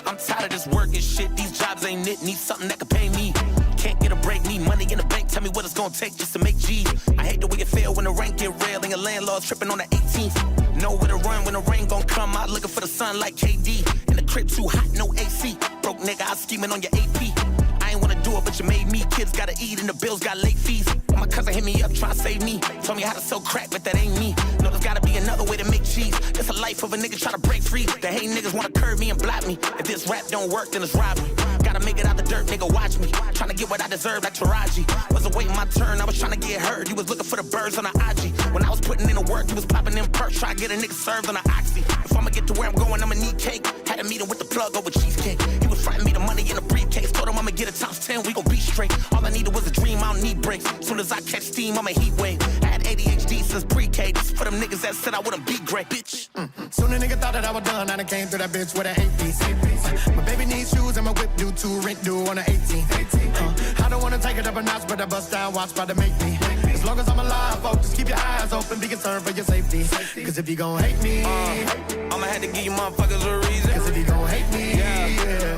I'm tired of this working shit. These jobs ain't it. Need something that can pay me. Can't get a break. Need money in the bank. Tell me what it's gonna take just to make G's. I hate the way it feel when the rain get real and your landlord's tripping on the 18th. Know where to run when the rain gon' come out. Looking for the sun like KD. In the crib too hot, no AC. Broke nigga, I scheming on your AP. I ain't wanna do it, but you made me. Kids gotta eat and the bills got late fees. My cousin hit me up trying to save me. Told me how to sell crack, but that ain't me. No, there's gotta be another way to make cheese. It's a life of a nigga trying to break free. The hate niggas wanna curve me and block me. If this rap don't work, then it's robbery. Gotta make it out the dirt, nigga, watch me. Trying to get what I deserve like Taraji. Wasn't waiting my turn, I was trying to get heard. You was looking for the birds on the IG. When I was putting in the work, you was popping in perks. Trying to get a nigga served on the oxy. If I'ma get to where I'm going, I'ma need cake. Had a meeting with the plug over cheesecake. He was fronting me the money in a briefcase. Told him I'ma get a times 10, we gon' be straight. All I needed was a dream, I don't need breaks. Soon as I catch steam, I'm a heat wave. I had ADHD since pre-K. This for them niggas that said I wouldn't be great, bitch. Soon a nigga thought that I was done, I done came through that bitch with an 8-piece. My baby needs shoes and my whip due to rent due on an 18. I don't wanna take it up a notch, but I bust down, watch by to make me. As long as I'm alive, folks, just keep your eyes open, be concerned for your safety. Cause if you gon' hate me, I'ma have to give you motherfuckers a reason. cause if you gon' hate me,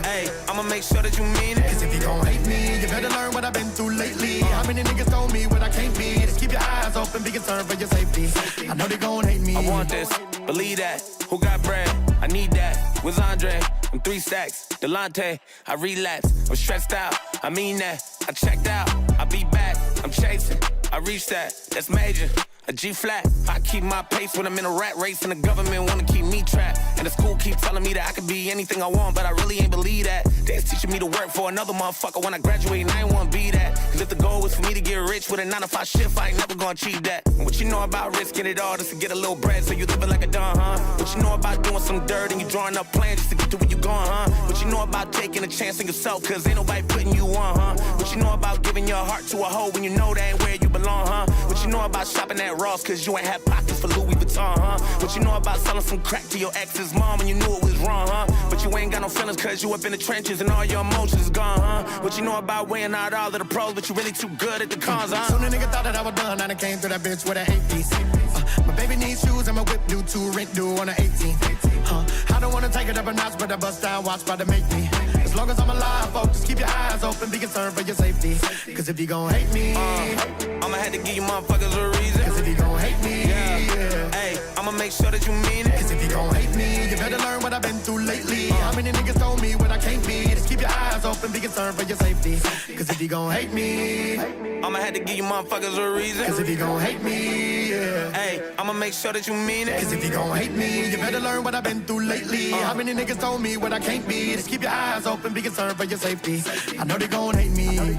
Hey, I'ma make sure that you mean it. cause if you gon' hate me, you better learn what I've been through lately. How many niggas told me what I can't be? Just keep your eyes open, be concerned for your safety. I know they gon' hate me. I want this, believe that. Who got bread? I need that. Where's Andre? I'm 3 stacks. Delonte, I relapse. I'm stressed out. I mean that. I checked out. I be back. I'm chasing. I reached that. That's major. A G flat. I keep my pace when I'm in a rat race and the government wanna keep me trapped. And the school keep telling me that I could be anything I want, but I really ain't believe that. They's teaching me to work for another motherfucker when I graduate and I ain't wanna be that. Cause if the goal was for me to get rich with a 9-to-5 shift, I ain't never gonna achieve that. And what you know about risking it all just to get a little bread, so you living like a don, huh? What you know about doing some dirt and you drawing up plans just to get to where you going, huh? What you know about taking a chance on yourself, cause ain't nobody putting you on, huh? What you know about giving your heart to a hoe when you know that ain't where you belong, huh? What you know about shopping at Ross cause you ain't had pockets for Louis Vuitton, huh? What you know about selling some crack to your ex's mom and you knew it was wrong, huh? But you ain't got no feelings cause you up in the trenches and all your emotions is gone, huh? What you know about weighing out all of the pros but you really too good at the cons, huh? Soon a nigga thought that I was done, I done came through that bitch with an 8-piece. My baby needs shoes and my whip due to rent due on an 18. I don't wanna take it up a notch, but I bust down, watch by to make me. As long as I'm alive, folks, just keep your eyes open, be concerned for your safety. Cause if you gon' hate me, I'ma have to give you motherfuckers a reason. cause if you gon' hate me, Hey, I'ma make sure that you mean it. cause if you gon' hate me, you better learn what I've been through lately. How many niggas told me what I can't be? Just keep your eyes open, be concerned for your safety. Cause if you gon' hate me, I'ma have to give you motherfuckers a reason. cause if you gon' hate me, Hey, I'ma make sure that you mean it. cause if you gon' hate me, you better learn what I've been through lately. How many niggas told me what I can't be? Just keep your eyes open, be concerned for your safety. I know they gon' hate me.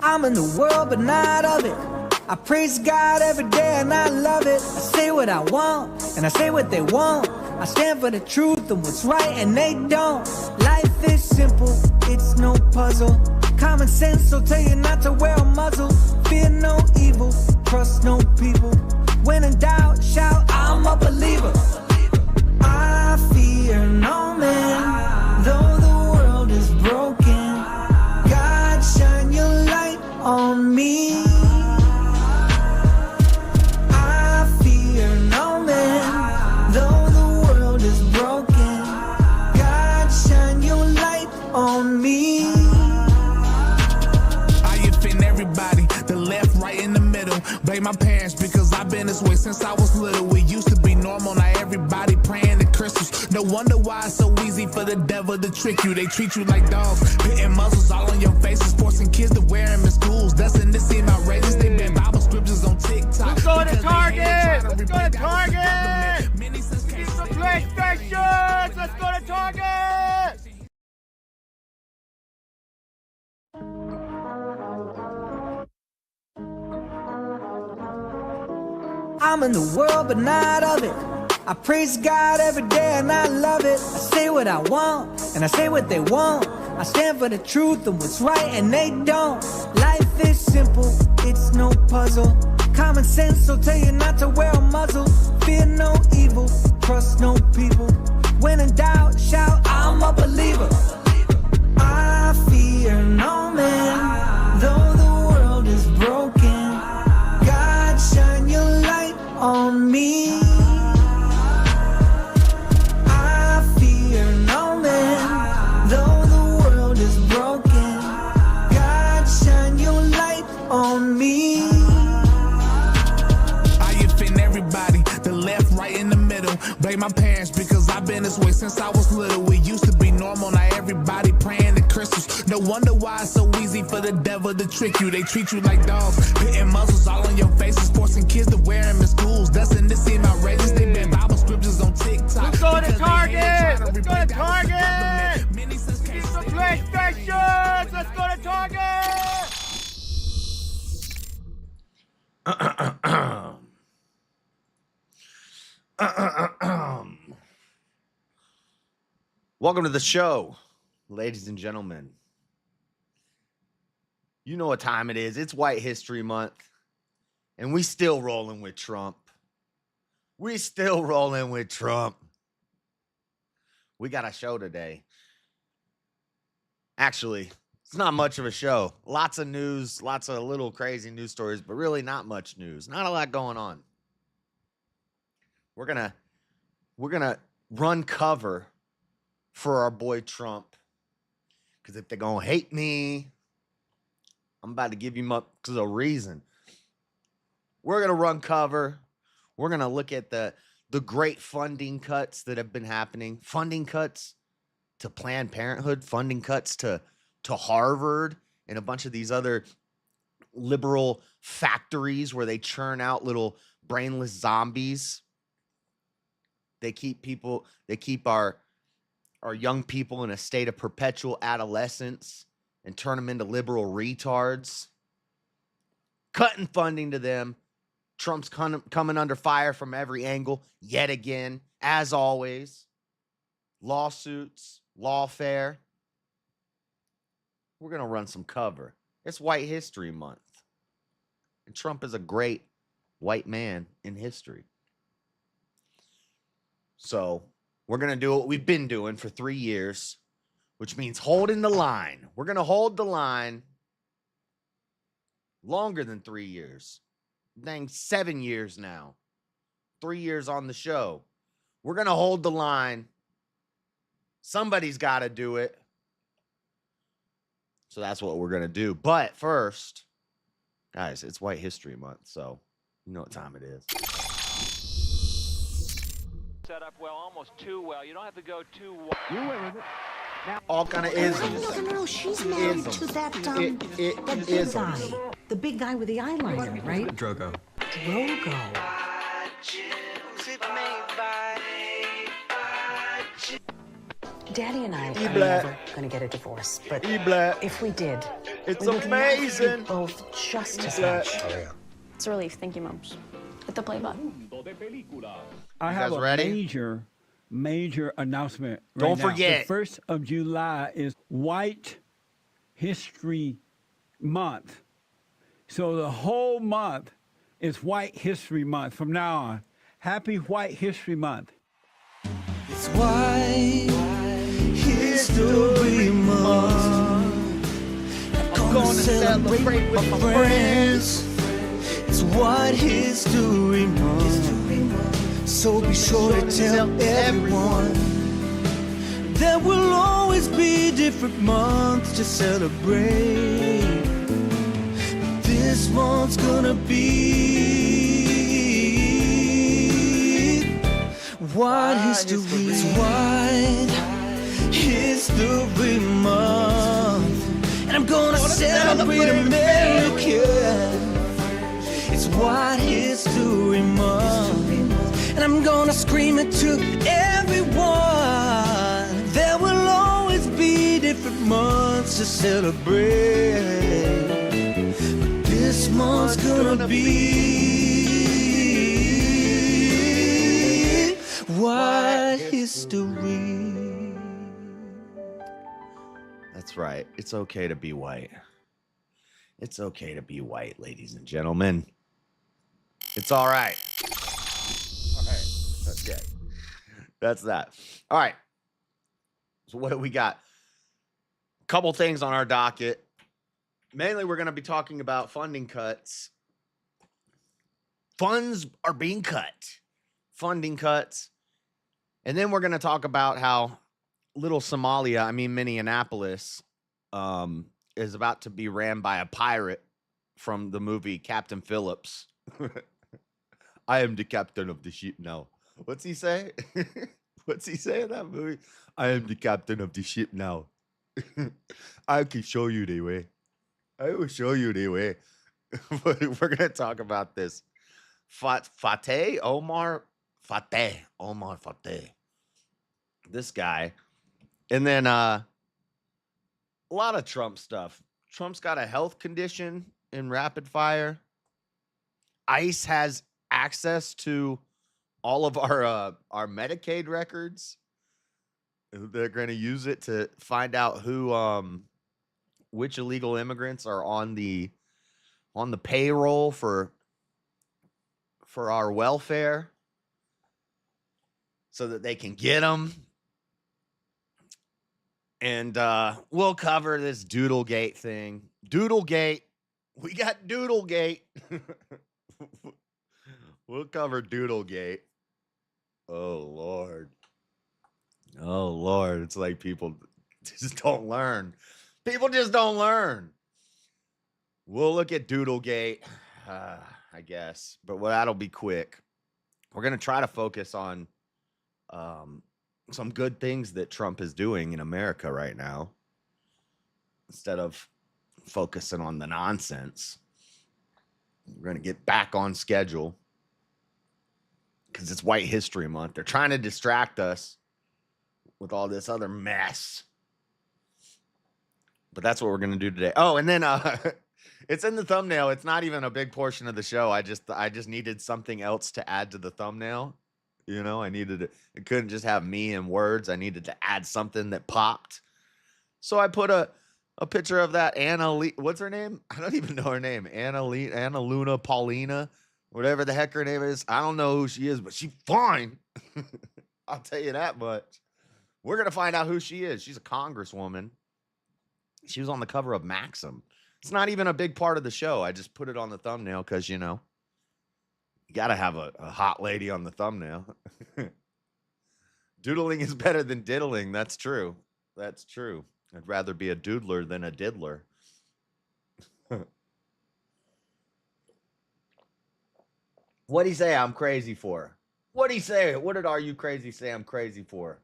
I'm in the world but not of it. I praise God every day and I love it. I say what I want and I say what they want. I stand for the truth and what's right and they don't. Life is simple, it's no puzzle. Common sense will tell you not to wear a muzzle. Fear no evil, trust no people. When in doubt, shout, I'm a believer. I fear no man, though the world is broken. God, shine your light on me. I fear no man, Blame my parents because I've been this way since I was little. We used to be normal, now everybody praying to crystals. No wonder why it's so easy for the devil to trick you. They treat you like dogs, hitting muzzles all on your faces, forcing kids to wear them in schools. Doesn't this seem outrageous? They ban Bible scriptures on TikTok. Let's go to Target! Let's go to Target! Keep the PlayStations! Let's go to Target! I'm in the world, but not of it. I praise God every day and I love it. I say what I want and I say what they want. I stand for the truth and what's right and they don't. Life is simple, it's no puzzle. Common sense will tell you not to wear a muzzle. Fear no evil, trust no people. When in doubt, shout, I'm a believer. I fear no man, though the world is broken. God, shine your light on me. I fear no man, though the world is broken. God, shine your light on me. I offend everybody, the left, right, in the middle. Blame my parents because I've been this way since I was little. We used to be normal, now everybody praying to crystals. No wonder why it's so easy for the devil to trick you. They treat you like dogs, hitting muzzles all on your faces, forcing kids to wear them in schools. Doesn't this seem outrageous? They ban Bible scriptures on TikTok. Let's go to Target! Let's go to Target! Keep the PlayStations! Let's go to Target! Welcome to the show, ladies and gentlemen. You know what time it is. It's White History Month, and we still rolling with Trump. We still rolling with Trump. We got a show today. Actually, it's not much of a show. Lots of news, lots of little crazy news stories, but really not much news. Not a lot going on. We're gonna run cover for our boy Trump, because if they're gonna hate me, I'm about to give him up because of a reason. We're gonna run cover. We're gonna look at the great funding cuts that have been happening. Funding cuts to Planned Parenthood, funding cuts to Harvard, and a bunch of these other liberal factories where they churn out little brainless zombies. They keep our young people in a state of perpetual adolescence and turn them into liberal retards. Cutting funding to them. Trump's coming under fire from every angle yet again, as always. Lawsuits, lawfare. We're going to run some cover. It's White History Month. And Trump is a great white man in history. So we're going to do what we've been doing for 3 years, which means holding the line. We're going to hold the line longer than 3 years. Dang, 7 years now. 3 years on the show. We're going to hold the line. Somebody's got to do it. So that's what we're going to do. But first, guys, it's White History Month, so you know what time it is. Set up well, almost too well. You don't have to go too well. You went with it. Now, All kind of isms. No, she's married to that, that big guy. The big guy with the eyeliner, right? Drogo. Daddy and I are never going to get a divorce, but if we did, It's we would amazing. love you both just as much. It's a relief. Thank you, Moms. Hit the play button. I have guys a ready? major announcement. Don't right now. forget. The 1st of July is White History Month. So the whole month is White History Month from now on. Happy White History Month. It's White History Month. I'm gonna celebrate with my friends. It's White History Month. So be sure to tell everyone there will always be different months to celebrate. This month's gonna be White history. It's White History Month, and I'm gonna celebrate America. It's White History Month, and I'm gonna scream it to everyone. There will always be different months to celebrate, but this month's gonna be White History. That's right. It's okay to be white. It's okay to be white, ladies and gentlemen. It's all right. All right. Okay. That's that. All right. So what do we got? A couple things on our docket. Mainly, we're going to be talking about funding cuts. Funds are being cut. Funding cuts. And then we're going to talk about how little Somalia, Minneapolis, is about to be ran by a pirate from the movie Captain Phillips. I am the captain of the ship now. What's he say? What's he say in that movie? I am the captain of the ship now. I can show you the way. I will show you the way. We're going to talk about this. Omar Fateh. This guy. And then a lot of Trump stuff. Trump's got a health condition in rapid fire. ICE has access to all of our Medicaid records. They're going to use it to find out which illegal immigrants are on the payroll for our welfare, so that they can get them. And we'll cover this Doodlegate thing. Doodlegate. We got Doodlegate. We'll cover Doodlegate. Oh, Lord. Oh, Lord. It's like people just don't learn. People just don't learn. We'll look at Doodlegate, I guess. But that'll be quick. We're going to try to focus on some good things that Trump is doing in America right now, instead of focusing on the nonsense. We're going to get back on schedule because it's White History Month. They're trying to distract us with all this other mess. But that's what we're going to do today. Oh, and then it's in the thumbnail. It's not even a big portion of the show. I just needed something else to add to the thumbnail. You know, it couldn't just have me and words. I needed to add something that popped. So I put a picture of that what's her name? I don't even know her name. Anna Luna Paulina, whatever the heck her name is. I don't know who she is, but she's fine. I'll tell you that much. We're going to find out who she is. She's a congresswoman. She was on the cover of Maxim. It's not even a big part of the show. I just put it on the thumbnail because, you got to have a hot lady on the thumbnail. Doodling is better than diddling. That's true. That's true. I'd rather be a doodler than a diddler. What'd he say I'm crazy for? What'd he say? What did Are You Crazy say I'm crazy for?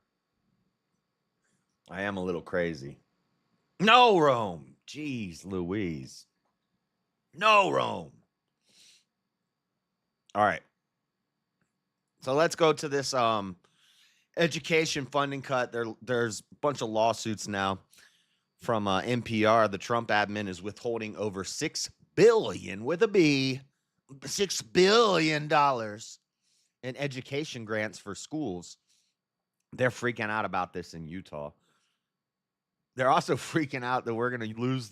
I am a little crazy. No, Rome. Jeez Louise. No, Rome. All right. So let's go to this education funding cut. There's a bunch of lawsuits now from NPR. The Trump admin is withholding over $6 billion with a B, $6 billion in education grants for schools. They're freaking out about this in Utah. They're also freaking out that we're going to lose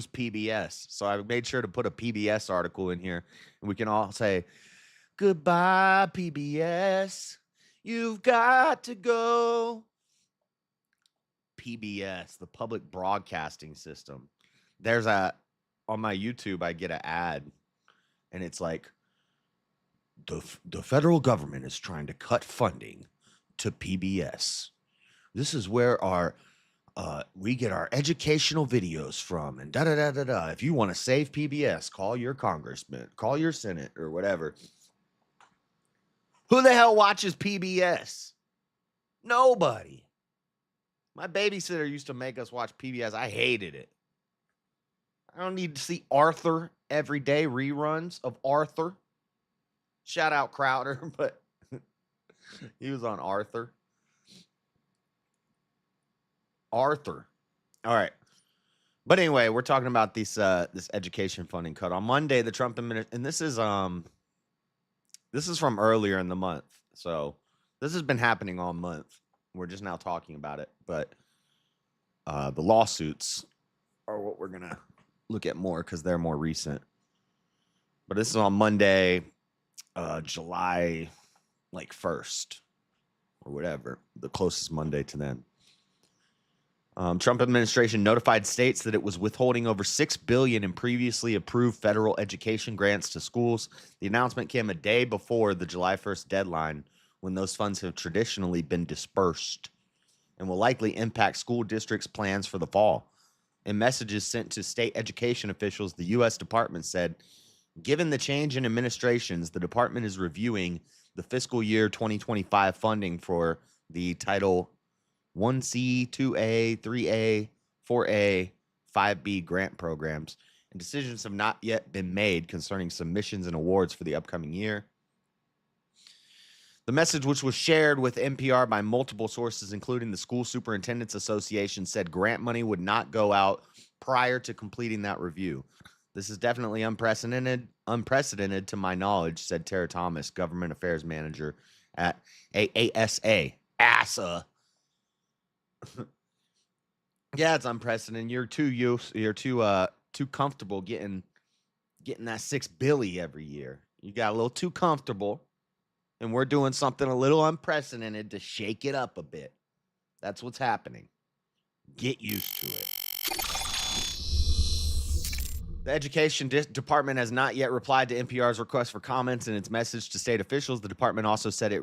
PBS. So I made sure to put a PBS article in here, and we can all say, goodbye, PBS. You've got to go. PBS, the public broadcasting system. On my YouTube, I get an ad, and it's like, the federal government is trying to cut funding to PBS. This is where we get our educational videos from, and da-da-da-da-da. If you want to save PBS, call your congressman, call your Senate, or whatever. Who the hell watches PBS? Nobody. My babysitter used to make us watch PBS. I hated it. I don't need to see Arthur every day, reruns of Arthur. Shout out Crowder, but he was on Arthur. Arthur. All right. But anyway, we're talking about this education funding cut. On Monday, the Trump administration, and this is from earlier in the month. So this has been happening all month. We're just now talking about it. But the lawsuits are what we're going to look at more because they're more recent. But this is on Monday, July 1st or whatever, the closest Monday to then. Trump administration notified states that it was withholding over $6 billion in previously approved federal education grants to schools. The announcement came a day before the July 1st deadline, when those funds have traditionally been dispersed and will likely impact school districts' plans for the fall. In messages sent to state education officials, the U.S. Department said, given the change in administrations, the department is reviewing the fiscal year 2025 funding for the Title 1C, 2A, 3A, 4A, 5B grant programs, and decisions have not yet been made concerning submissions and awards for the upcoming year. The message, which was shared with NPR by multiple sources, including the School Superintendents Association, said grant money would not go out prior to completing that review. This is definitely unprecedented to my knowledge, said Tara Thomas, Government Affairs Manager at ASA. Yeah, it's unprecedented. You're too comfortable getting that $6 billion every year. You got a little too comfortable, and we're doing something a little unprecedented to shake it up a bit. That's what's happening. Get used to it. The Education Department has not yet replied to NPR's request for comments. In its message to state officials, the department also said it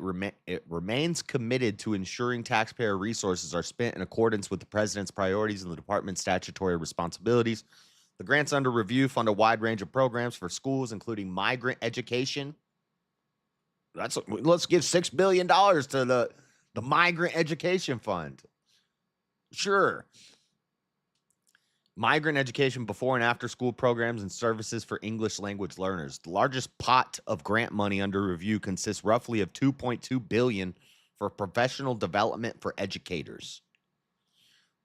remains committed to ensuring taxpayer resources are spent in accordance with the president's priorities and the department's statutory responsibilities. The grants under review fund a wide range of programs for schools, including migrant education. Let's give $6 billion to the Migrant Education Fund. Sure. Migrant education before and after school programs and services for English language learners. The largest pot of grant money under review consists roughly of $2.2 billion for professional development for educators.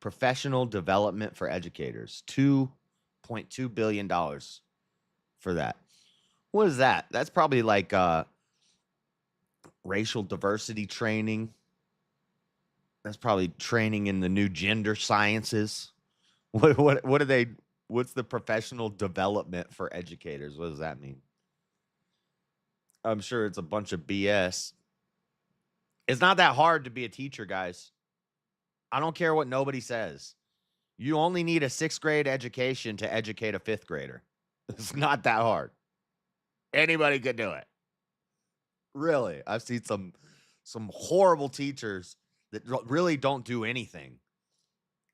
Professional development for educators. $2.2 billion for that. What is that? That's probably like racial diversity training. That's probably training in the new gender sciences. What are they? What's the professional development for educators? What does that mean? I'm sure it's a bunch of BS. It's not that hard to be a teacher, guys. I don't care what nobody says. You only need a 6th grade education to educate a 5th grader. It's not that hard. Anybody could do it. Really, I've seen some horrible teachers that really don't do anything.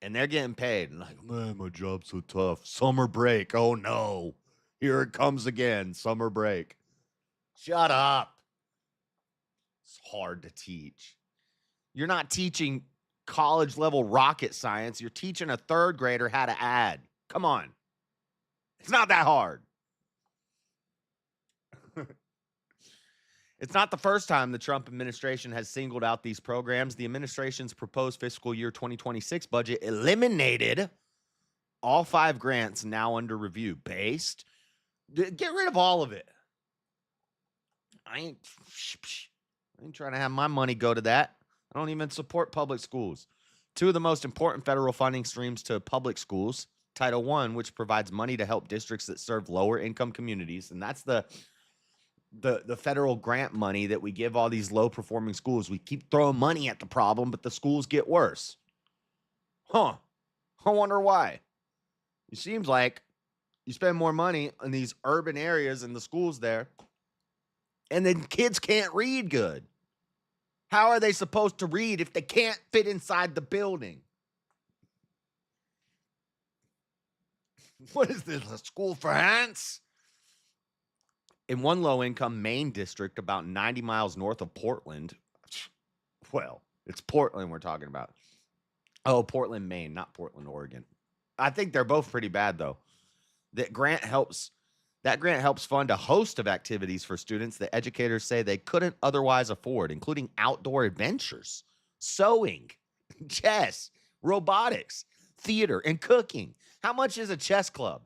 And they're getting paid. And like, man, my job's so tough. Summer break. Oh, no. Here it comes again. Summer break. Shut up. It's hard to teach. You're not teaching college-level rocket science. You're teaching a 3rd grader how to add. Come on. It's not that hard. It's not the first time the Trump administration has singled out these programs. The administration's proposed fiscal year 2026 budget eliminated all 5 grants now under review. Get rid of all of it. I ain't trying to have my money go to that. I don't even support public schools. 2 of the most important federal funding streams to public schools, Title I, which provides money to help districts that serve lower income communities, and that's the federal grant money that we give all these low performing schools. We keep throwing money at the problem, but the schools get worse. I wonder why. It seems like you spend more money in these urban areas and the schools there, and then kids can't read good. How are they supposed to read if they can't fit inside the building? What is this, a school for ants? in one low-income Maine district about 90 miles north of Portland. Well, it's Portland we're talking about. Oh, Portland, Maine, not Portland, Oregon. I think they're both pretty bad, though. That grant helps fund a host of activities for students that educators say they couldn't otherwise afford, including outdoor adventures, sewing, chess, robotics, theater, and cooking. How much is a chess club?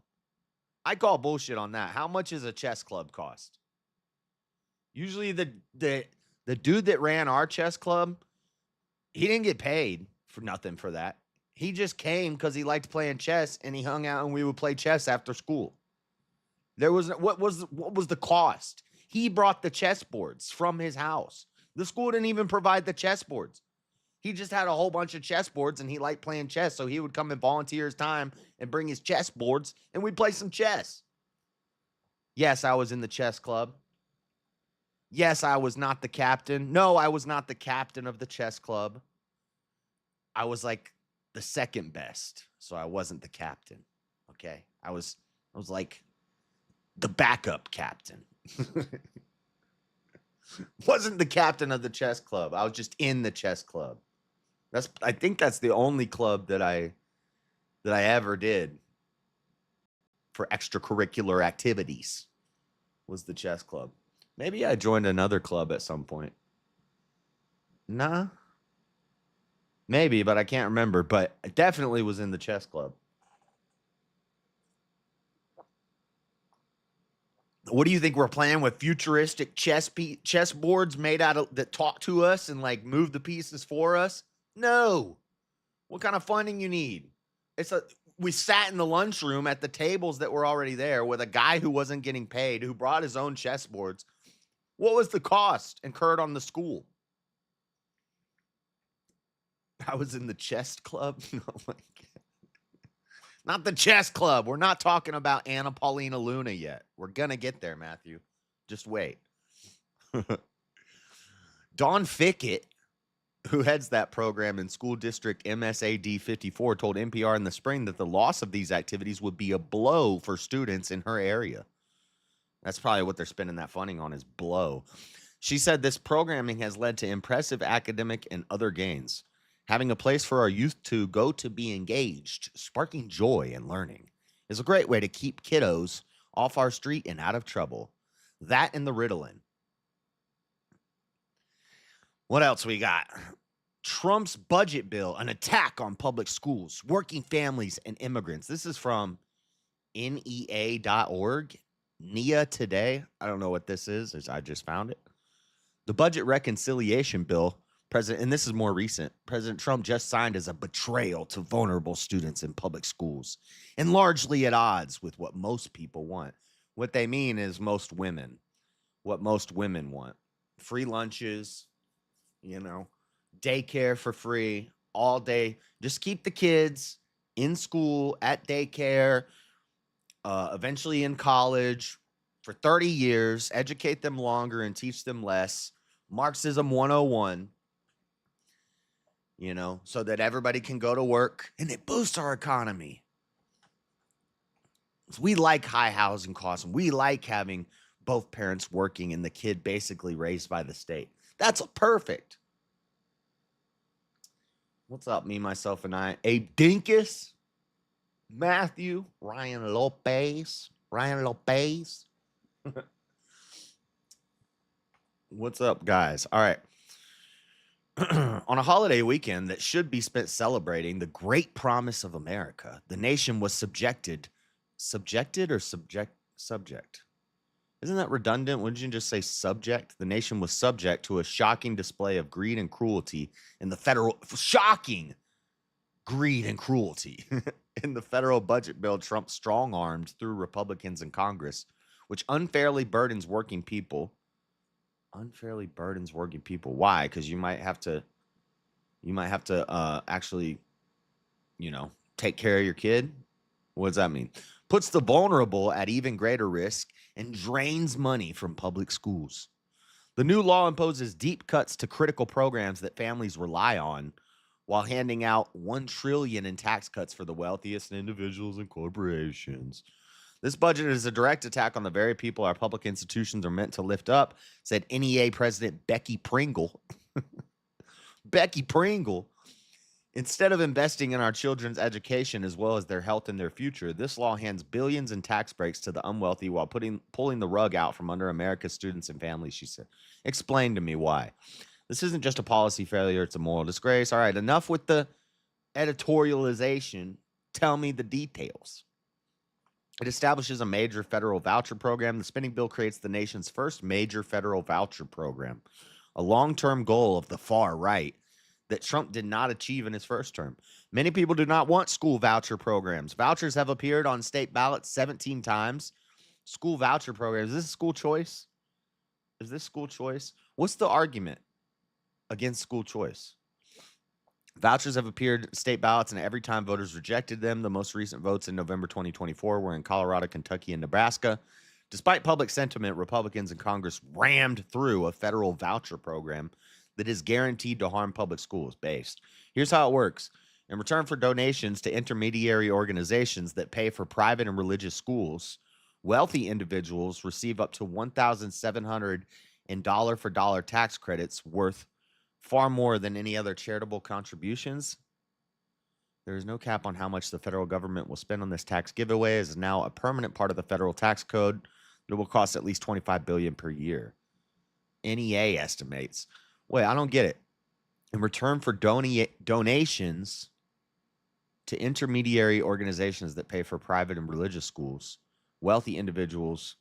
I call bullshit on that. How much does a chess club cost? Usually the dude that ran our chess club, he didn't get paid for nothing for that. He just came because he liked playing chess, and he hung out and we would play chess after school. There was what was the cost? He brought the chessboards from his house. The school didn't even provide the chessboards. He just had a whole bunch of chessboards, and he liked playing chess, so he would come and volunteer his time and bring his chessboards, and we'd play some chess. Yes, I was in the chess club. Yes, I was not the captain. No, I was not the captain of the chess club. I was like the second best, so I wasn't the captain. Okay, I was like the backup captain. Wasn't the captain of the chess club. I was just in the chess club. I think that's the only club that I ever did for extracurricular activities was the chess club. Maybe I joined another club at some point. Nah. Maybe, but I can't remember. But I definitely was in the chess club. What do you think we're playing with? Futuristic chessboards made out of that talk to us and like move the pieces for us? No. What kind of funding you need? We sat in the lunchroom at the tables that were already there with a guy who wasn't getting paid, who brought his own chessboards. What was the cost incurred on the school? I was in the chess club. Oh my God. Not the chess club. We're not talking about Anna Paulina Luna yet. We're going to get there, Matthew. Just wait. Dawn Fickett, who heads that program in School District MSAD 54, told NPR in the spring that the loss of these activities would be a blow for students in her area. That's probably what they're spending that funding on is blow. She said this programming has led to impressive academic and other gains, having a place for our youth to go to be engaged, sparking joy and learning is a great way to keep kiddos off our street and out of trouble. That and the Ritalin. What else we got? Trump's budget bill, an attack on public schools, working families, and immigrants. This is from NEA.org. NEA Today. I don't know what this is. I just found it. The budget reconciliation bill, and this is more recent, President Trump just signed as a betrayal to vulnerable students in public schools and largely at odds with what most people want. What they mean is most women. What most women want. Free lunches, daycare for free all day. Just keep the kids in school, at daycare, eventually in college for 30 years, educate them longer and teach them less. Marxism 101, so that everybody can go to work and it boosts our economy. So we like high housing costs. And we like having both parents working and the kid basically raised by the state. That's perfect. What's up, me, myself, and I? Abe Dinkus, Matthew, Ryan Lopez. What's up, guys? All right. On a holiday weekend that should be spent celebrating the great promise of America, the nation was subject? Isn't that redundant? Wouldn't you just say subject? The nation was subject to a shocking display of greed and cruelty in the federal in the federal budget bill Trump strong-armed through Republicans in Congress, which unfairly burdens working people. Why? Because you might have to actually, take care of your kid. What does that mean? Puts the vulnerable at even greater risk and drains money from public schools. The new law imposes deep cuts to critical programs that families rely on, while handing out $1 trillion in tax cuts for the wealthiest individuals and corporations. This budget is a direct attack on the very people our public institutions are meant to lift up, said NEA President Becky Pringle. Becky Pringle. Instead of investing in our children's education as well as their health and their future, this law hands billions in tax breaks to the unwealthy while pulling the rug out from under America's students and families, she said. Explain to me why. This isn't just a policy failure, it's a moral disgrace. All right, enough with the editorialization. Tell me the details. It establishes a major federal voucher program. The spending bill creates the nation's first major federal voucher program, a long-term goal of the far right that Trump did not achieve in his first term. Many people do not want school voucher programs. Vouchers have appeared on state ballots 17 times. School voucher programs. Is this school choice? Is this school choice? What's the argument against school choice? Vouchers have appeared state ballots, and every time voters rejected them. The most recent votes in November 2024 were in Colorado, Kentucky, and Nebraska. Despite public sentiment, Republicans in Congress rammed through a federal voucher program that is guaranteed to harm public schools. Based. Here's how it works. In return for donations to intermediary organizations that pay for private and religious schools, wealthy individuals receive up to $1,700 in dollar-for-dollar tax credits worth far more than any other charitable contributions. There is no cap on how much the federal government will spend on this tax giveaway. It is now a permanent part of the federal tax code that will cost at least $25 billion per year. NEA estimates. Wait, I don't get it. In return for donations to intermediary organizations that pay for private and religious schools, wealthy individuals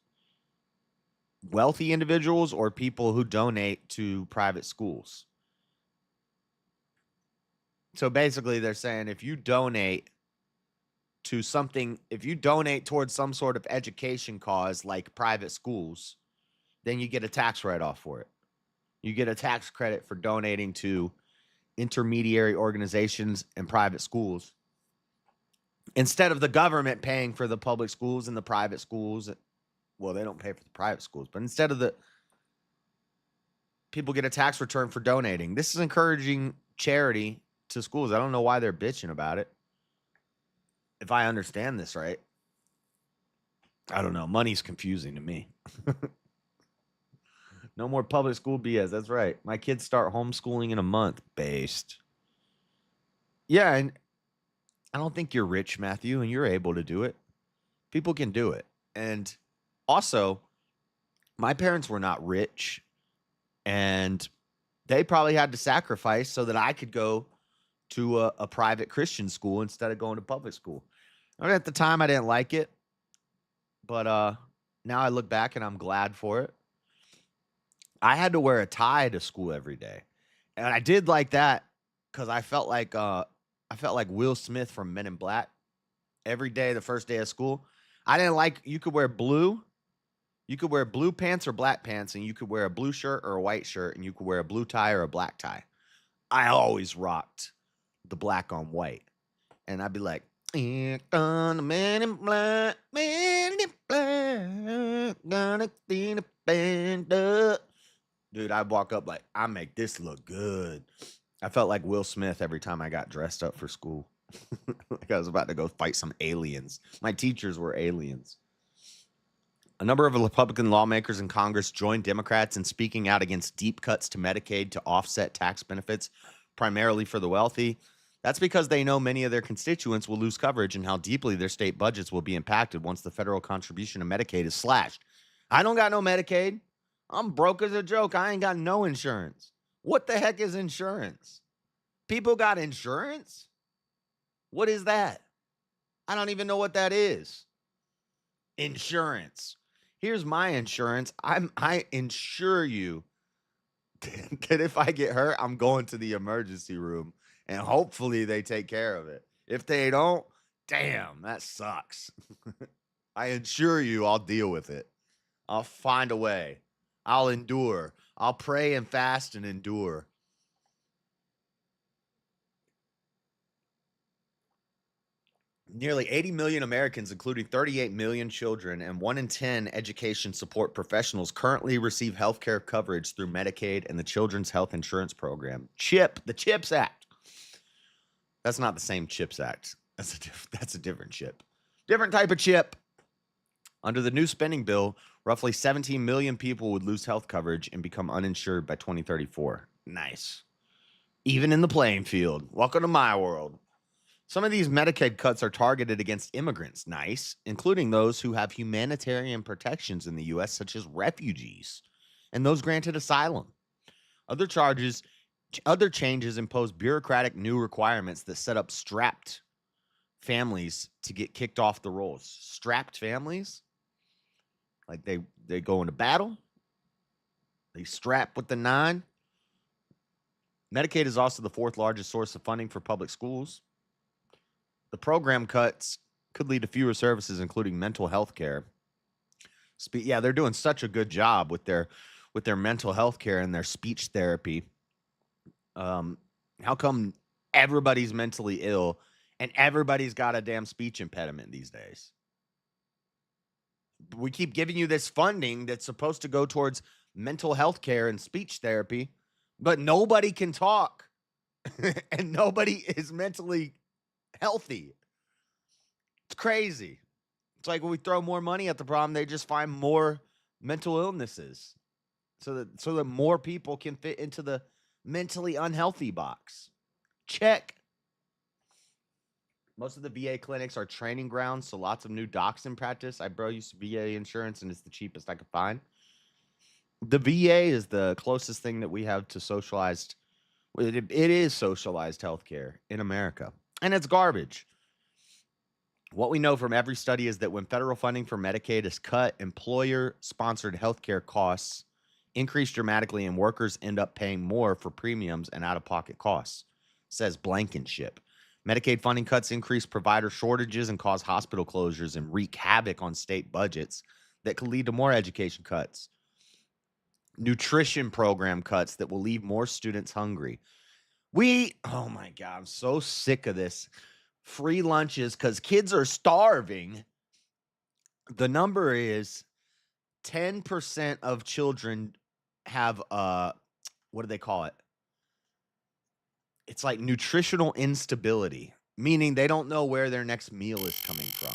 or people who donate to private schools. So basically they're saying if you donate to something, if you donate towards some sort of education cause like private schools, then you get a tax write-off for it. You get a tax credit for donating to intermediary organizations and private schools. Instead of the government paying for the public schools and the private schools, well, they don't pay for the private schools, but instead of the people get a tax return for donating. This is encouraging charity to schools. I don't know why they're bitching about it. If I understand this right. I don't know. Money's confusing to me. No more public school BS. That's right. My kids start homeschooling in a month. Based. Yeah, and I don't think you're rich, Matthew, and you're able to do it. People can do it. And also, my parents were not rich, and they probably had to sacrifice so that I could go to a private Christian school instead of going to public school. At the time, I didn't like it, but now I look back and I'm glad for it. I had to wear a tie to school every day, and I did like that because I felt like Will Smith from Men in Black every day. The first day of school, I didn't like. You could wear blue pants or black pants, and you could wear a blue shirt or a white shirt, and you could wear a blue tie or a black tie. I always rocked the black on white, and I'd be like, "Here come the Man in Black, Man in Black, gonna clean the band up." Dude, I'd walk up like, I make this look good. I felt like Will Smith every time I got dressed up for school. Like I was about to go fight some aliens. My teachers were aliens. A number of Republican lawmakers in Congress joined Democrats in speaking out against deep cuts to Medicaid to offset tax benefits, primarily for the wealthy. That's because they know many of their constituents will lose coverage and how deeply their state budgets will be impacted once the federal contribution to Medicaid is slashed. I don't got no Medicaid. I'm broke as a joke. I ain't got no insurance. What the heck is insurance? People got insurance? What is that? I don't even know what that is. Insurance. Here's my insurance. I insure you that if I get hurt, I'm going to the emergency room, and hopefully they take care of it. If they don't, damn, that sucks. I insure you I'll deal with it. I'll find a way. I'll endure. I'll pray and fast and endure. Nearly 80 million Americans, including 38 million children and 1 in 10 education support professionals, currently receive health care coverage through Medicaid and the Children's Health Insurance Program. The CHIPS Act. That's not the same CHIPS Act. That's a different chip. Different type of chip. Under the new spending bill, roughly 17 million people would lose health coverage and become uninsured by 2034. Nice. Even in the playing field. Welcome to my world. Some of these Medicaid cuts are targeted against immigrants. Nice. Including those who have humanitarian protections in the U.S., such as refugees and those granted asylum. Other changes impose bureaucratic new requirements that set up strapped families to get kicked off the rolls. Strapped families? Like they go into battle? They strap with the 9? Medicaid is also the 4th largest source of funding for public schools. The program cuts could lead to fewer services, including mental health care. Yeah, they're doing such a good job with their mental health care and their speech therapy. How come everybody's mentally ill and everybody's got a damn speech impediment these days? We keep giving you this funding that's supposed to go towards mental health care and speech therapy, but nobody can talk and nobody is mentally healthy. It's crazy. It's like when we throw more money at the problem, they just find more mental illnesses so that more people can fit into the mentally unhealthy box. Check. Most of the VA clinics are training grounds, so lots of new docs in practice. I used VA insurance, and it's the cheapest I could find. The VA is the closest thing that we have to socialized. It is socialized healthcare in America, and it's garbage. What we know from every study is that when federal funding for Medicaid is cut, employer-sponsored healthcare costs increase dramatically, and workers end up paying more for premiums and out-of-pocket costs, says Blankenship. Medicaid funding cuts increase provider shortages and cause hospital closures and wreak havoc on state budgets that could lead to more education cuts. Nutrition program cuts that will leave more students hungry. Oh my God, I'm so sick of this. Free lunches because kids are starving. The number is 10% of children have, what do they call it? It's like nutritional instability, meaning they don't know where their next meal is coming from.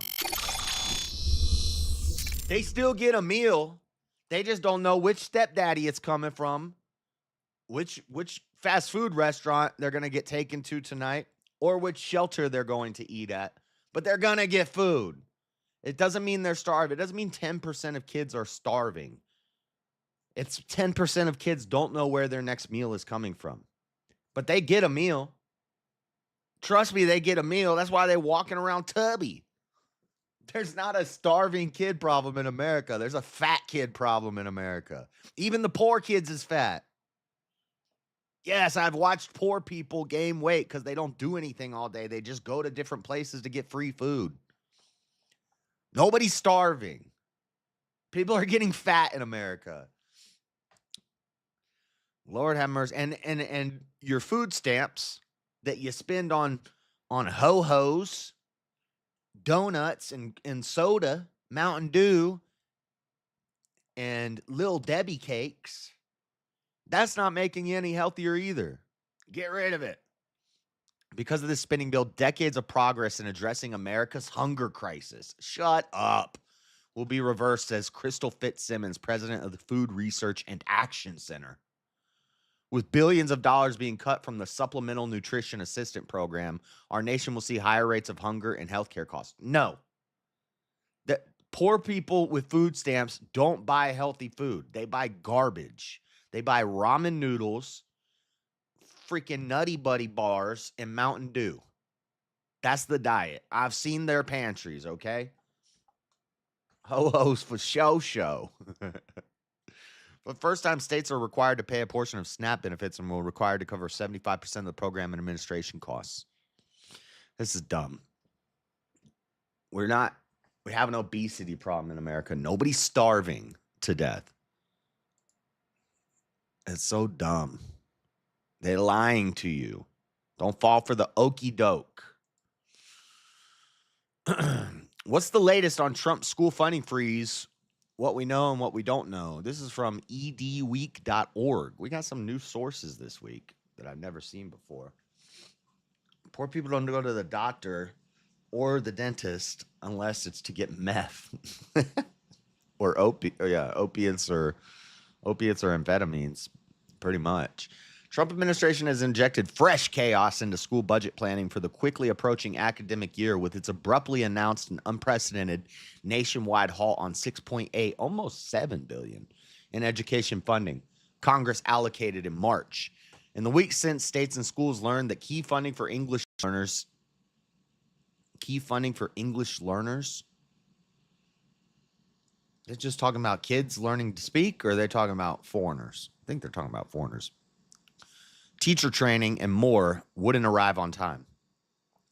They still get a meal. They just don't know which stepdaddy it's coming from, which fast food restaurant they're going to get taken to tonight, or which shelter they're going to eat at. But they're going to get food. It doesn't mean they're starving. It doesn't mean 10% of kids are starving. It's 10% of kids don't know where their next meal is coming from. But they get a meal. Trust me, they get a meal. That's why they're walking around tubby. There's not a starving kid problem in America. There's a fat kid problem in America. Even the poor kids is fat. Yes, I've watched poor people gain weight because they don't do anything all day. They just go to different places to get free food. Nobody's starving. People are getting fat in America. Lord have mercy. And your food stamps that you spend on ho-hos, donuts, and soda, Mountain Dew, and Little Debbie cakes, that's not making you any healthier either. Get rid of it. Because of this spending bill, decades of progress in addressing America's hunger crisis, shut up, will be reversed, says Crystal Fitzsimmons, president of the Food Research and Action Center. With billions of dollars being cut from the Supplemental Nutrition Assistance Program, our nation will see higher rates of hunger and healthcare costs. No. The poor people with food stamps don't buy healthy food. They buy garbage. They buy ramen noodles, freaking Nutty Buddy bars, and Mountain Dew. That's the diet. I've seen their pantries, okay? Ho-hos for show. For the first time, states are required to pay a portion of SNAP benefits and will require to cover 75% of the program and administration costs. This is dumb. We have an obesity problem in America. Nobody's starving to death. It's so dumb. They're lying to you. Don't fall for the okey doke. What's the latest on Trump's school funding freeze? What we know and what we don't know. This is from edweek.org. We got some new sources this week that I've never seen before. Poor people don't go to the doctor or the dentist unless it's to get meth. or opiates or amphetamines, pretty much. Trump administration has injected fresh chaos into school budget planning for the quickly approaching academic year with its abruptly announced and unprecedented nationwide halt on 6.8, almost 7 billion in education funding Congress allocated in March. In the weeks since, states and schools learned that key funding for English learners, they're just talking about kids learning to speak, or are they talking about foreigners? I think they're talking about foreigners. Teacher training and more wouldn't arrive on time.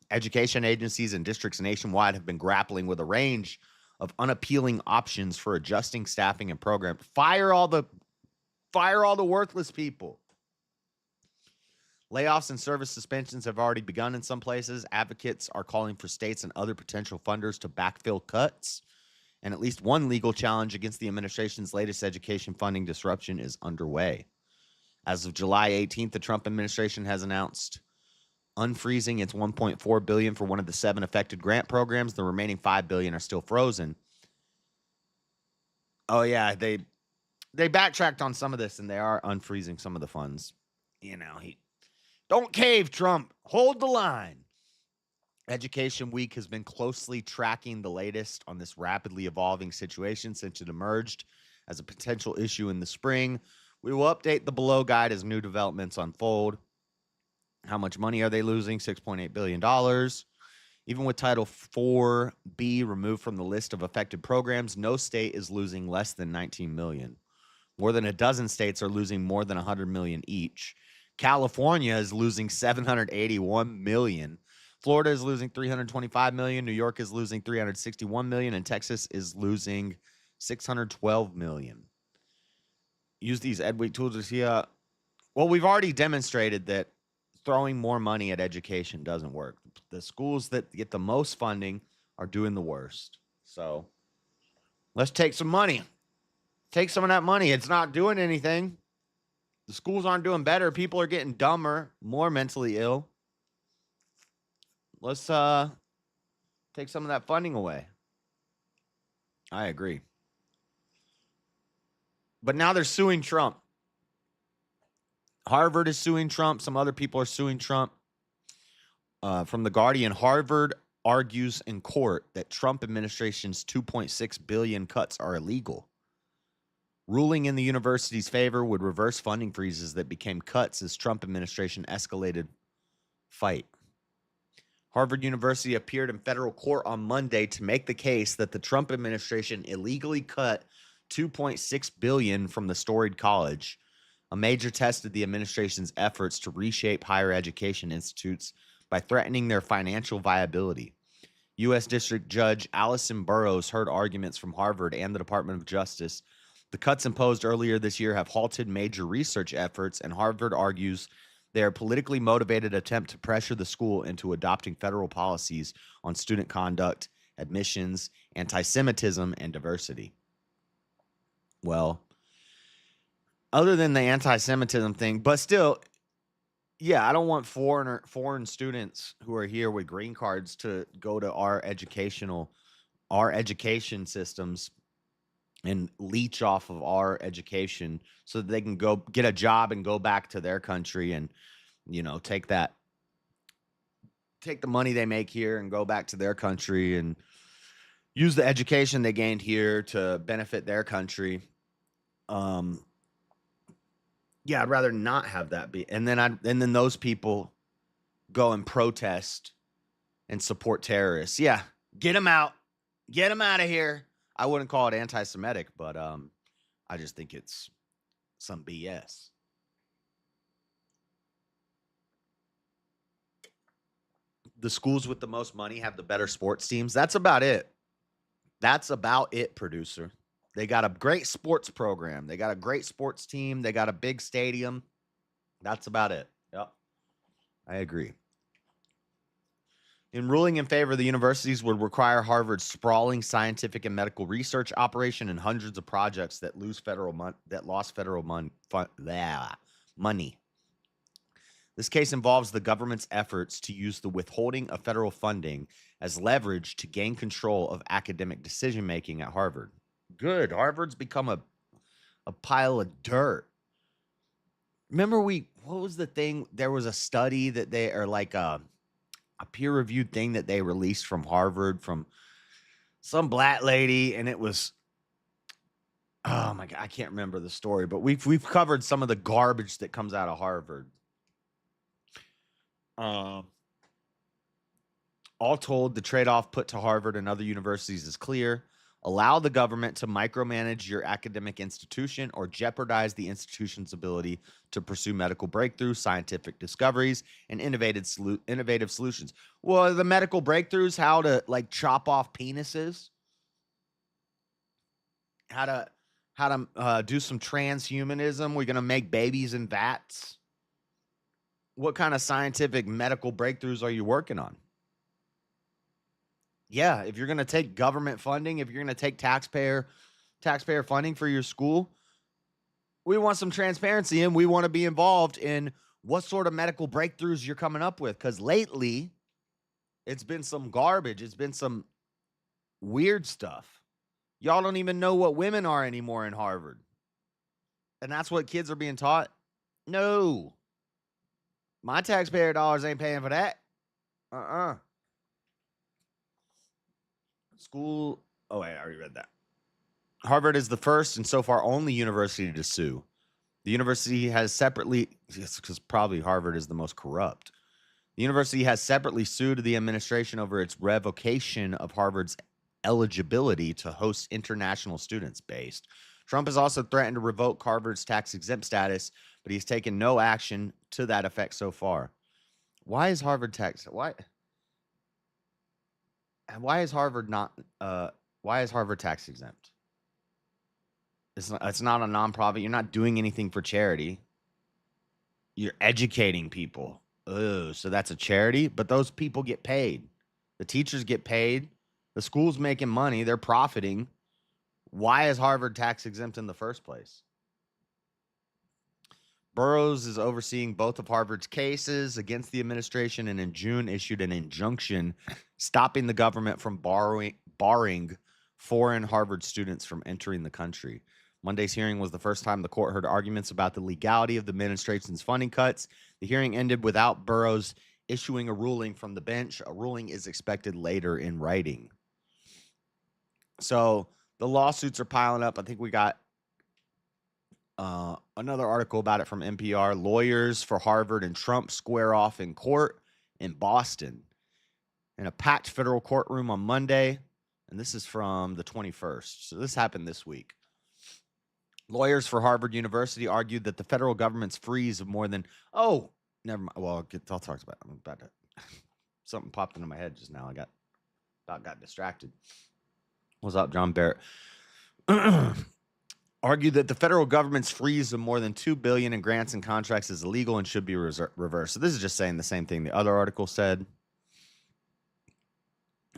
Education agencies and districts nationwide have been grappling with a range of unappealing options for adjusting staffing and programs. Fire all the worthless people. Layoffs and service suspensions have already begun in some places. Advocates are calling for states and other potential funders to backfill cuts. And at least one legal challenge against the administration's latest education funding disruption is underway. As of July 18th, the Trump administration has announced unfreezing its $1.4 billion for one of the 7 affected grant programs. The remaining $5 billion are still frozen. Oh yeah, they backtracked on some of this, and they are unfreezing some of the funds. You know, don't cave, Trump. Hold the line. Education Week has been closely tracking the latest on this rapidly evolving situation since it emerged as a potential issue in the spring. We will update the below guide as new developments unfold. How much money are they losing? $6.8 billion. Even with Title 4B removed from the list of affected programs, no state is losing less than $19 million. More than a dozen states are losing more than $100 million each. California is losing $781 million. Florida is losing $325 million. New York is losing $361 million. And Texas is losing $612 million. Use these EdWeek tools to see. Well, we've already demonstrated that throwing more money at education doesn't work. The schools that get the most funding are doing the worst. So let's take some money. Take some of that money. It's not doing anything. The schools aren't doing better. People are getting dumber, more mentally ill. Let's take some of that funding away. I agree. But now they're suing Trump. Harvard is suing Trump. Some other people are suing Trump. From The Guardian, Harvard argues in court that Trump administration's $2.6 billion cuts are illegal. Ruling in the university's favor would reverse funding freezes that became cuts as Trump administration escalated fight. Harvard University appeared in federal court on Monday to make the case that the Trump administration illegally cut $2.6 billion from the storied college, a major test of the administration's efforts to reshape higher education institutes by threatening their financial viability. U.S. District Judge Allison Burroughs heard arguments from Harvard and the Department of Justice. The cuts imposed earlier this year have halted major research efforts, and Harvard argues they are a politically motivated attempt to pressure the school into adopting federal policies on student conduct, admissions, anti-Semitism, and diversity. Well, other than the anti-Semitism thing, but still, yeah, I don't want foreign students who are here with green cards to go to our education systems and leech off of our education so that they can go get a job and go back to their country and, you know, take the money they make here and go back to their country and use the education they gained here to benefit their country. Yeah, I'd rather not have that be. And then those people go and protest and support terrorists. Yeah, get them out. Get them out of here. I wouldn't call it anti-Semitic, but I just think it's some BS. The schools with the most money have the better sports teams. That's about it. That's about it, producer. They got a great sports program. They got a great sports team. They got a big stadium. That's about it. Yep. I agree. In ruling in favor, the universities would require Harvard's sprawling scientific and medical research operation and hundreds of projects that lost federal money. This case involves the government's efforts to use the withholding of federal funding as leverage to gain control of academic decision-making at Harvard. good. Harvard's become a pile of dirt. Remember what was the thing? There was a study that or like a peer-reviewed thing that they released from Harvard from some black lady, and it was, oh my God, I can't remember the story, but we've covered some of the garbage that comes out of Harvard. All told, the trade-off put to Harvard and other universities is clear. Allow the government to micromanage your academic institution or jeopardize the institution's ability to pursue medical breakthroughs, scientific discoveries, and innovative solutions. Well, the medical breakthroughs, how to like chop off penises, how to do some transhumanism. We're going to make babies in vats. What kind of scientific medical breakthroughs are you working on? Yeah, if you're going to take government funding, if you're going to take taxpayer funding for your school, we want some transparency and we want to be involved in what sort of medical breakthroughs you're coming up with. Because lately, it's been some garbage. It's been some weird stuff. Y'all don't even know what women are anymore in Harvard. And that's what kids are being taught? No. My taxpayer dollars ain't paying for that. School. Oh, wait, I already read that. Harvard is the first and so far only university to sue. The university has separately, because probably Harvard is the most corrupt. The university has separately sued the administration over its revocation of Harvard's eligibility to host international students based. Trump has also threatened to revoke Harvard's tax-exempt status, but he's taken no action to that effect so far. Why is Harvard tax? Why is Harvard not? Why is Harvard tax exempt? It's not a nonprofit. You're not doing anything for charity. You're educating people. Oh, so that's a charity, but those people get paid. The teachers get paid. The school's making money. They're profiting. Why is Harvard tax exempt in the first place? Burroughs is overseeing both of Harvard's cases against the administration and in June issued an injunction stopping the government from barring foreign Harvard students from entering the country. Monday's hearing was the first time the court heard arguments about the legality of the administration's funding cuts. The hearing ended without Burroughs issuing a ruling from the bench. A ruling is expected later in writing. So the lawsuits are piling up. I think we got another article about it from NPR. Lawyers for Harvard and Trump square off in court in Boston in a packed federal courtroom on Monday. And this is from the 21st. So this happened this week. Lawyers for Harvard University argued that the federal government's freeze of more than, never mind. Well, I'll talk about it. I'm about to, something popped into my head just now. I got distracted. What's up, John Barrett? Argued that the federal government's freeze of more than $2 billion in grants and contracts is illegal and should be reversed. So this is just saying the same thing the other article said.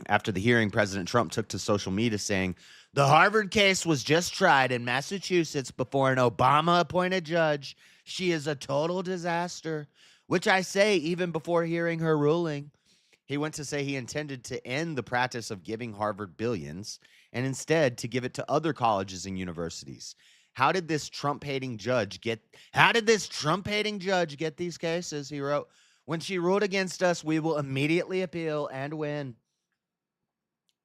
After the hearing, President Trump took to social media saying, the Harvard case was just tried in Massachusetts before an Obama-appointed judge. She is a total disaster, which I say even before hearing her ruling. He went to say he intended to end the practice of giving Harvard billions and instead to give it to other colleges and universities. How did this Trump-hating judge get these cases? He wrote, when she ruled against us, we will immediately appeal and win.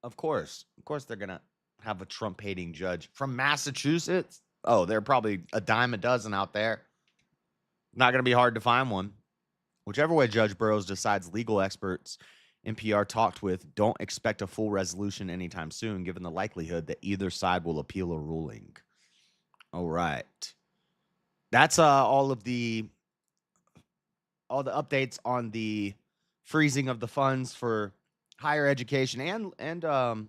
Of course they're going to have a Trump-hating judge from Massachusetts. Oh, there are probably a dime a dozen out there. Not going to be hard to find one. Whichever way Judge Burroughs decides, legal experts NPR talked with don't expect a full resolution anytime soon, given the likelihood that either side will appeal a ruling. All right. That's all the updates on the freezing of the funds for higher education and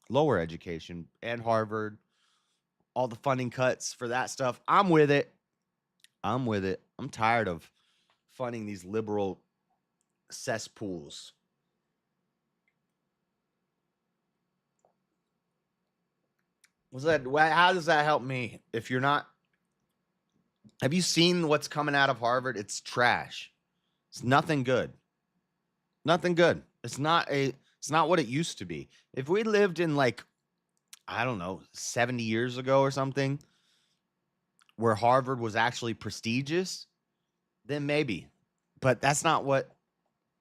lower education and Harvard, all the funding cuts for that stuff. I'm with it. I'm tired of funding these liberal cesspools. How does that help me? If you're not, have you seen what's coming out of Harvard? It's trash. It's nothing good. Nothing good. It's not what it used to be. If we lived in like I don't know, 70 years ago or something, where Harvard was actually prestigious, then maybe. But that's not what.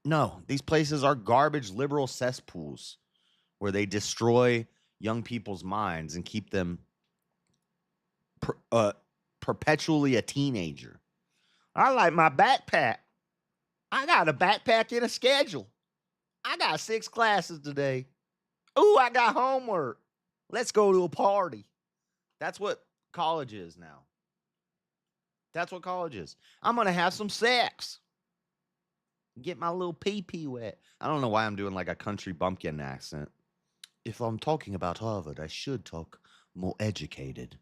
No, these places are garbage liberal cesspools where they destroy young people's minds and keep them perpetually a teenager. I like my backpack. I got a backpack in a schedule. I got 6 classes today. Ooh, I got homework. Let's go to a party. That's what college is now. That's what college is. I'm going to have some sex. Get my little pee-pee wet. I don't know why I'm doing like a country bumpkin accent. If I'm talking about Harvard, I should talk more educated.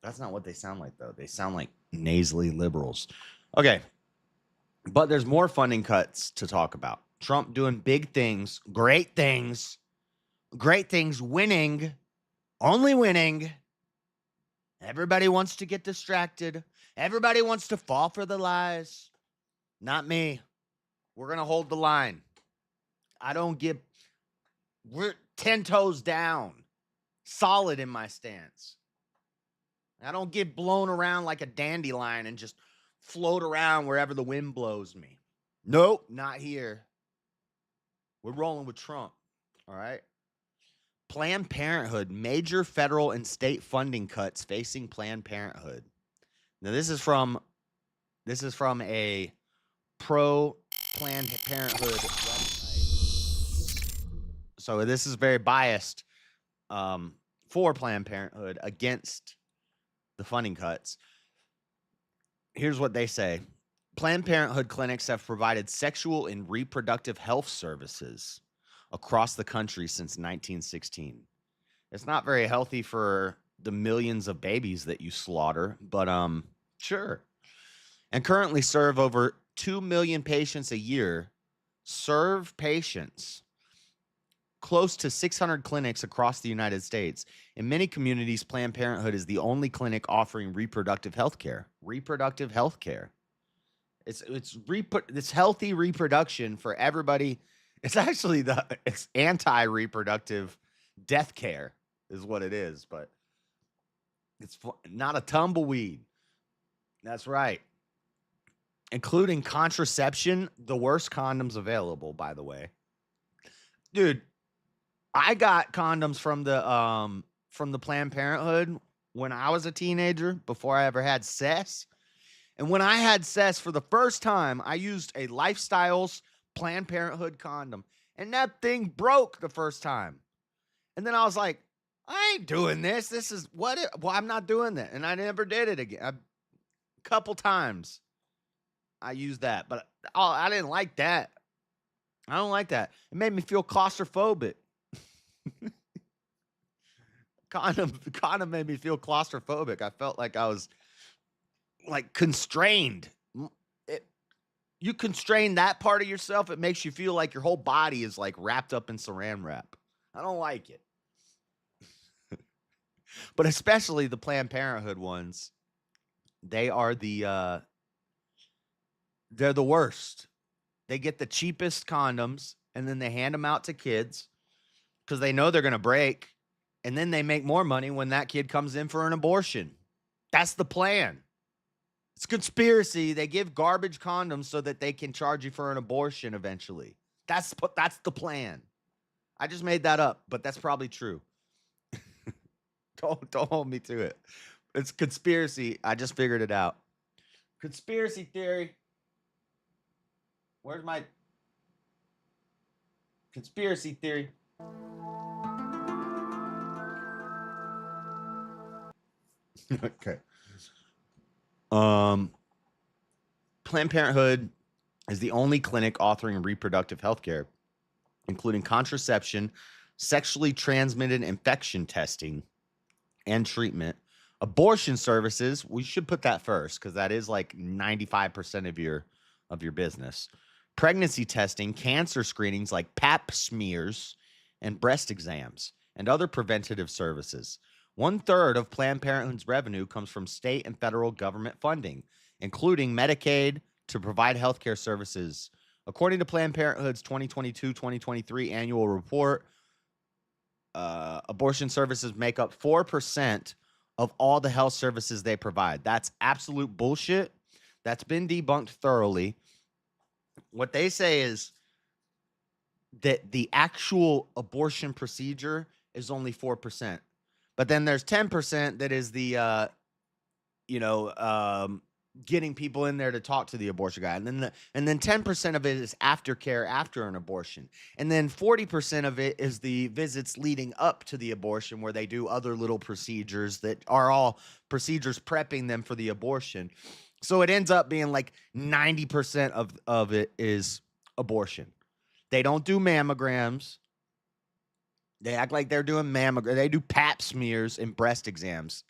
That's not what they sound like, though. They sound like nasally liberals. Okay. But there's more funding cuts to talk about. Trump doing big things, great things, winning, only winning. Everybody wants to get distracted. Everybody wants to fall for the lies. Not me. We're going to hold the line. We're 10 toes down, solid in my stance. I don't get blown around like a dandelion and just float around wherever the wind blows me. Nope, not here. We're rolling with Trump, all right? Planned Parenthood, major federal and state funding cuts facing Planned Parenthood. Now, this is from a pro Planned Parenthood website. So this is very biased for Planned Parenthood against the funding cuts. Here's what they say. Planned Parenthood clinics have provided sexual and reproductive health services across the country since 1916. It's not very healthy for the millions of babies that you slaughter, but sure. And currently serve over 2 million patients a year. Serve patients. Close to 600 clinics across the United States. In many communities, Planned Parenthood is the only clinic offering reproductive health care. Reproductive health care. It's healthy reproduction for everybody. It's actually it's anti-reproductive death care is what it is, but it's not a tumbleweed. That's right. Including contraception, the worst condoms available, by the way. Dude, I got condoms from the Planned Parenthood when I was a teenager, before I ever had sex. And when I had sex for the first time, I used a Lifestyles Planned Parenthood condom. And that thing broke the first time. And then I was like, I ain't doing this. This is well, I'm not doing that. And I never did it again. A couple times I used that, but I didn't like that. I don't like that. It made me feel claustrophobic. Condom made me feel claustrophobic. I felt like I was like constrained. You constrain that part of yourself, it makes you feel like your whole body is like wrapped up in saran wrap. I don't like it. But especially the Planned Parenthood ones, they're the worst. They get the cheapest condoms and then they hand them out to kids because they know they're going to break. And then they make more money when that kid comes in for an abortion. That's the plan. It's conspiracy. They give garbage condoms so that they can charge you for an abortion eventually. That's the plan. I just made that up, but that's probably true. Don't hold me to it. It's conspiracy. I just figured it out. Conspiracy theory. Where's my conspiracy theory? Okay. Planned Parenthood is the only clinic offering reproductive health care, including contraception, sexually transmitted infection testing and treatment, abortion services. We should put that first because that is like 95% of your business. Pregnancy testing, cancer screenings like pap smears and breast exams, and other preventative services. 1/3 of Planned Parenthood's revenue comes from state and federal government funding, including Medicaid, to provide healthcare services. According to Planned Parenthood's 2022-2023 annual report, abortion services make up 4% of all the health services they provide. That's absolute bullshit. That's been debunked thoroughly. What they say is that the actual abortion procedure is only 4%. But then there's 10% that is the, getting people in there to talk to the abortion guy. And then 10% of it is aftercare after an abortion. And then 40% of it is the visits leading up to the abortion, where they do other little procedures that are all procedures prepping them for the abortion. So it ends up being like 90% of it is abortion. They don't do mammograms. They act like they're doing mammograms. They do pap smears and breast exams.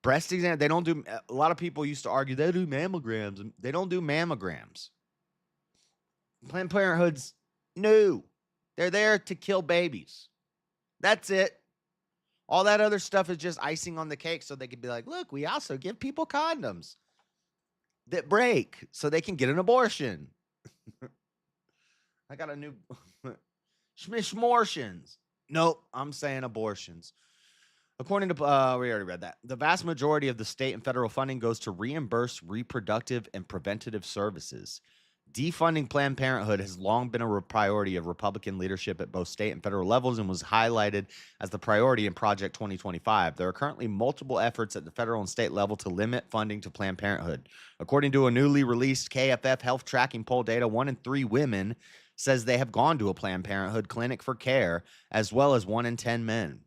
Breast exam, they don't do. A lot of people used to argue they do mammograms. And they don't do mammograms. Planned Parenthood's no. They're there to kill babies. That's it. All that other stuff is just icing on the cake, so they can be like, look, we also give people condoms that break so they can get an abortion. I got a new schmishmortions. Nope, I'm saying abortions. According to, we already read that. The vast majority of the state and federal funding goes to reimburse reproductive and preventative services. Defunding Planned Parenthood has long been a priority of Republican leadership at both state and federal levels and was highlighted as the priority in Project 2025. There are currently multiple efforts at the federal and state level to limit funding to Planned Parenthood. According to a newly released KFF health tracking poll data, 1 in 3 women says they have gone to a Planned Parenthood clinic for care, as well as 1 in 10 men.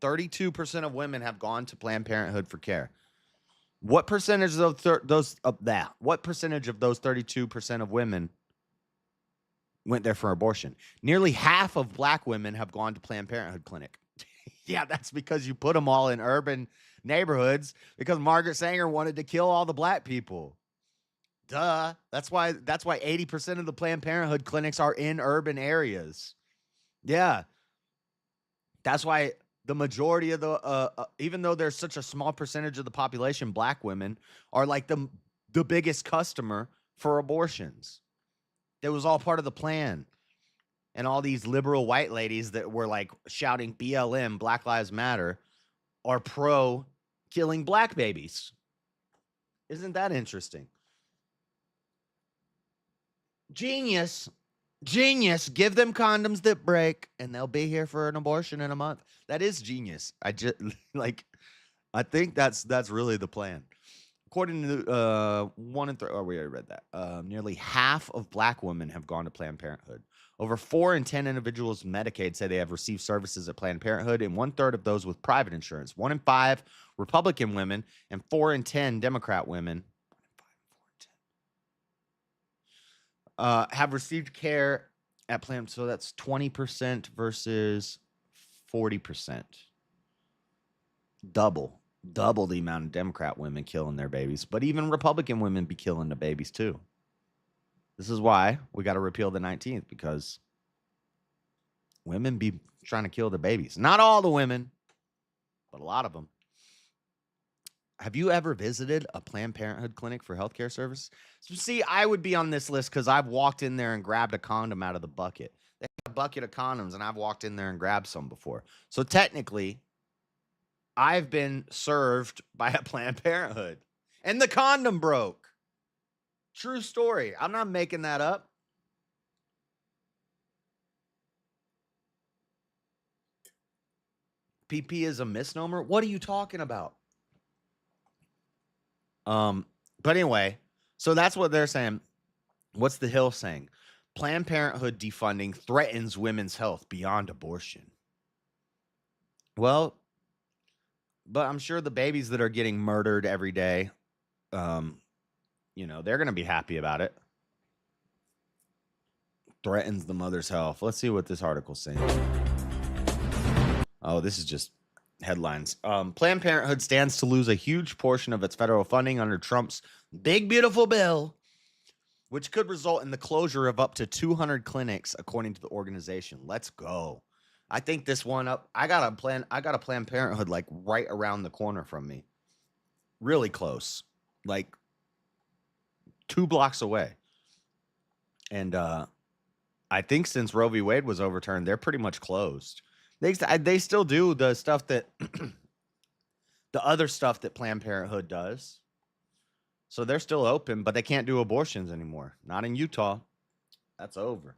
32% of women have gone to Planned Parenthood for care. What percentage of What percentage of those 32% of women went there for abortion? Nearly half of black women have gone to Planned Parenthood clinic. Yeah, that's because you put them all in urban neighborhoods because Margaret Sanger wanted to kill all the black people. Duh. That's why 80% of the Planned Parenthood clinics are in urban areas. Yeah. That's why the majority of the, even though there's such a small percentage of the population, black women are like the biggest customer for abortions. It was all part of the plan. And all these liberal white ladies that were like shouting BLM, Black Lives Matter, are pro killing black babies. Isn't that interesting? Genius. Give them condoms that break and they'll be here for an abortion in a month. That is genius. I think that's really the plan. According to 1 in 3, we already read that. Nearly half of black women have gone to Planned Parenthood. Over 4 in 10 individuals in Medicaid say they have received services at Planned Parenthood, and 1/3 of those with private insurance. 1 in 5 Republican women and 4 in 10 Democrat women have received care at Planned. So that's 20% versus 40%. Double the amount of Democrat women killing their babies. But even Republican women be killing the babies too. This is why we got to repeal the 19th, because women be trying to kill the babies. Not all the women, but a lot of them. Have you ever visited a Planned Parenthood clinic for healthcare service? So see, I would be on this list because I've walked in there and grabbed a condom out of the bucket. They have a bucket of condoms, and I've walked in there and grabbed some before. So technically, I've been served by a Planned Parenthood. And the condom broke. True story. I'm not making that up. PP is a misnomer? What are you talking about? But anyway, so that's what they're saying. What's the Hill saying? Planned Parenthood defunding threatens women's health beyond abortion. Well, but I'm sure the babies that are getting murdered every day, they're going to be happy about it. Threatens the mother's health. Let's see what this article's saying. Oh, this is just headlines. Planned Parenthood stands to lose a huge portion of its federal funding under Trump's big, beautiful bill, which could result in the closure of up to 200 clinics, according to the organization. Let's go. I think this one up. I got a Planned Parenthood like right around the corner from me. Really close. Like 2 blocks away. And I think since Roe v. Wade was overturned, they're pretty much closed. They still do the stuff that the other stuff that Planned Parenthood does. So they're still open, but they can't do abortions anymore. Not in Utah. That's over.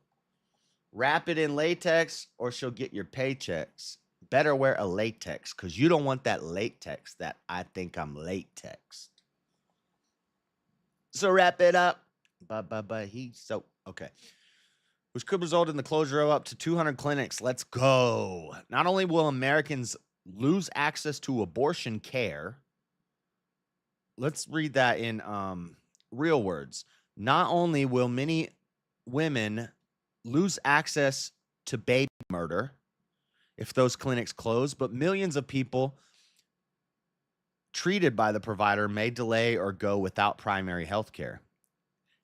Wrap it in latex or she'll get your paychecks. Better wear a latex because you don't want that latex that I think I'm latex. So wrap it up. Okay. Which could result in the closure of up to 200 clinics. Let's go. Not only will Americans lose access to abortion care. Let's read that in real words. Not only will many women lose access to baby murder if those clinics close, but millions of people treated by the provider may delay or go without primary health care.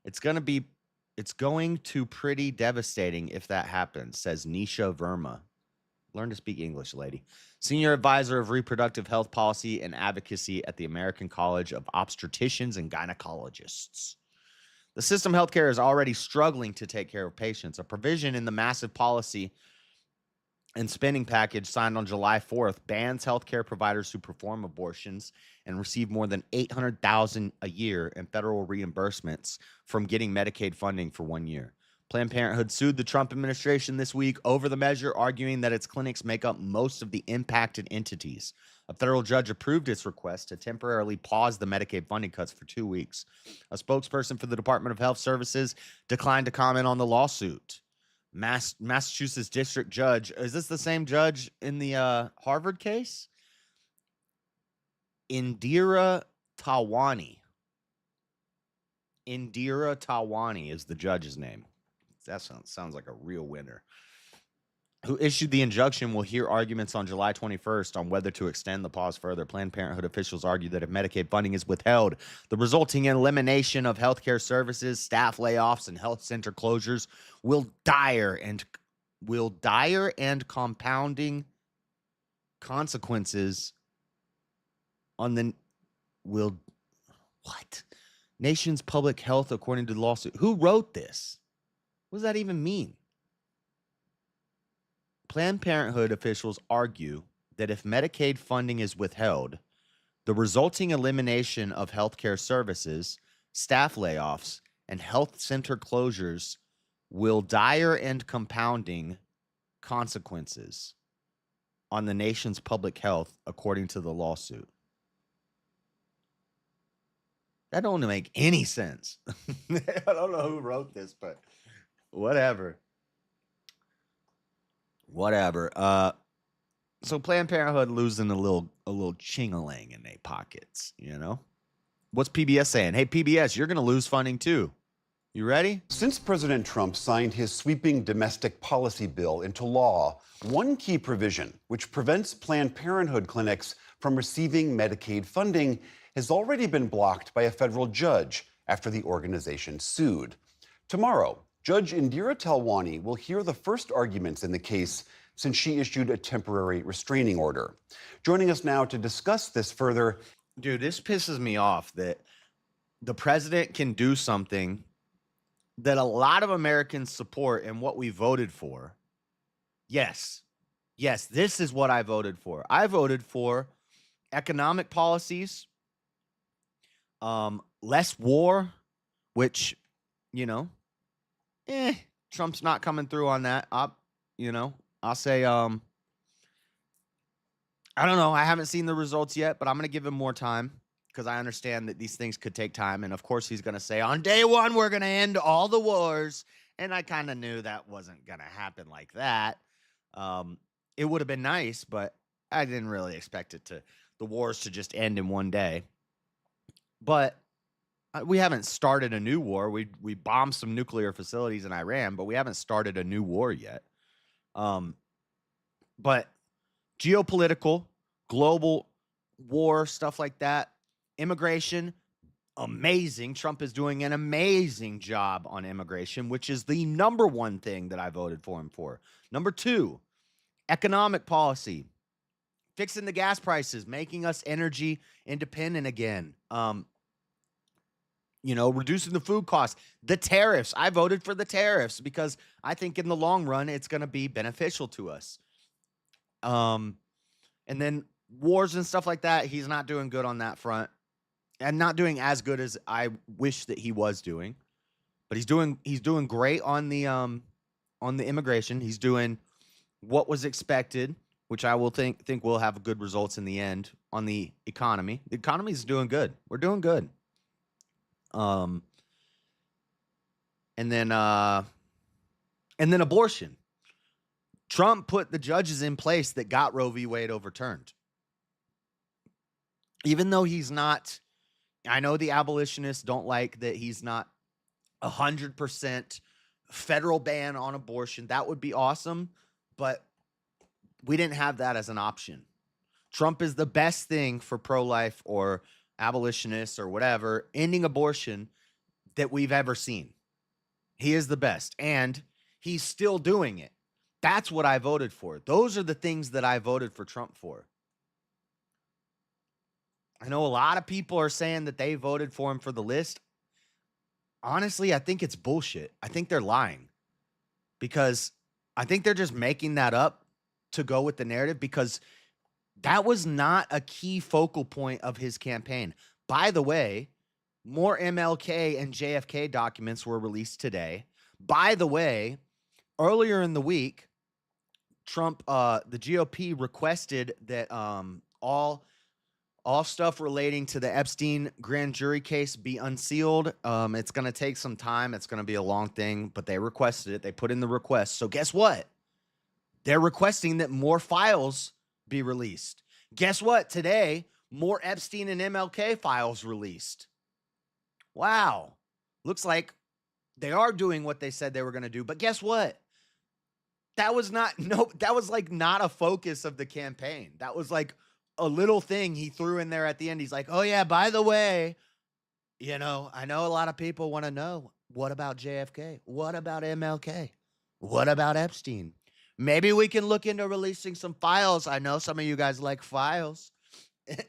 It's going to pretty devastating if that happens, says Nisha Verma. Learn to speak English, lady. Senior advisor of reproductive health policy and advocacy at the American College of Obstetricians and Gynecologists. The system healthcare is already struggling to take care of patients. A provision in the massive policy and spending package signed on July 4th bans healthcare providers who perform abortions and receive more than $800,000 a year in federal reimbursements from getting Medicaid funding for 1 year. Planned Parenthood sued the Trump administration this week over the measure, arguing that its clinics make up most of the impacted entities. A federal judge approved its request to temporarily pause the Medicaid funding cuts for 2 weeks. A spokesperson for the Department of Health Services declined to comment on the lawsuit. Massachusetts district judge, is this the same judge in the Harvard case? Indira Tawani. Indira Tawani is the judge's name. That sounds like a real winner. Who issued the injunction will hear arguments on July 21st on whether to extend the pause further. Planned Parenthood officials argue that if Medicaid funding is withheld, the resulting elimination of healthcare services, staff layoffs, and health center closures will dire and compounding consequences on the nation's public health, according to the lawsuit. Who wrote this? What does that even mean? Planned Parenthood officials argue that if Medicaid funding is withheld, the resulting elimination of healthcare services, staff layoffs, and health center closures will dire and compounding consequences on the nation's public health, according to the lawsuit. That don't make any sense. I don't know who wrote this, but whatever. So Planned Parenthood losing a little ching-a-ling in their pockets, you know? What's PBS saying? Hey, PBS, you're going to lose funding too. You ready? Since President Trump signed his sweeping domestic policy bill into law, one key provision, which prevents Planned Parenthood clinics from receiving Medicaid funding, has already been blocked by a federal judge after the organization sued. Tomorrow, Judge Indira Tawani will hear the first arguments in the case since she issued a temporary restraining order. Joining us now to discuss this further. Dude, this pisses me off that the president can do something that a lot of Americans support and what we voted for. Yes, this is what I voted for. I voted for economic policies, less war, which, Trump's not coming through on that. I'll say, I don't know. I haven't seen the results yet, but I'm going to give him more time because I understand that these things could take time. And of course, he's going to say on day one, we're going to end all the wars. And I kind of knew that wasn't going to happen like that. It would have been nice, but I didn't really expect the wars to just end in one day. But we haven't started a new war. We bombed some nuclear facilities in Iran, but we haven't started a new war yet. But geopolitical, global war, stuff like that, immigration, amazing. Trump is doing an amazing job on immigration, which is the number one thing that I voted for him for. Number two, economic policy, fixing the gas prices, making us energy independent again. Reducing the food costs, the tariffs. I voted for the tariffs because I think in the long run, it's going to be beneficial to us. And then wars and stuff like that, he's not doing good on that front, and not doing as good as I wish that he was doing. But he's doing great on the immigration. He's doing what was expected, which I will think will have good results in the end. On the economy, the economy is doing good. We're doing good. And then abortion. Trump put the judges in place that got Roe v. Wade overturned. Even though he's not, I know the abolitionists don't like that he's not 100% federal ban on abortion. That would be awesome, but we didn't have that as an option. Trump is the best thing for pro-life or abolitionists or whatever, ending abortion, that we've ever seen. He is the best, and he's still doing it. That's what I voted for. Those are the things that I voted for Trump for. I know a lot of people are saying that they voted for him for the list. Honestly, I think it's bullshit. I think they're lying, because I think they're just making that up to go with the narrative, because that was not a key focal point of his campaign. By the way, more MLK and JFK documents were released today. By the way, earlier in the week, Trump, the GOP requested that all stuff relating to the Epstein grand jury case be unsealed. It's going to take some time. It's going to be a long thing, but they requested it. They put in the request. So guess what? They're requesting that more files be released. Guess what? Today, more Epstein and MLK files released. Wow. Looks like they are doing what they said they were going to do. But guess what? That was not a focus of the campaign. That was like a little thing he threw in there at the end. He's like, oh yeah, by the way, I know a lot of people want to know, what about JFK? What about MLK? What about Epstein? Maybe we can look into releasing some files. I know some of you guys like files.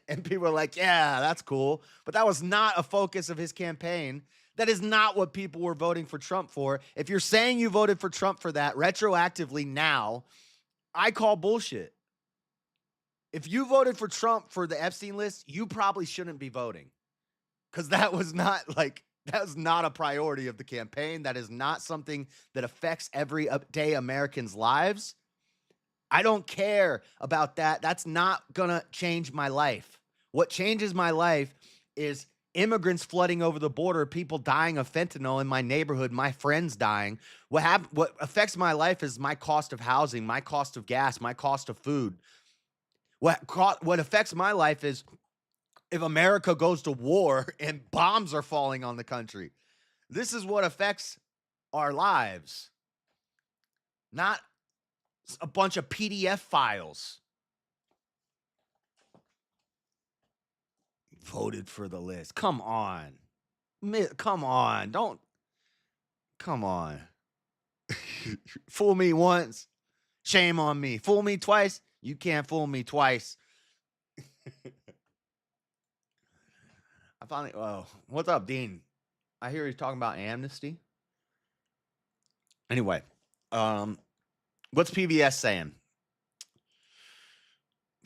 And people are like, yeah, that's cool. But that was not a focus of his campaign. That is not what people were voting for Trump for. If you're saying you voted for Trump for that retroactively now, I call bullshit. If you voted for Trump for the Epstein list, you probably shouldn't be voting, because that was not a priority of the campaign. That is not something that affects everyday Americans' lives. I don't care about that. That's not going to change my life. What changes my life is immigrants flooding over the border, people dying of fentanyl in my neighborhood, my friends dying. What affects my life is my cost of housing, my cost of gas, my cost of food. What affects my life is if America goes to war and bombs are falling on the country. This is what affects our lives, not a bunch of PDF files. Voted for the list. Come on. Come on. Come on. Fool me once, shame on me. Fool me twice, you can't fool me twice. What's up, Dean? I hear he's talking about amnesty. Anyway, what's PBS saying?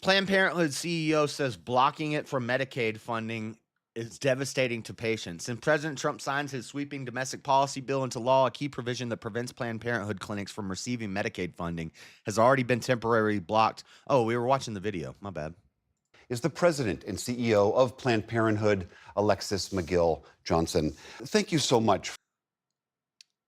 Planned Parenthood CEO says blocking it from Medicaid funding is devastating to patients. And President Trump signs his sweeping domestic policy bill into law, a key provision that prevents Planned Parenthood clinics from receiving Medicaid funding has already been temporarily blocked. Oh, we were watching the video. My bad. Is the president and CEO of Planned Parenthood, Alexis McGill Johnson. Thank you so much.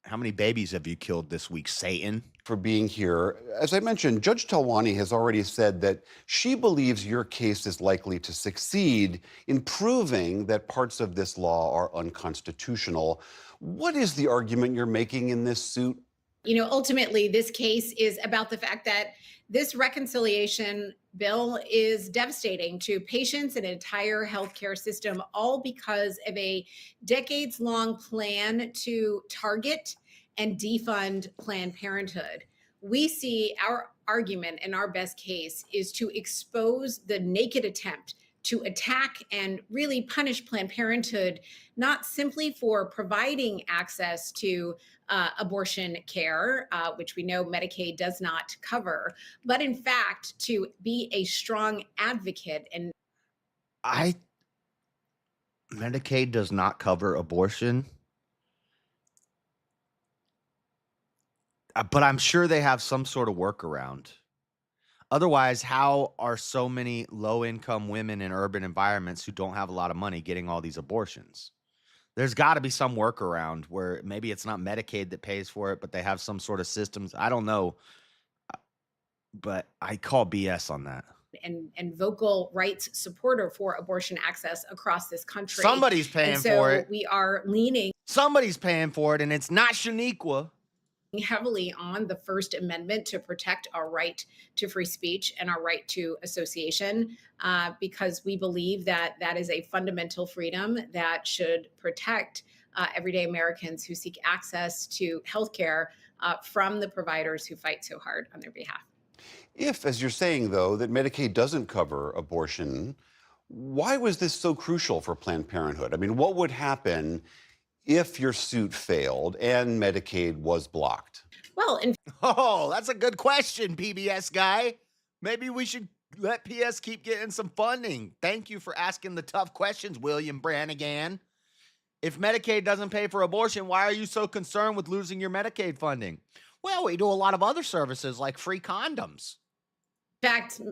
How many babies have you killed this week, Satan? For being here. As I mentioned, Judge Talwani has already said that she believes your case is likely to succeed in proving that parts of this law are unconstitutional. What is the argument you're making in this suit? Ultimately, this case is about the fact that this reconciliation bill is devastating to patients and entire healthcare system, all because of a decades-long plan to target and defund Planned Parenthood. We see our argument and our best case is to expose the naked attempt to attack and really punish Planned Parenthood, not simply for providing access to abortion care, which we know Medicaid does not cover, but in fact to be a strong advocate. And Medicaid does not cover abortion, but I'm sure they have some sort of workaround. Otherwise, how are so many low-income women in urban environments who don't have a lot of money getting all these abortions? There's got to be some workaround where maybe it's not Medicaid that pays for it, but they have some sort of systems. I don't know, but I call BS on that. And vocal rights supporter for abortion access across this country. Somebody's paying for it. We are leaning. Somebody's paying for it, and it's not Shaniqua. Heavily on the First Amendment to protect our right to free speech and our right to association, because we believe that that is a fundamental freedom that should protect everyday Americans who seek access to healthcare from the providers who fight so hard on their behalf. If, as you're saying, though, that Medicaid doesn't cover abortion, why was this so crucial for Planned Parenthood? I mean, what would happen if your suit failed and Medicaid was blocked? Well, that's a good question, PBS guy. Maybe we should let PS keep getting some funding. Thank you for asking the tough questions, William Brannigan. If Medicaid doesn't pay for abortion, why are you so concerned with losing your Medicaid funding? Well, we do a lot of other services like free condoms. In fact,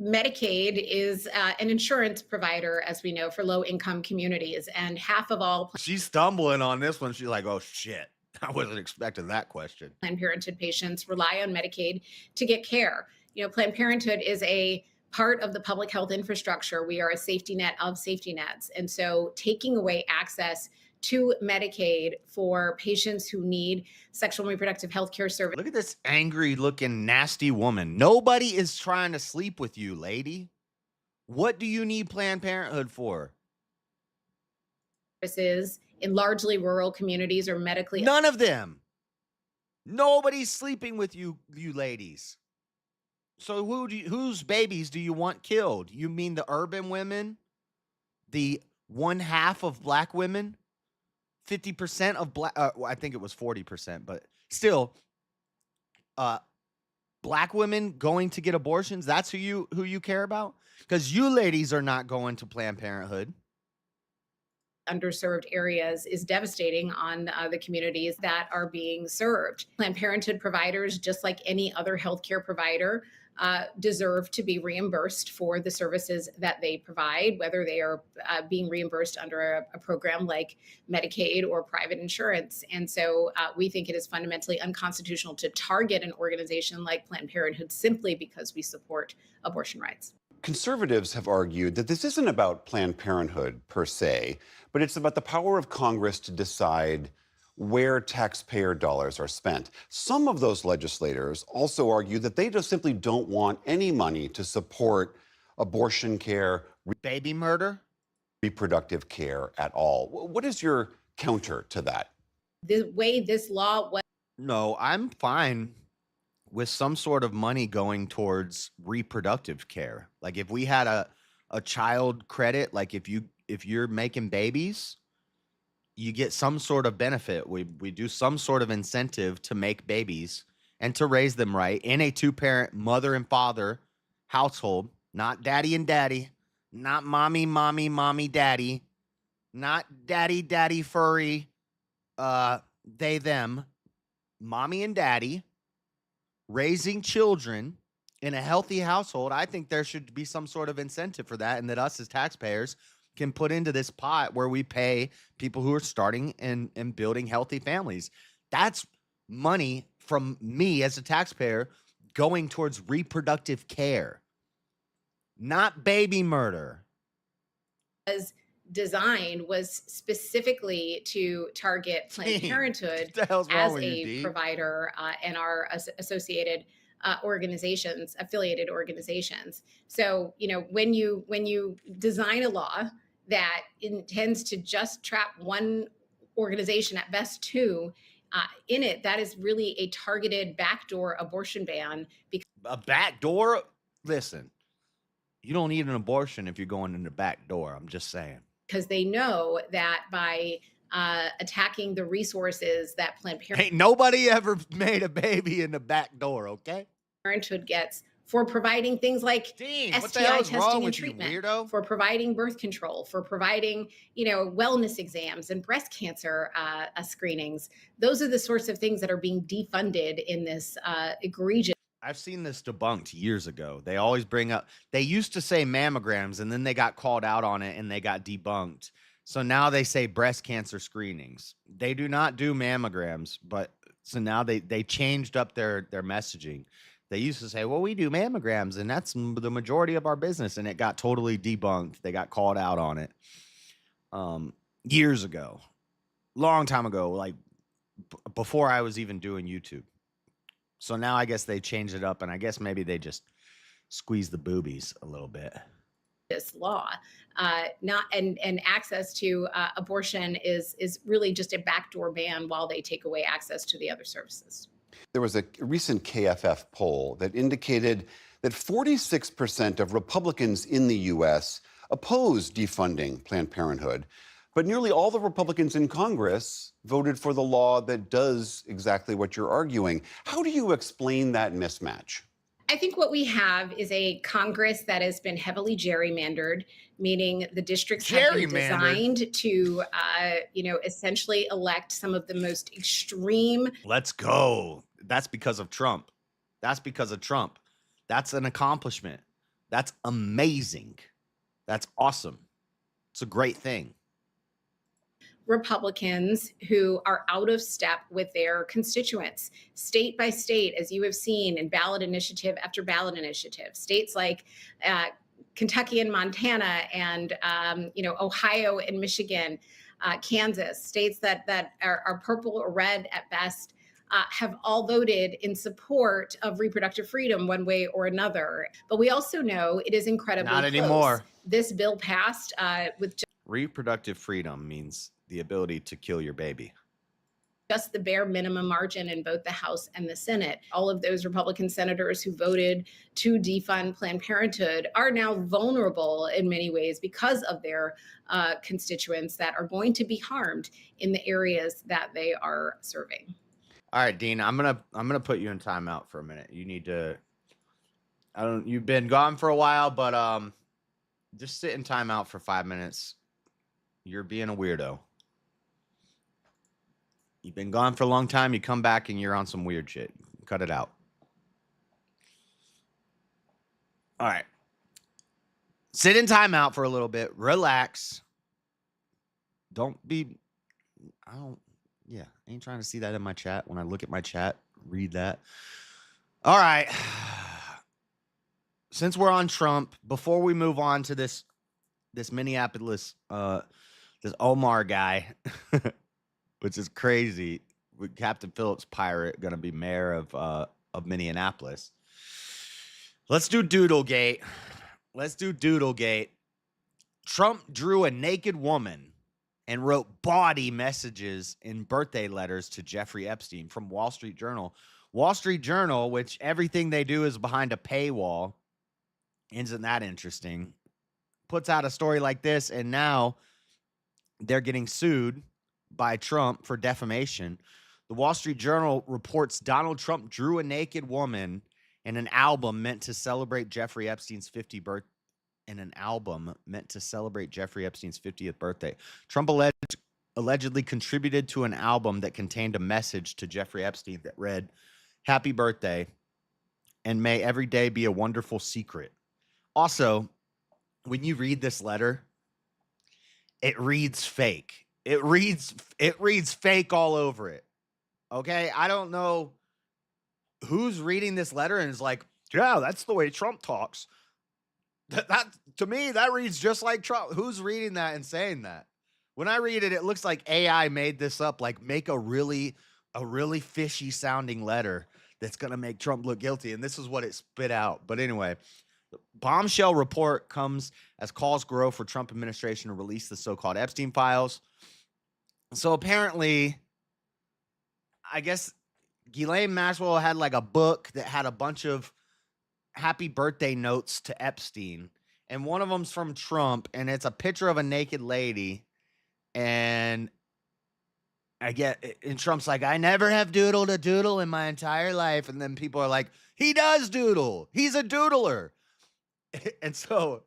Medicaid is an insurance provider, as we know, for low-income communities, and half of all She's stumbling on this one. She's like, oh, shit. I wasn't expecting that question. Planned Parenthood patients rely on Medicaid to get care. Planned Parenthood is a part of the public health infrastructure. We are a safety net of safety nets. And so taking away access to Medicaid for patients who need sexual and reproductive health care services. Look at this angry looking nasty woman. Nobody is trying to sleep with you, lady. What do you need Planned Parenthood for? Services in largely rural communities or medically. None of them. Nobody's sleeping with you ladies. So whose babies do you want killed? You mean the urban women? The 1/2 of black women? 50% of black, I think it was 40%, but still, black women going to get abortions. That's who you care about? Because you ladies are not going to Planned Parenthood. Underserved areas is devastating on the communities that are being served. Planned Parenthood providers, just like any other healthcare provider, deserve to be reimbursed for the services that they provide, whether they are being reimbursed under a program like Medicaid or private insurance. And so we think it is fundamentally unconstitutional to target an organization like Planned Parenthood simply because we support abortion rights. Conservatives have argued that this isn't about Planned Parenthood per se, but it's about the power of Congress to decide where taxpayer dollars are spent. Some of those legislators also argue that they just simply don't want any money to support abortion care, baby murder, reproductive care at all. What is your counter to that? The way this law was. No, I'm fine with some sort of money going towards reproductive care. Like if we had a child credit, like if you're making babies, you get some sort of benefit. We do some sort of incentive to make babies and to raise them right in a 2-parent mother and father household, not daddy and daddy, not mommy, mommy, mommy, daddy, not daddy, daddy, furry, they, them, mommy and daddy, raising children in a healthy household. I think there should be some sort of incentive for that, and that us as taxpayers can put into this pot where we pay people who are starting and building healthy families. That's money from me as a taxpayer going towards reproductive care, not baby murder. Was designed was specifically to target Planned Parenthood as a provider and our associated organizations, affiliated organizations. So, when you design a law that intends to just trap one organization, at best two, in it, that is really a targeted backdoor abortion ban. A backdoor? Listen, You don't need an abortion if you're going in the back door. I'm just saying. Because they know that by attacking the resources that Planned Ain't nobody ever made a baby in the back door, okay? Parenthood gets for providing things like what the STI hell is testing wrong and with you, treatment, weirdo? for providing birth control, for providing, wellness exams and breast cancer screenings. Those are the sorts of things that are being defunded in this egregious. I've seen this debunked years ago. They always bring up, they used to say mammograms and then they got called out on it and they got debunked. So now they say breast cancer screenings. They do not do mammograms, but so now they changed up their messaging. They used to say, well, we do mammograms and that's the majority of our business. And it got totally debunked. They got called out on it years ago, long time ago, like before I was even doing YouTube. So now I guess they changed it up, and I guess maybe they just squeeze the boobies a little bit. This law, not and access to abortion is really just a backdoor ban while they take away access to the other services. There was a recent KFF poll that indicated that 46% of Republicans in the U.S. oppose defunding Planned Parenthood, but nearly all the Republicans in Congress voted for the law that does exactly what you're arguing. How do you explain that mismatch? I think what we have is a Congress that has been heavily gerrymandered, meaning the districts have been designed to, essentially elect some of the most extreme. Let's go. That's because of Trump. That's because of Trump. That's an accomplishment. That's amazing. That's awesome. It's a great thing. Republicans who are out of step with their constituents, state by state, as you have seen in ballot initiative after ballot initiative. States like Kentucky and Montana and Ohio and Michigan, Kansas, states that are purple or red at best, have all voted in support of reproductive freedom one way or another. But we also know it is incredibly Not anymore. This bill passed with reproductive freedom means the ability to kill your baby. Just the bare minimum margin in both the House and the Senate. All of those Republican senators who voted to defund Planned Parenthood are now vulnerable in many ways because of their constituents that are going to be harmed in the areas that they are serving. All right, Dean, I'm gonna put you in timeout for a minute. You need to. You've been gone for a while, but just sit in timeout for 5 minutes. You're being a weirdo. You've been gone for a long time. You come back and you're on some weird shit. Cut it out. All right. Sit in timeout for a little bit. Relax. I ain't trying to see that in my chat. When I look at my chat, read that. All right. Since we're on Trump, before we move on to this Minneapolis, this Omar guy, which is crazy, with Captain Phillips pirate going to be mayor of Minneapolis. Let's do Doodlegate. Trump drew a naked woman and wrote bawdy messages in birthday letters to Jeffrey Epstein from Wall Street Journal. Wall Street Journal, which everything they do is behind a paywall. Isn't that interesting? Puts out a story like this, and now they're getting sued by Trump for defamation. The Wall Street Journal reports Donald Trump drew a naked woman in an album meant to celebrate Jeffrey Epstein's 50th birthday. Trump allegedly contributed to an album that contained a message to Jeffrey Epstein that read, "Happy birthday, and may every day be a wonderful secret." Also, when you read this letter, it reads fake. It reads fake all over it. Okay? I don't know who's reading this letter and is like, yeah, that's the way Trump talks. That to me, that reads just like Trump. Who's reading that and saying that? When I read it, it looks like AI made this up, like make a really fishy sounding letter that's going to make Trump look guilty. And this is what it spit out. But anyway, the bombshell report comes as calls grow for Trump administration to release the so-called Epstein files. So apparently, I guess Ghislaine Maxwell had like a book that had a bunch of happy birthday notes to Epstein. and one of them's from Trump, and it's a picture of a naked lady, and and Trump's like, I never have doodled a doodle in my entire life, and then people are like, he does doodle. He's a doodler. And so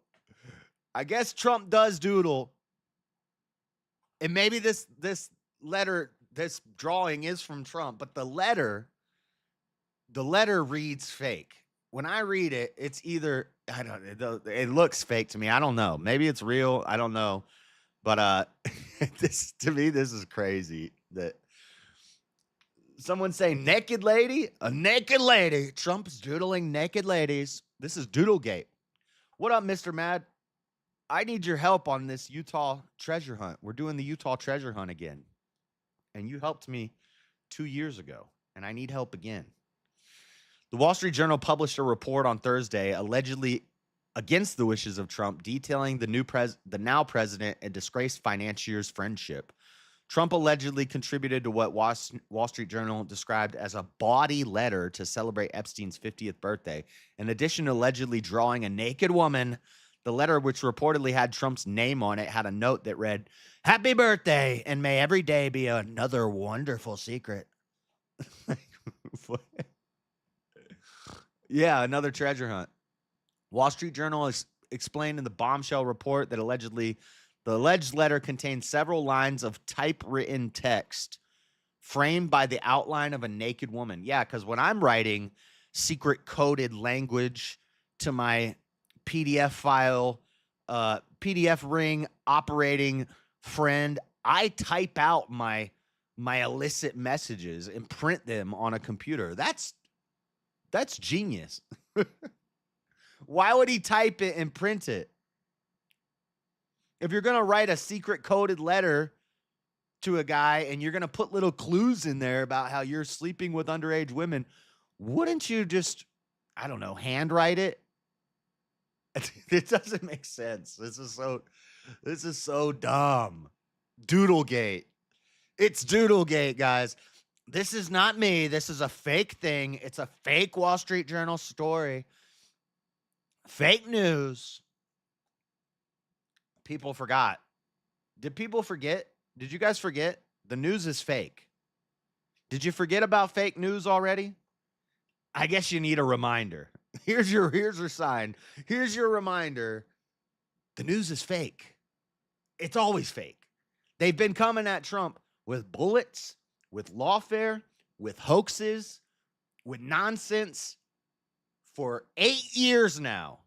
I guess Trump does doodle, and maybe this letter, this drawing is from Trump, but the letter reads fake. When I read it, it's either, it looks fake to me. I don't know. Maybe it's real. I don't know. But to me, this is crazy that someone say naked lady, a naked lady. Trump's doodling naked ladies. This is Doodlegate. What up, Mr. Mad? I need your help on this Utah treasure hunt. We're doing the Utah treasure hunt again. And you helped me 2 years ago, and I need help again. The Wall Street Journal published a report on Thursday, allegedly against the wishes of Trump, detailing the now president and disgraced financier's friendship. Trump allegedly contributed to what Wall Street Journal described as a bawdy letter to celebrate Epstein's 50th birthday. In addition to allegedly drawing a naked woman, the letter, which reportedly had Trump's name on it, had a note that read, "Happy birthday, and may every day be another wonderful secret." Yeah, another treasure hunt. Wall Street Journal explained in the bombshell report that the alleged letter contained several lines of typewritten text framed by the outline of a naked woman. Yeah, because when I'm writing secret coded language to my PDF file, PDF ring operating friend, I type out my illicit messages and print them on a computer. That's genius. Why would he type it and print it? If you're going to write a secret coded letter to a guy and you're going to put little clues in there about how you're sleeping with underage women, wouldn't you just, I don't know, handwrite it? It doesn't make sense. This is so dumb. Doodlegate. It's Doodlegate, guys. This is not me. This is a fake thing. It's a fake Wall Street Journal story. Fake news. People forgot. Did people forget? Did you guys forget? The news is fake. Did you forget about fake news already? I guess you need a reminder. Here's your sign. Here's your reminder. The news is fake. It's always fake. They've been coming at Trump with bullets, with lawfare, with hoaxes, with nonsense for 8 years now.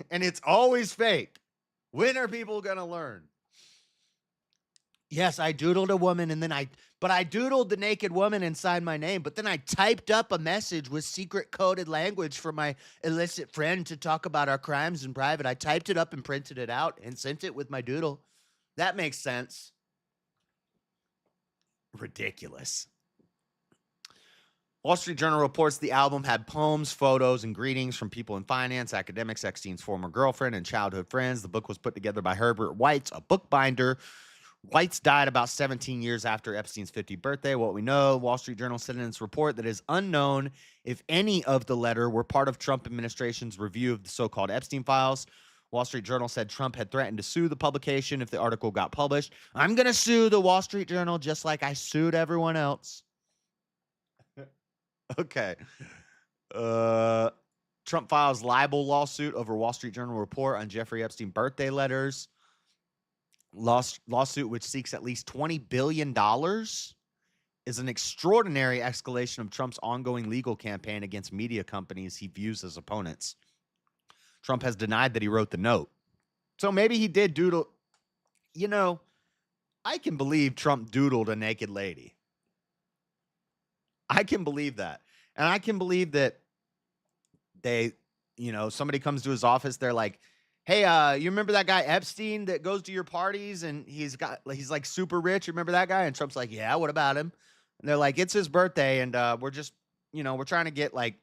And it's always fake. When are people going to learn? Yes, I doodled a woman and then I doodled the naked woman and signed my name, but then I typed up a message with secret coded language for my illicit friend to talk about our crimes in private. I typed it up and printed it out and sent it with my doodle. That makes sense. Ridiculous. Wall Street Journal reports the album had poems, photos, and greetings from people in finance, academics, Epstein's former girlfriend, and childhood friends. The book was put together by Herbert Weitz, a bookbinder. Weitz died about 17 years after Epstein's 50th birthday. What we know, Wall Street Journal said in its report that it is unknown if any of the letter were part of Trump administration's review of the so-called Epstein files. Wall Street Journal said Trump had threatened to sue the publication if the article got published. I'm going to sue the Wall Street Journal just like I sued everyone else. Okay. Trump files libel lawsuit over Wall Street Journal report on Jeffrey Epstein birthday letters. Lawsuit which seeks at least $20 billion is an extraordinary escalation of Trump's ongoing legal campaign against media companies he views as opponents. Trump has denied that he wrote the note. So maybe he did doodle. You know, I can believe Trump doodled a naked lady. I can believe that. And I can believe that somebody comes to his office, they're like, hey, you remember that guy Epstein that goes to your parties and he's like super rich? You remember that guy? And Trump's like, yeah, what about him? And they're like, it's his birthday. And we're just, we're trying to get like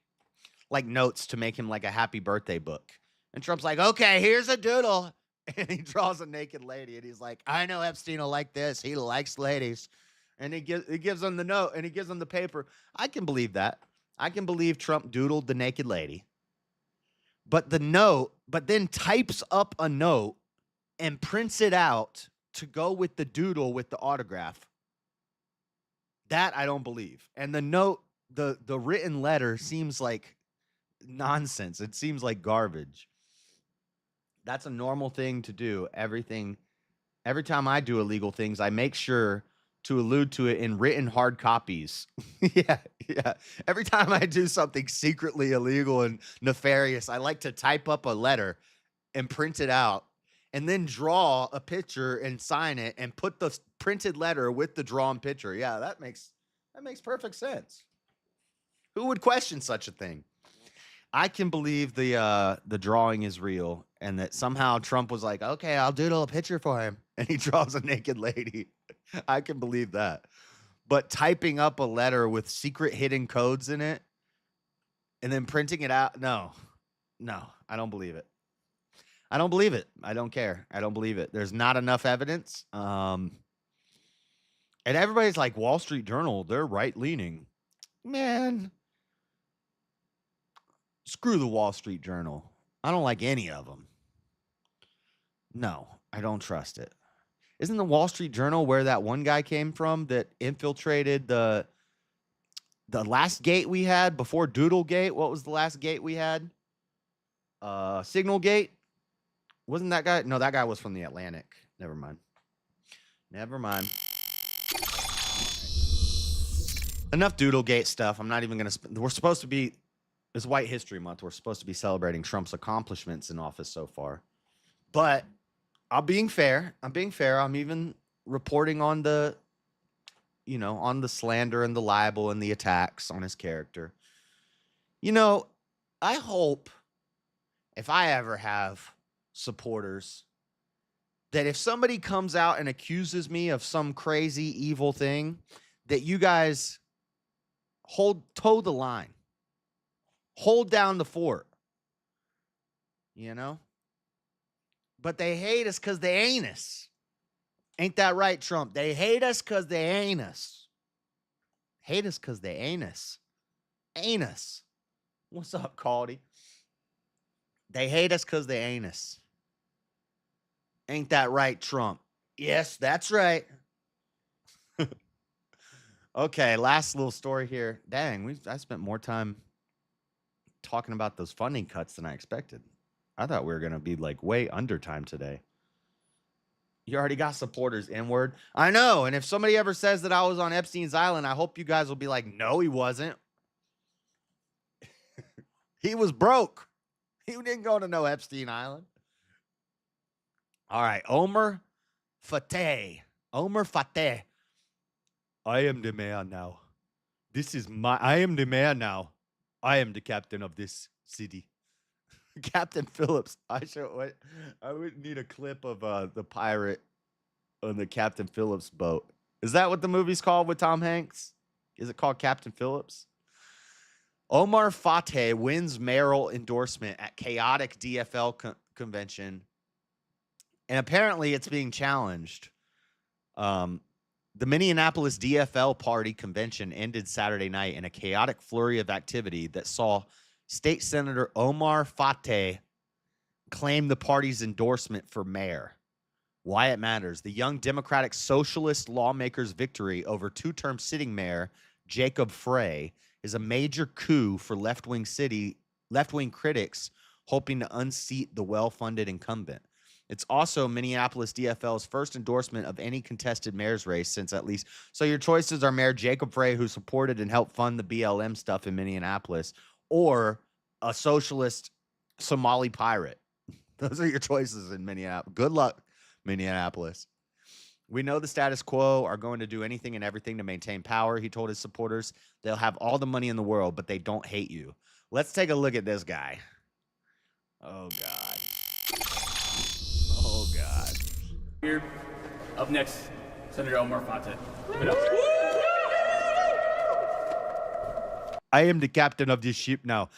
notes to make him like a happy birthday book. And Trump's like, okay, here's a doodle. And he draws a naked lady. And he's like, I know Epstein will like this. He likes ladies. And he gives them the note and he gives them the paper. I can believe that. I can believe Trump doodled the naked lady. but then types up a note and prints it out to go with the doodle with the autograph. That I don't believe. And the note, the written letter seems like nonsense. It seems like garbage. That's a normal thing to do. Every time I do illegal things, I make sure to allude to it in written hard copies. Yeah. Every time I do something secretly illegal and nefarious, I like to type up a letter and print it out and then draw a picture and sign it and put the printed letter with the drawn picture. Yeah, that makes perfect sense. Who would question such a thing? I can believe the drawing is real and that somehow Trump was like, okay, I'll doodle a picture for him. And he draws a naked lady. I can believe that. But typing up a letter with secret hidden codes in it and then printing it out, no, I don't believe it. I don't believe it. I don't care. I don't believe it. There's not enough evidence. And everybody's like, Wall Street Journal, they're right-leaning. Man, screw the Wall Street Journal. I don't like any of them. No, I don't trust it. Isn't the Wall Street Journal where that one guy came from that infiltrated the last gate we had before Doodle Gate? What was the last gate we had? Signal Gate? Wasn't that guy? No, that guy was from the Atlantic. Never mind. Enough Doodle Gate stuff. I'm not even going to... We're supposed to be... It's White History Month. We're supposed to be celebrating Trump's accomplishments in office so far. But I'm being fair. I'm even reporting on the, on the slander and the libel and the attacks on his character. I hope if I ever have supporters that if somebody comes out and accuses me of some crazy evil thing, that you guys toe the line. Hold down the fort. But they hate us because they ain't us. Ain't that right, Trump? They hate us because they ain't us. Hate us because they ain't us. Ain't us. What's up, Caldy? They hate us because they ain't us. Ain't that right, Trump? Yes, that's right. Okay, last little story here. Dang, I spent more time talking about those funding cuts than I expected. I thought we were going to be like way under time today. You already got supporters inward. I know. And if somebody ever says that I was on Epstein's Island, I hope you guys will be like, no, he wasn't. He was broke. He didn't go to no Epstein Island. All right. Omar Fateh. I am the man now. I am the man now. I am the captain of this city. Captain Phillips. I would need a clip of the pirate on the Captain Phillips boat. Is that what the movie's called with Tom Hanks? Is it called Captain Phillips? Omar Fateh wins mayoral endorsement at chaotic DFL convention. And apparently it's being challenged. The Minneapolis DFL party convention ended Saturday night in a chaotic flurry of activity that saw State Senator Omar Fateh claim the party's endorsement for mayor. Why it matters. The young Democratic Socialist lawmaker's victory over two-term sitting mayor Jacob Frey is a major coup for left-wing critics hoping to unseat the well-funded incumbent. It's also Minneapolis DFL's first endorsement of any contested mayor's race since at least... So your choices are Mayor Jacob Frey, who supported and helped fund the BLM stuff in Minneapolis, or a socialist Somali pirate. Those are your choices in Minneapolis. Good luck, Minneapolis. We know the status quo are going to do anything and everything to maintain power, he told his supporters. They'll have all the money in the world, but they don't hate you. Let's take a look at this guy. Oh, God. Oh, God. Here, up next, Senator Omar Fateh. I am the captain of this ship now.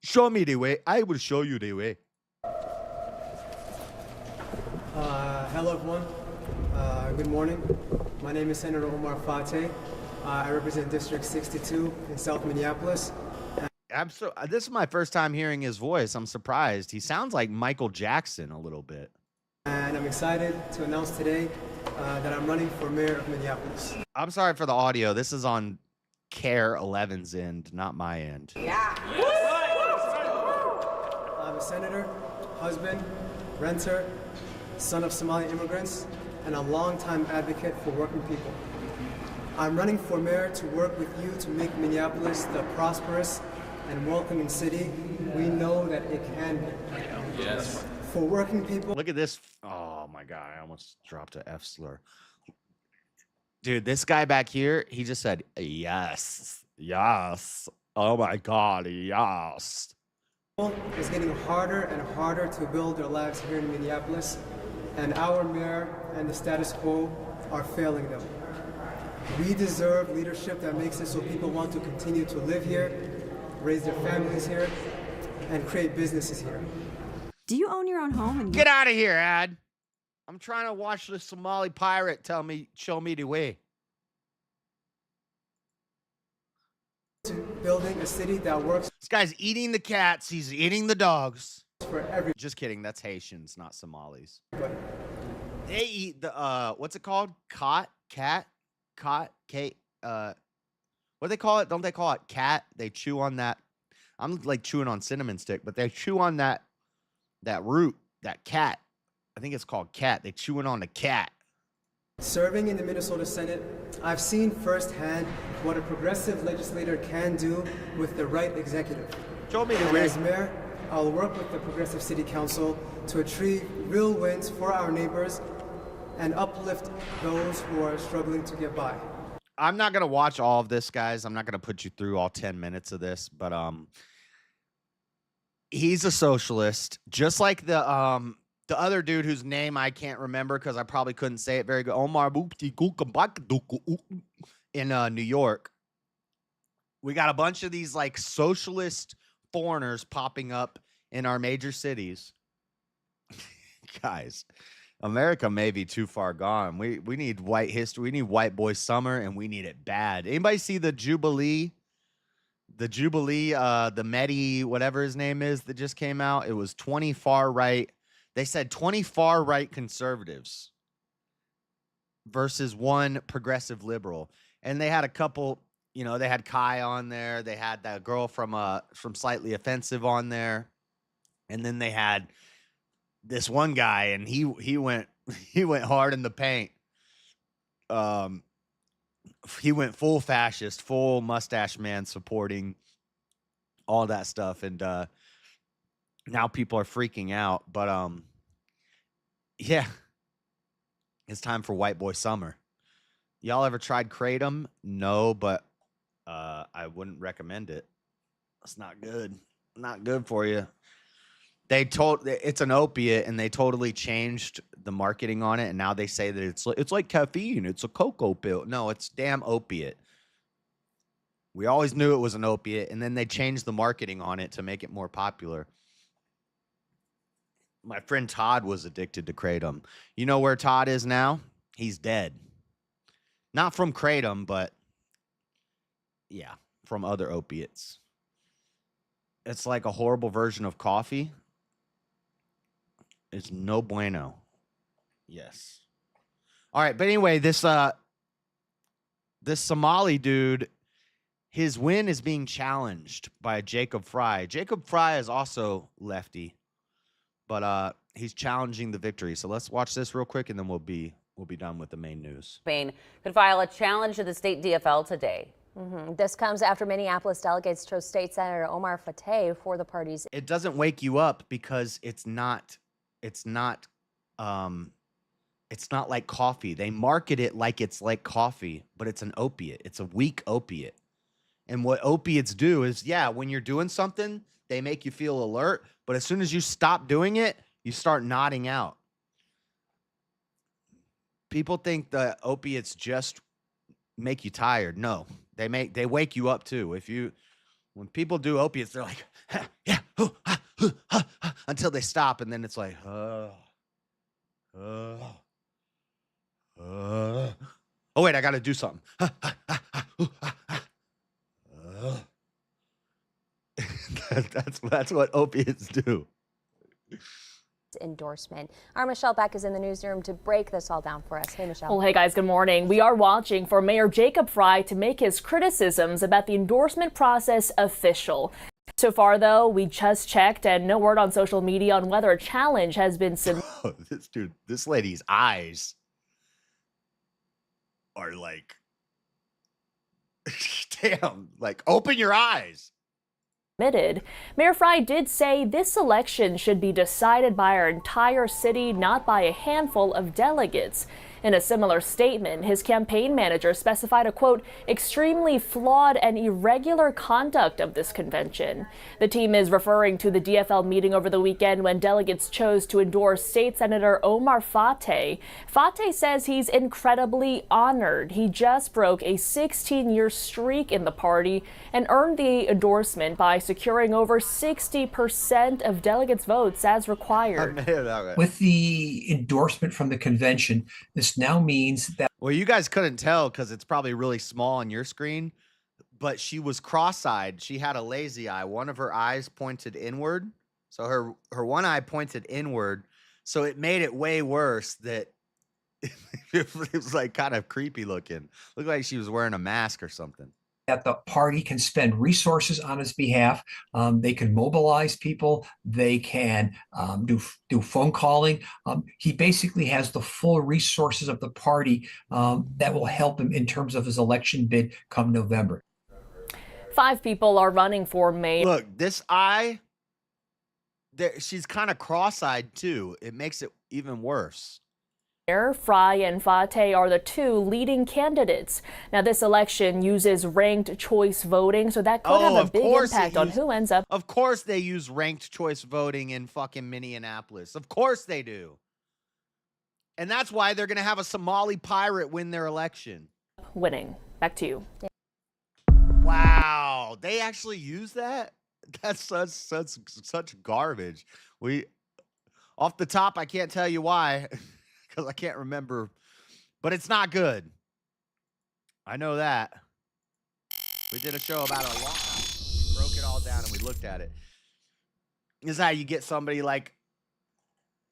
Show me the way. I will show you the way. Hello, everyone. Good morning. My name is Senator Omar Fateh. I represent District 62 in South Minneapolis. This is my first time hearing his voice. I'm surprised. He sounds like Michael Jackson a little bit. And I'm excited to announce today that I'm running for mayor of Minneapolis. I'm sorry for the audio. This is on Care 11's end, not my end. Yeah. I'm a senator, husband, renter, son of Somali immigrants, and a longtime advocate for working people. I'm running for mayor to work with you to make Minneapolis the prosperous and welcoming city we know that it can be. Yes. For working people. Look at this. Oh my God, I almost dropped an F slur. Dude, this guy back here, he just said, yes, yes. Oh my God, yes. It's getting harder and harder to build their lives here in Minneapolis, and our mayor and the status quo are failing them. We deserve leadership that makes it so people want to continue to live here, raise their families here, and create businesses here. Do you own your own home? And Get out of here, Ad. I'm trying to watch the Somali pirate show me the way. Building a city that works. This guy's eating the cats. He's eating the dogs. For every. Just kidding. That's Haitians, not Somalis. They eat the what's it called? Cot. What do they call it? Don't they call it cat? They chew on that. I'm like chewing on cinnamon stick, but they chew on that root, that cat. I think it's called cat. They chewing on the cat. Serving in the Minnesota Senate, I've seen firsthand what a progressive legislator can do with the right executive. Show me the and way. As mayor, I'll work with the Progressive City Council to achieve real wins for our neighbors and uplift those who are struggling to get by. I'm not going to watch all of this, guys. I'm not going to put you through all 10 minutes of this, but he's a socialist, just like the other dude whose name I can't remember because I probably couldn't say it very good. Omar in New York. We got a bunch of these like socialist foreigners popping up in our major cities. Guys, America may be too far gone. We need white history. We need white boy summer, and we need it bad. Anybody see the Jubilee? The Medi, whatever his name is, that just came out. It was 20 far right. They said 20 far right conservatives versus one progressive liberal. And they had a couple, they had Kai on there. They had that girl from Slightly Offensive on there. And then they had this one guy, and he went hard in the paint. He went full fascist, full mustache man, supporting all that stuff, and now people are freaking out. But yeah, it's time for white boy summer. Y'all ever tried kratom? No, but I wouldn't recommend it. It's not good. Not good for you. It's an opiate, and they totally changed the marketing on it, and now they say that it's like caffeine. It's a cocoa pill. No, it's damn opiate. We always knew it was an opiate, and then they changed the marketing on it to make it more popular. My friend Todd was addicted to kratom. You know where Todd is now? He's dead. Not from kratom, but yeah, from other opiates. It's like a horrible version of coffee. It's no bueno. Yes. All right, but anyway, this Somali dude, his win is being challenged by Jacob Fry. Jacob Fry is also lefty, but he's challenging the victory. So let's watch this real quick, and then we'll be done with the main news. Spain could file a challenge to the state DFL today. This comes after Minneapolis delegates chose State Senator Omar Fateh for the party's. It doesn't wake you up because it's not like coffee. They market it like it's like coffee, but it's an opiate. It's a weak opiate. And what opiates do is, when you're doing something, they make you feel alert, but as soon as you stop doing it, you start nodding out. People think the opiates just make you tired. No, they wake you up too. When people do opiates, they're like, until they stop, and then it's like, oh wait, I got to do something. That's what opiates do. Endorsement. Our Michelle Beck is in the newsroom to break this all down for us. Hey, Michelle. Well, hey guys, good morning. We are watching for Mayor Jacob Frey to make his criticisms about the endorsement process official. So far, though, we just checked and no word on social media on whether a challenge has been submitted. This lady's eyes are like, damn, like open your eyes. Mayor Frey did say this election should be decided by our entire city, not by a handful of delegates. In a similar statement, his campaign manager specified a, quote, extremely flawed and irregular conduct of this convention. The team is referring to the DFL meeting over the weekend when delegates chose to endorse State Senator Omar Fateh. Fateh says he's incredibly honored. He just broke a 16-year streak in the party and earned the endorsement by securing over 60% of delegates' votes as required. With the endorsement from the convention, this now means that... Well, you guys couldn't tell because it's probably really small on your screen, but she was cross-eyed. She had a lazy eye. One of her eyes pointed inward. So her one eye pointed inward. So it made it way worse that it was like kind of creepy looking. Looked like she was wearing a mask or something. That the party can spend resources on his behalf. They can mobilize people. They can do phone calling. He basically has the full resources of the party that will help him in terms of his election bid come November. 5 people are running for mayor. Look, this eye, she's kind of cross-eyed too. It makes it even worse. Frey and Fateh are the 2 leading candidates. Now, this election uses ranked choice voting, so that could have a big impact on who ends up. Of course they use ranked choice voting in fucking Minneapolis. Of course they do. And that's why they're going to have a Somali pirate win their election. Winning. Back to you. Wow. They actually use that? That's such garbage. Off the top, I can't tell you why. Because I can't remember, but it's not good. I know that. We did a show about it a long time. We broke it all down and we looked at it. This is how you get somebody like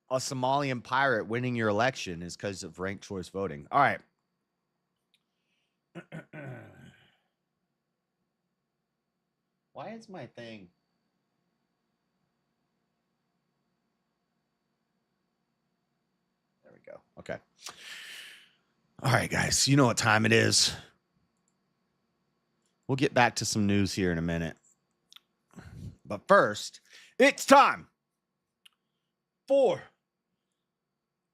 a Somalian pirate winning your election is because of ranked choice voting. All right. Why is my thing? Go. Okay. All right, guys. You know what time it is. We'll get back to some news here in a minute. But first, it's time for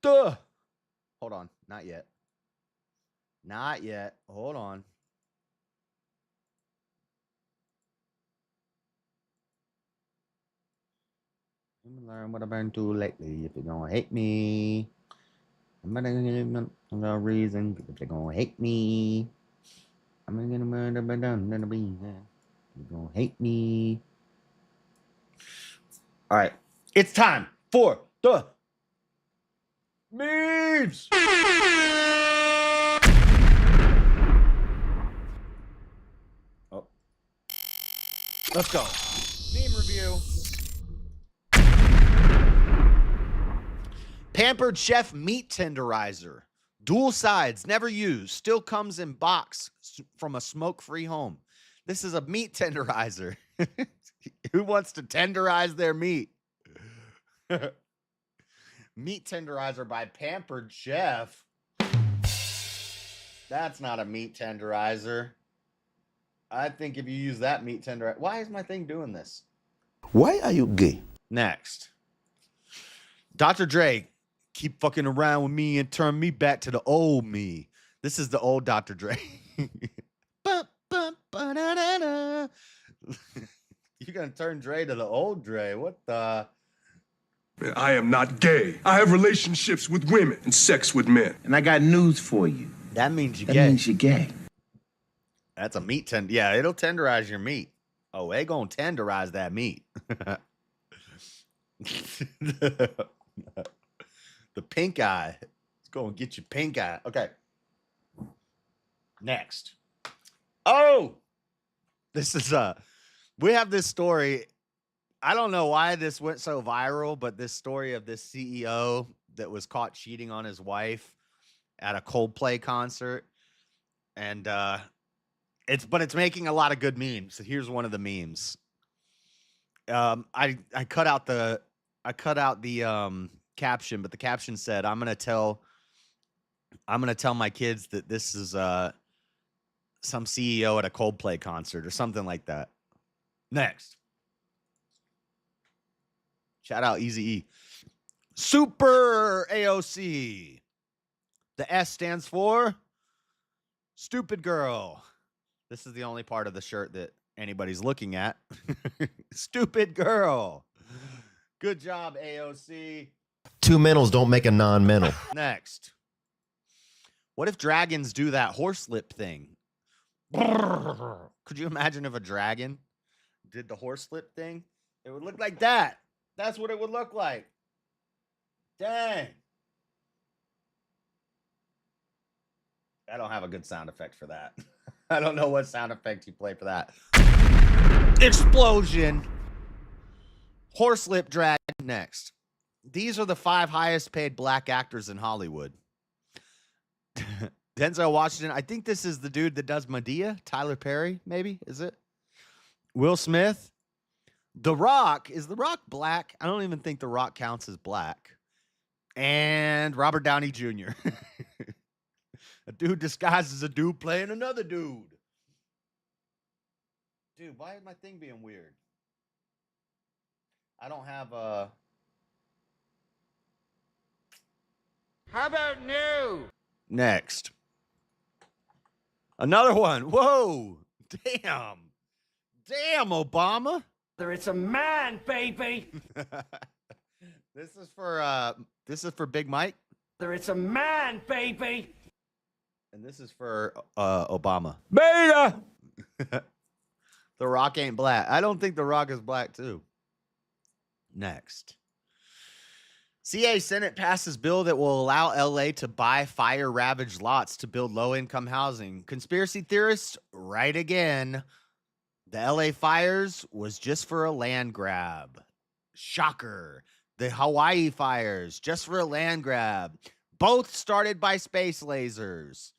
the... Hold on. Not yet. Not yet. Hold on. Learn what I've been doing lately. If you're going to hate me... I'm gonna give them no reason if they're gonna hate me. I'm gonna murder by done the reason. You're gonna hate me. All right, it's time for the memes. Oh, let's go. Meme review. Pampered Chef Meat Tenderizer. Dual sides, never used. Still comes in box from a smoke-free home. This is a meat tenderizer. Who wants to tenderize their meat? Meat tenderizer by Pampered Chef. That's not a meat tenderizer. I think if you use that meat tenderizer... Why is my thing doing this? Why are you gay? Next. Dr. Dre. Keep fucking around with me and turn me back to the old me. This is the old Dr. Dre. You're going to turn Dre to the old Dre. What the? I am not gay. I have relationships with women and sex with men. And I got news for you. That means you're gay. That means you're gay. That's a meat tender. Yeah, it'll tenderize your meat. Oh, they going to tenderize that meat. The pink eye. Let's go and get your pink eye. Okay. Next. Oh, this is we have this story I don't know why this went so viral, but this story of this CEO that was caught cheating on his wife at a Coldplay concert, and it's making a lot of good memes. So here's one of the memes. I cut out the caption, but the caption said, I'm gonna tell my kids that this is some CEO at a Coldplay concert or something like that. Next. Shout out Eazy-E. Super AOC. The S stands for Stupid Girl. This is the only part of the shirt that anybody's looking at. Stupid Girl. Good job, AOC. Two mentals don't make a non-mental. Next. What if dragons do that horse lip thing? Could you imagine if a dragon did the horse lip thing? It would look like that. That's what it would look like. Dang. I don't have a good sound effect for that. I don't know what sound effect you play for that. Explosion. Horse lip dragon next. These are the 5 highest paid black actors in Hollywood. Denzel Washington. I think this is the dude that does Medea. Tyler Perry, maybe, is it? Will Smith. The Rock. Is The Rock black? I don't even think The Rock counts as black. And Robert Downey Jr. A dude disguised as a dude playing another dude. Dude, why is my thing being weird? I don't have a... How about new? Next. Another one. Whoa. Damn. Damn, Obama. It's a man, baby. This is for Big Mike. It's a man, baby. And this is for Obama. Beta. The Rock ain't black. I don't think The Rock is black too. Next. CA Senate passes bill that will allow LA to buy fire-ravaged lots to build low-income housing. Conspiracy theorists, right again. The LA fires was just for a land grab. Shocker. The Hawaii fires, just for a land grab. Both started by space lasers.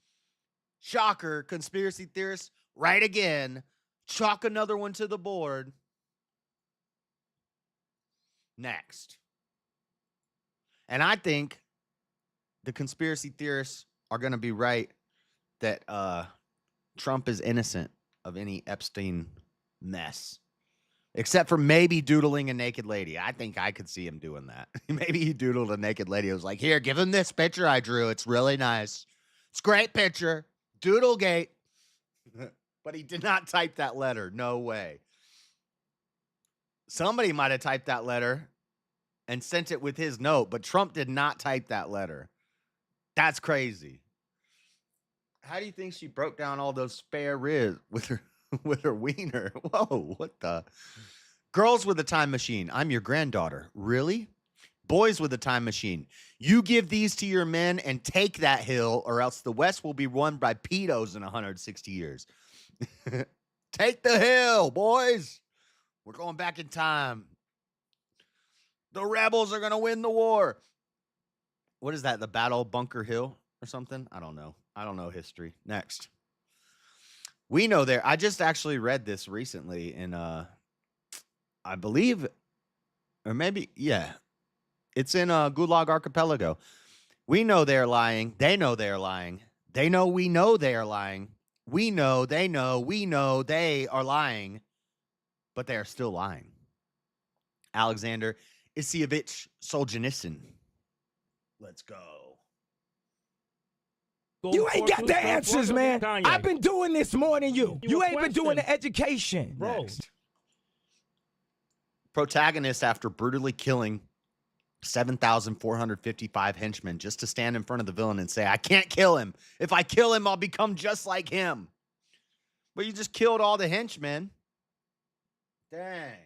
Shocker. Conspiracy theorists, right again. Chalk another one to the board. Next. And I think the conspiracy theorists are going to be right that Trump is innocent of any Epstein mess. Except for maybe doodling a naked lady. I think I could see him doing that. Maybe he doodled a naked lady. It was like, here, give him this picture I drew. It's really nice. It's a great picture. Doodlegate. But he did not type that letter. No way. Somebody might have typed that letter and sent it with his note, but Trump did not type that letter. That's crazy. How do you think she broke down all those spare ribs with her wiener? Whoa, what the? Girls with a time machine. I'm your granddaughter. Really? Boys with a time machine. You give these to your men and take that hill, or else the West will be run by pedos in 160 years. Take the hill, boys. We're going back in time. The rebels are going to win the war. What is that? The Battle of Bunker Hill or something? I don't know. I don't know history. Next. We know there. I just actually read this recently in, I believe, or maybe, yeah. It's in Gulag Archipelago. We know they're lying. They know they're lying. They know we know they are lying. We know they know we know they are lying. But they are still lying. Alexander Isievich Solzhenitsyn. Let's go. You ain't got the answers, man. I've been doing this more than you. You ain't been doing the education. Bro. Next. Protagonist after brutally killing 7,455 henchmen just to stand in front of the villain and say, I can't kill him. If I kill him, I'll become just like him. But you just killed all the henchmen. Dang.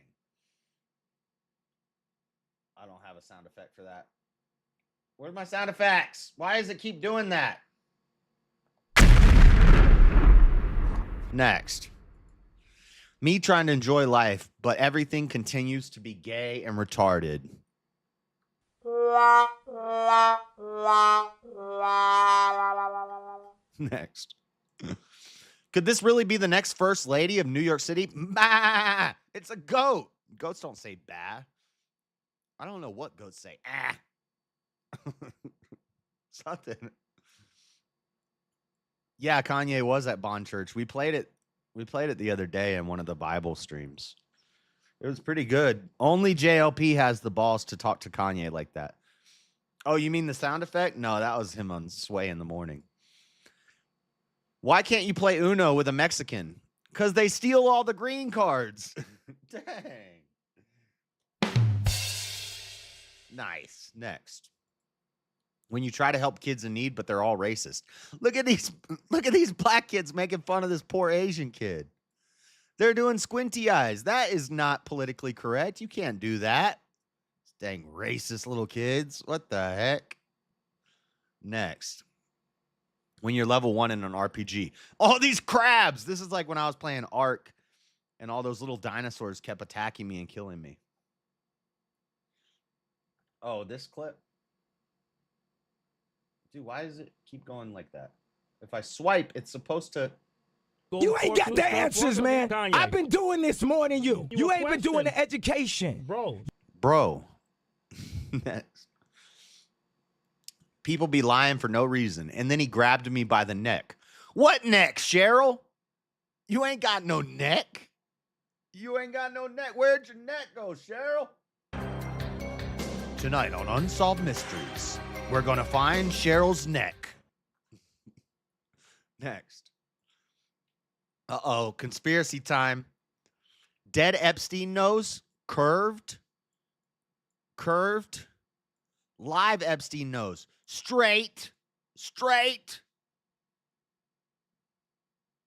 I don't have a sound effect for that. Where's my sound effects? Why does it keep doing that? Next. Me trying to enjoy life, but everything continues to be gay and retarded. Next. Could this really be the next first lady of New York City? Bah! It's a goat. Goats don't say bah. I don't know what goats say. Ah. Something. Yeah, Kanye was at Bond Church. We played it the other day in one of the Bible streams. It was pretty good. Only JLP has the balls to talk to Kanye like that. Oh, you mean the sound effect? No, that was him on Sway in the Morning. Why can't you play Uno with a Mexican? Because they steal all the green cards. Dang. Nice. Next. When you try to help kids in need, but they're all racist. Look at these black kids making fun of this poor Asian kid. They're doing squinty eyes. That is not politically correct. You can't do that. Dang racist little kids. What the heck? Next. When you're level 1 in an RPG. All these crabs. This is like when I was playing Ark and all those little dinosaurs kept attacking me and killing me. Oh, this clip. Dude, why does it keep going like that? If I swipe, it's supposed to... You ain't got the answers, man. I've been doing this more than you. You ain't been doing the education. Bro. Next. People be lying for no reason. And then he grabbed me by the neck. What neck, Cheryl? You ain't got no neck. You ain't got no neck. Where'd your neck go, Cheryl? Tonight on Unsolved Mysteries, we're going to find Cheryl's neck. Next. Uh-oh, conspiracy time. Dead Epstein nose, curved. Live Epstein nose, straight.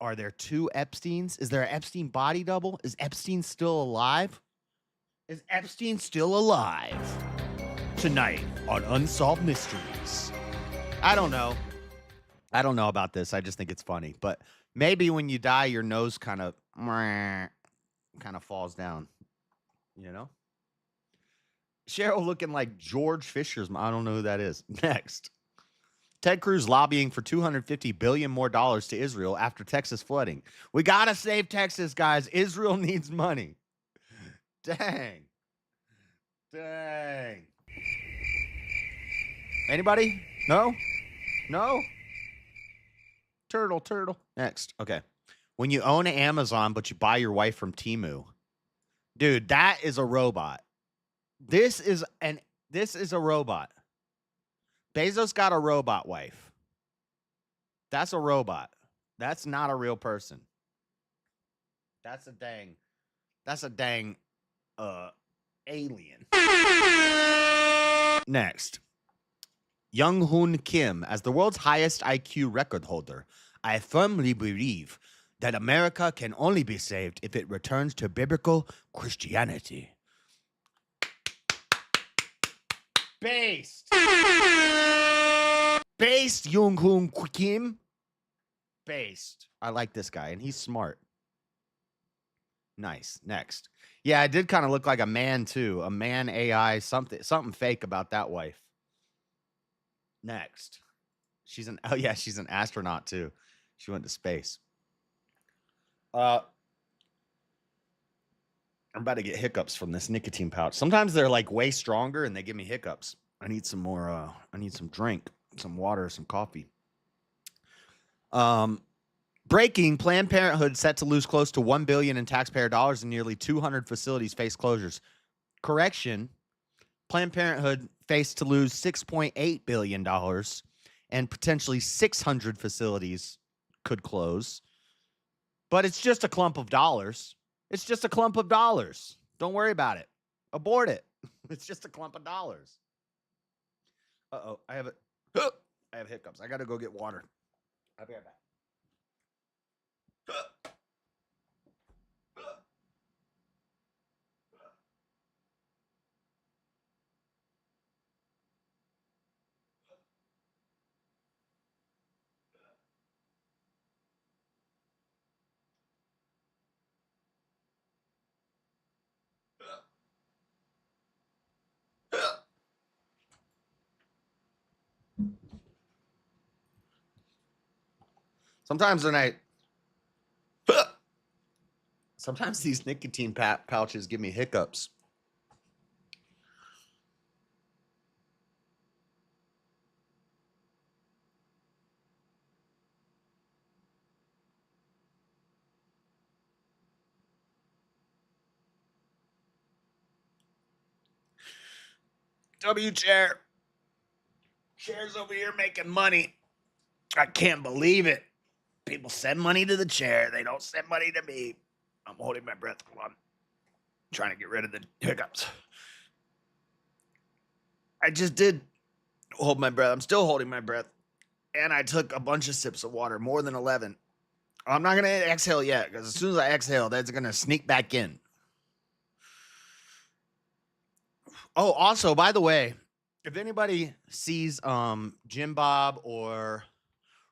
Are there two Epsteins? Is there an Epstein body double? Is Epstein still alive? Is Epstein still alive? Tonight on Unsolved Mysteries. I don't know about this. I just think it's funny. But maybe when you die, your nose kind of falls down. You know? Cheryl looking like George Fisher's mom. I don't know who that is. Next. Ted Cruz lobbying for $250 billion more to Israel after Texas flooding. We got to save Texas, guys. Israel needs money. Dang. Anybody? No? Turtle. Next. Okay. When you own Amazon, but you buy your wife from Temu. Dude, that is a robot. This is a robot. Bezos got a robot wife. That's a robot. That's not a real person. That's a dang alien. Next. Young Hoon Kim, as the world's highest IQ record holder, I firmly believe that America can only be saved if it returns to biblical Christianity. Based, Young Hoon Kim. Based. I like this guy, and he's smart. Nice. Next. Yeah, it did kind of look like a man, too. A man AI, something fake about that wife. Next. She's an astronaut, too. She went to space. I'm about to get hiccups from this nicotine pouch. Sometimes they're like way stronger and they give me hiccups. I need some more. I need some drink, some water, some coffee. Breaking: Planned Parenthood set to lose close to $1 billion in taxpayer dollars, and nearly 200 facilities face closures. Correction: Planned Parenthood faced to lose $6.8 billion, and potentially 600 facilities could close. But it's just a clump of dollars. It's just a clump of dollars. Don't worry about it. Abort it. It's just a clump of dollars. Uh-oh. I have hiccups. I got to go get water. I'll be right back. Sometimes sometimes these nicotine pouches give me hiccups. Chair. Chair's over here making money. I can't believe it. People send money to the chair. They don't send money to me. I'm holding my breath. Hold on. Trying to get rid of the hiccups. I just did hold my breath. I'm still holding my breath. And I took a bunch of sips of water, more than 11. I'm not going to exhale yet, because as soon as I exhale, that's going to sneak back in. Oh, also, by the way, if anybody sees Jim Bob or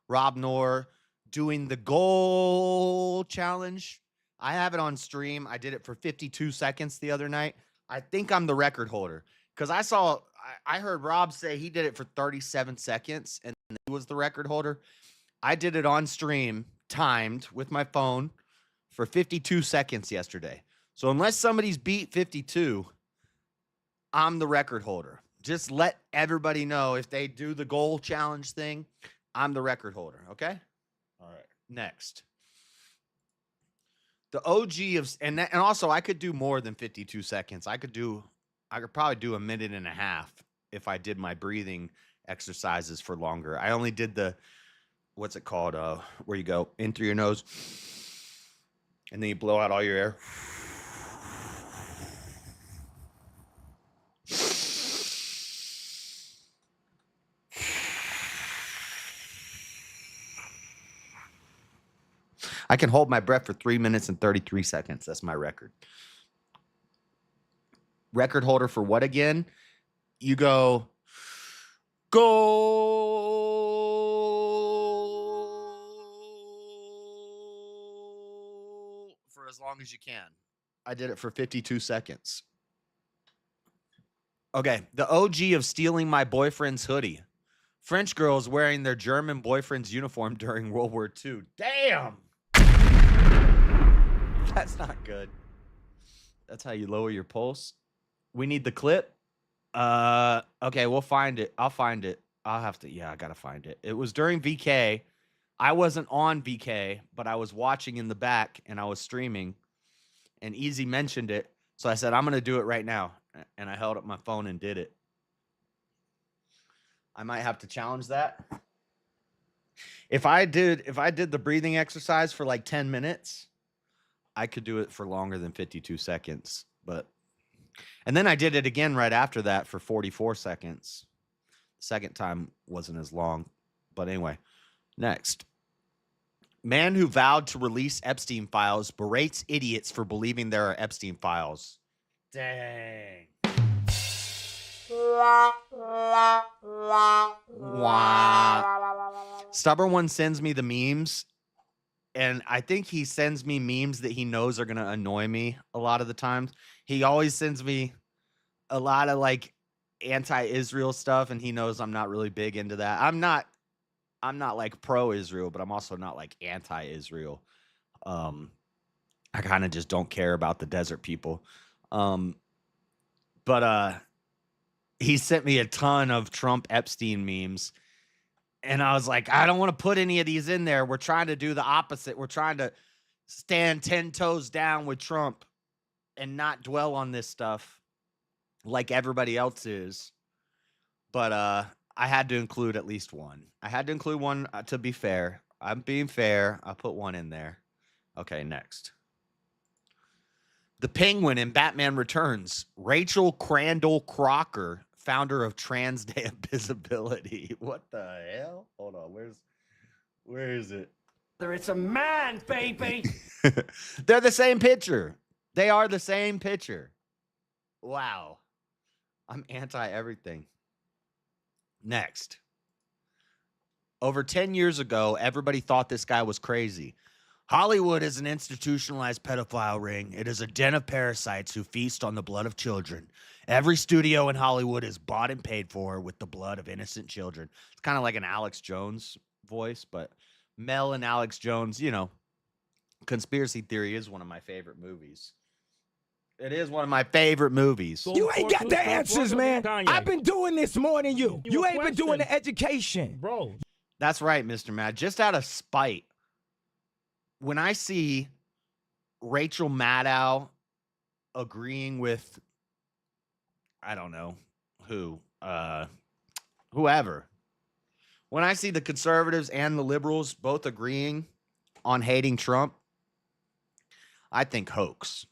Rob Knorr doing the goal challenge, I have it on stream. I did it for 52 seconds the other night. I think I'm the record holder, because I heard Rob say he did it for 37 seconds and he was the record holder. I did it on stream, timed with my phone for 52 seconds yesterday. So unless somebody's beat 52, I'm the record holder. Just let everybody know if they do the goal challenge thing, I'm the record holder. Okay. All right. Next. The OG of, and also I could do more than 52 seconds. I could probably do a minute and a half if I did my breathing exercises for longer. I only did the, what's it called? Where you go in through your nose and then you blow out all your air. I can hold my breath for 3 minutes and 33 seconds. That's my record. Record holder for what again? You go for as long as you can. I did it for 52 seconds. Okay, the OG of stealing my boyfriend's hoodie. French girls wearing their German boyfriend's uniform during World War II. Damn! That's not good. That's how you lower your pulse. We need the clip. Okay, we'll find it. I'll find it. I gotta find it. It was during VK. I wasn't on VK, but I was watching in the back and I was streaming. And Easy mentioned it. So I said, I'm gonna do it right now. And I held up my phone and did it. I might have to challenge that. If I did the breathing exercise for like 10 minutes, I could do it for longer than 52 seconds, and then I did it again right after that for 44 seconds. Second time wasn't as long, but anyway, next. Man who vowed to release Epstein files berates idiots for believing there are Epstein files. Dang. Wow. Stubborn One sends me the memes. And I think he sends me memes that he knows are going to annoy me a lot of the times. He always sends me a lot of like anti-Israel stuff, and he knows I'm not really big into that. I'm not like pro-Israel, but I'm also not like anti-Israel. I kind of just don't care about the desert people. But he sent me a ton of Trump Epstein memes. And I was like, I don't want to put any of these in there. We're trying to do the opposite. We're trying to stand 10 toes down with Trump and not dwell on this stuff like everybody else is. But I had to include at least one. I had to include one to be fair. I'm being fair. I put one in there. Okay, next. The Penguin in Batman Returns. Rachel Crandall Crocker, founder of Trans Day of Visibility. What the hell? Hold on. Where is it? It's a man, baby. They're the same picture. They are the same picture. Wow. I'm anti everything. Next. Over 10 years ago, everybody thought this guy was crazy. Hollywood is an institutionalized pedophile ring. It is a den of parasites who feast on the blood of children. Every studio in Hollywood is bought and paid for with the blood of innocent children. It's kind of like an Alex Jones voice, but Mel and Alex Jones, you know, Conspiracy Theory is one of my favorite movies. It is one of my favorite movies. You ain't got the answers, man. I've been doing this more than you. You ain't been doing the education. Bro. That's right, Mr. Matt. Just out of spite, when I see Rachel Maddow agreeing with, I don't know who, whoever, when I see the conservatives and the liberals both agreeing on hating Trump, I think hoax.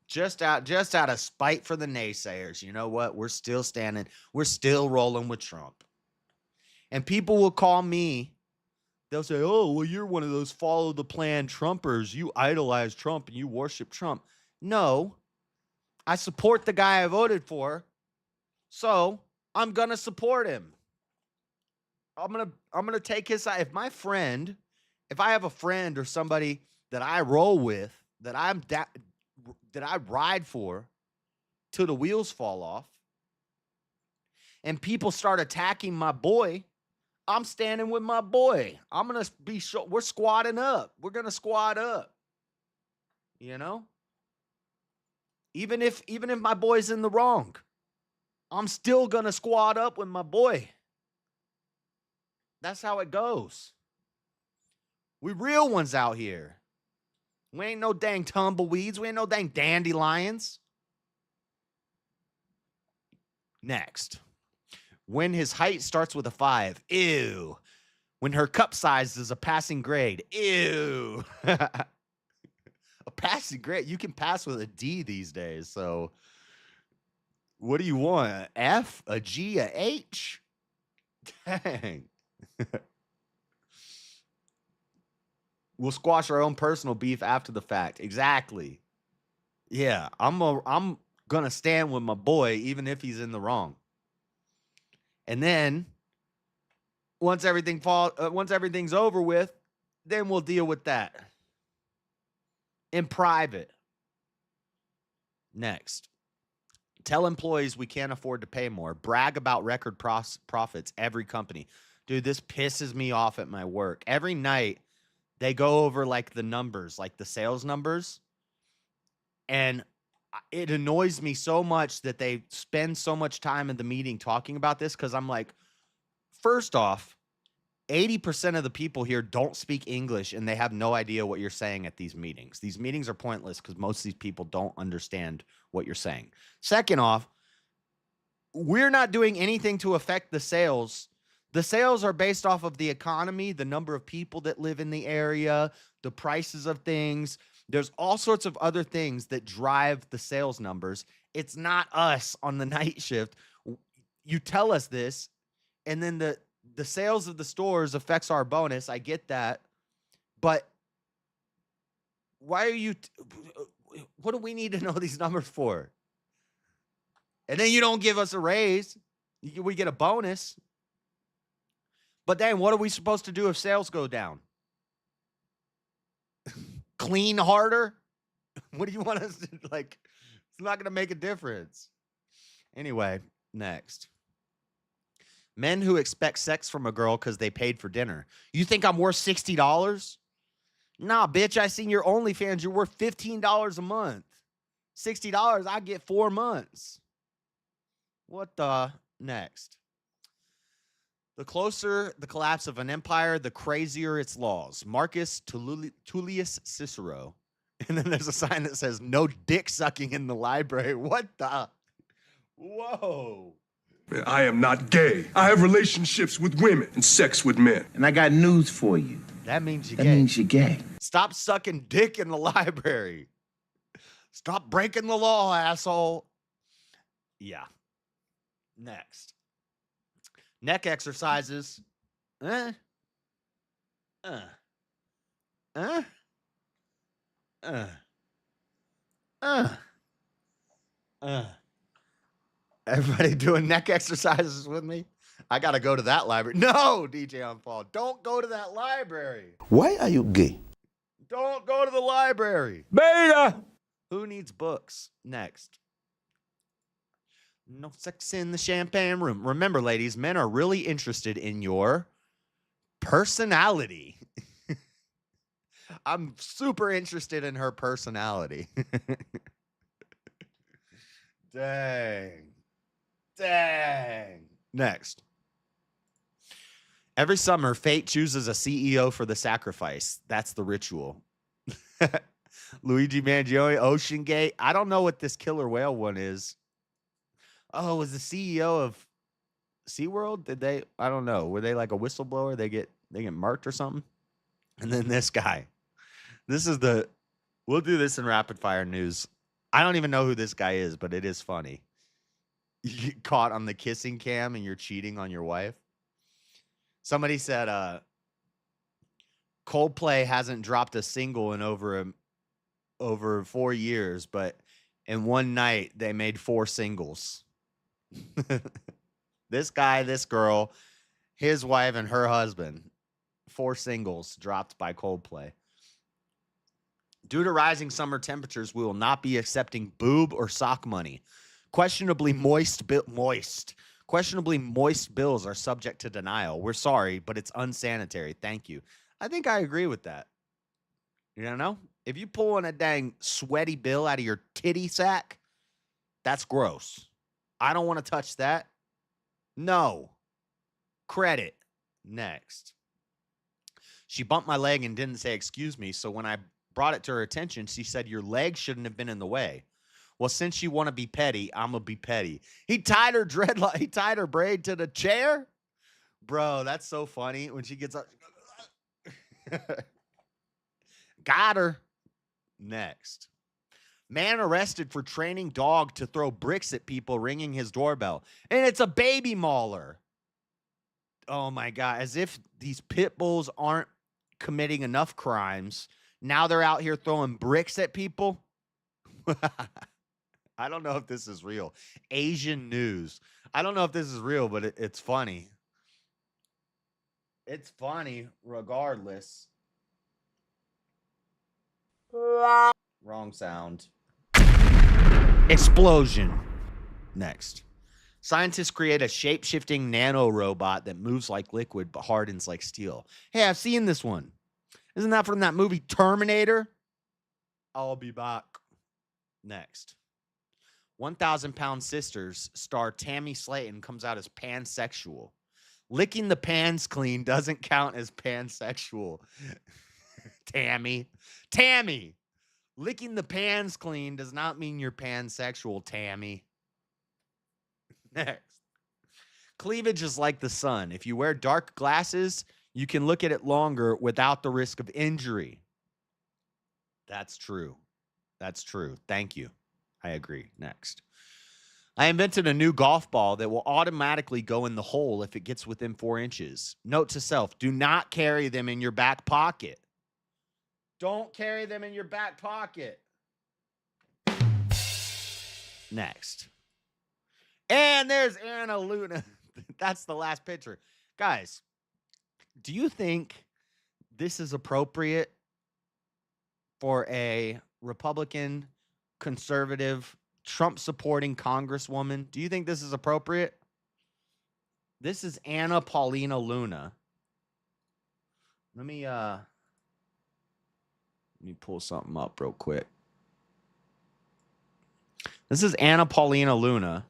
Just out of spite for the naysayers. You know what? We're still standing. We're still rolling with Trump. And people will call me. They'll say, oh, well, you're one of those follow the plan Trumpers. You idolize Trump and you worship Trump. No, I support the guy I voted for. So I'm going to support him. I'm going to take his side. If I have a friend or somebody that I roll with, that I ride for till the wheels fall off, and people start attacking my boy, I'm standing with my boy. I'm going to be sure we're squatting up. We're going to squat up. You know? Even if my boy's in the wrong, I'm still going to squat up with my boy. That's how it goes. We real ones out here. We ain't no dang tumbleweeds. We ain't no dang dandelions. Next. When his height starts with a 5. Ew. When her cup size is a passing grade. Ew. A passing grade. You can pass with a D these days. So what do you want? An F? A G? A H? Dang. We'll squash our own personal beef after the fact. Exactly. Yeah, I'm gonna stand with my boy even if he's in the wrong. And then once everything's over with, then we'll deal with that in private. Next. Tell employees we can't afford to pay more. Brag about record profits. Every company. Dude, this pisses me off at my work. Every night they go over like the numbers, like the sales numbers. And it annoys me so much that they spend so much time in the meeting talking about this, because I'm like, first off, 80% of the people here don't speak English and they have no idea what you're saying at these meetings. These meetings are pointless because most of these people don't understand what you're saying. Second off, we're not doing anything to affect the sales. The sales are based off of the economy, the number of people that live in the area, the prices of things. There's all sorts of other things that drive the sales numbers. It's not us on the night shift. You tell us this, and then the sales of the stores affects our bonus. I get that. But why are you what do we need to know these numbers for? And then you don't give us a raise. We get a bonus. But then what are we supposed to do if sales go down? Clean harder? What do you want us to, like, it's not going to make a difference. Anyway, next. Men who expect sex from a girl because they paid for dinner. You think I'm worth $60? Nah, bitch, I seen your OnlyFans. You're worth $15 a month. $60, I get 4 months. What the? Next. The closer the collapse of an empire, the crazier its laws. Marcus Tullius Cicero. And then there's a sign that says, no dick sucking in the library. What the? Whoa. I am not gay. I have relationships with women and sex with men. And I got news for you. That means you're That gay. means you're gay. Stop sucking dick in the library. Stop breaking the law, asshole. Yeah. Next. Neck exercises. Everybody doing neck exercises with me? I got to go to that library. No, DJ on Paul. Don't go to that library. Why are you gay? Don't go to the library. Beta. Who needs books? Next. No sex in the champagne room. Remember, ladies, men are really interested in your personality. I'm super interested in her personality. Dang. Next. Every summer, fate chooses a CEO for the sacrifice. That's the ritual. Luigi Mangione, Ocean Gate. I don't know what this killer whale one is. Oh, was the CEO of SeaWorld? Did they? I don't know. Were they like a whistleblower? They get marked or something? And then this guy. This is the. We'll do this in rapid fire news. I don't even know who this guy is, but it is funny. You get caught on the kissing cam and you're cheating on your wife. Somebody said Coldplay hasn't dropped a single in over 4 years, but in one night they made 4 singles. This guy, this girl, his wife, and her husband, 4 singles dropped by Coldplay. Due to rising summer temperatures, we will not be accepting boob or sock money. Questionably moist bills are subject to denial. We're sorry, but it's unsanitary. Thank you. I think I agree with that. You know? If you pull in a dang sweaty bill out of your titty sack, that's gross. I don't want to touch that. No. Credit. Next. She bumped my leg and didn't say excuse me, so when I brought it to her attention, she said, your leg shouldn't have been in the way. Well, since you want to be petty, I'm going to be petty. He tied her braid to the chair. Bro, that's so funny. When she gets up, got her. Next. Man arrested for training dog to throw bricks at people ringing his doorbell. And it's a baby mauler. Oh, my God. As if these pit bulls aren't committing enough crimes. Now they're out here throwing bricks at people. I don't know if this is real. Asian news. I don't know if this is real, but it's funny. It's funny regardless. Wrong sound. Explosion. Next. Scientists create a shape-shifting nano-robot that moves like liquid but hardens like steel. Hey, I've seen this one. Isn't that from that movie Terminator? I'll be back. Next. 1,000-Pound Sisters star Tammy Slayton comes out as pansexual. Licking the pans clean doesn't count as pansexual. Tammy. Licking the pans clean does not mean you're pansexual, Tammy. Next. Cleavage is like the sun. If you wear dark glasses, you can look at it longer without the risk of injury. That's true. Thank you. I agree. Next. I invented a new golf ball that will automatically go in the hole if it gets within 4 inches. Note to self, do not carry them in your back pocket. Don't carry them in your back pocket. Next. And there's Anna Luna. That's the last picture. Guys, do you think this is appropriate for a Republican, conservative, Trump-supporting congresswoman? Do you think this is appropriate? This is Anna Paulina Luna. Let me pull something up real quick. This is Anna Paulina Luna.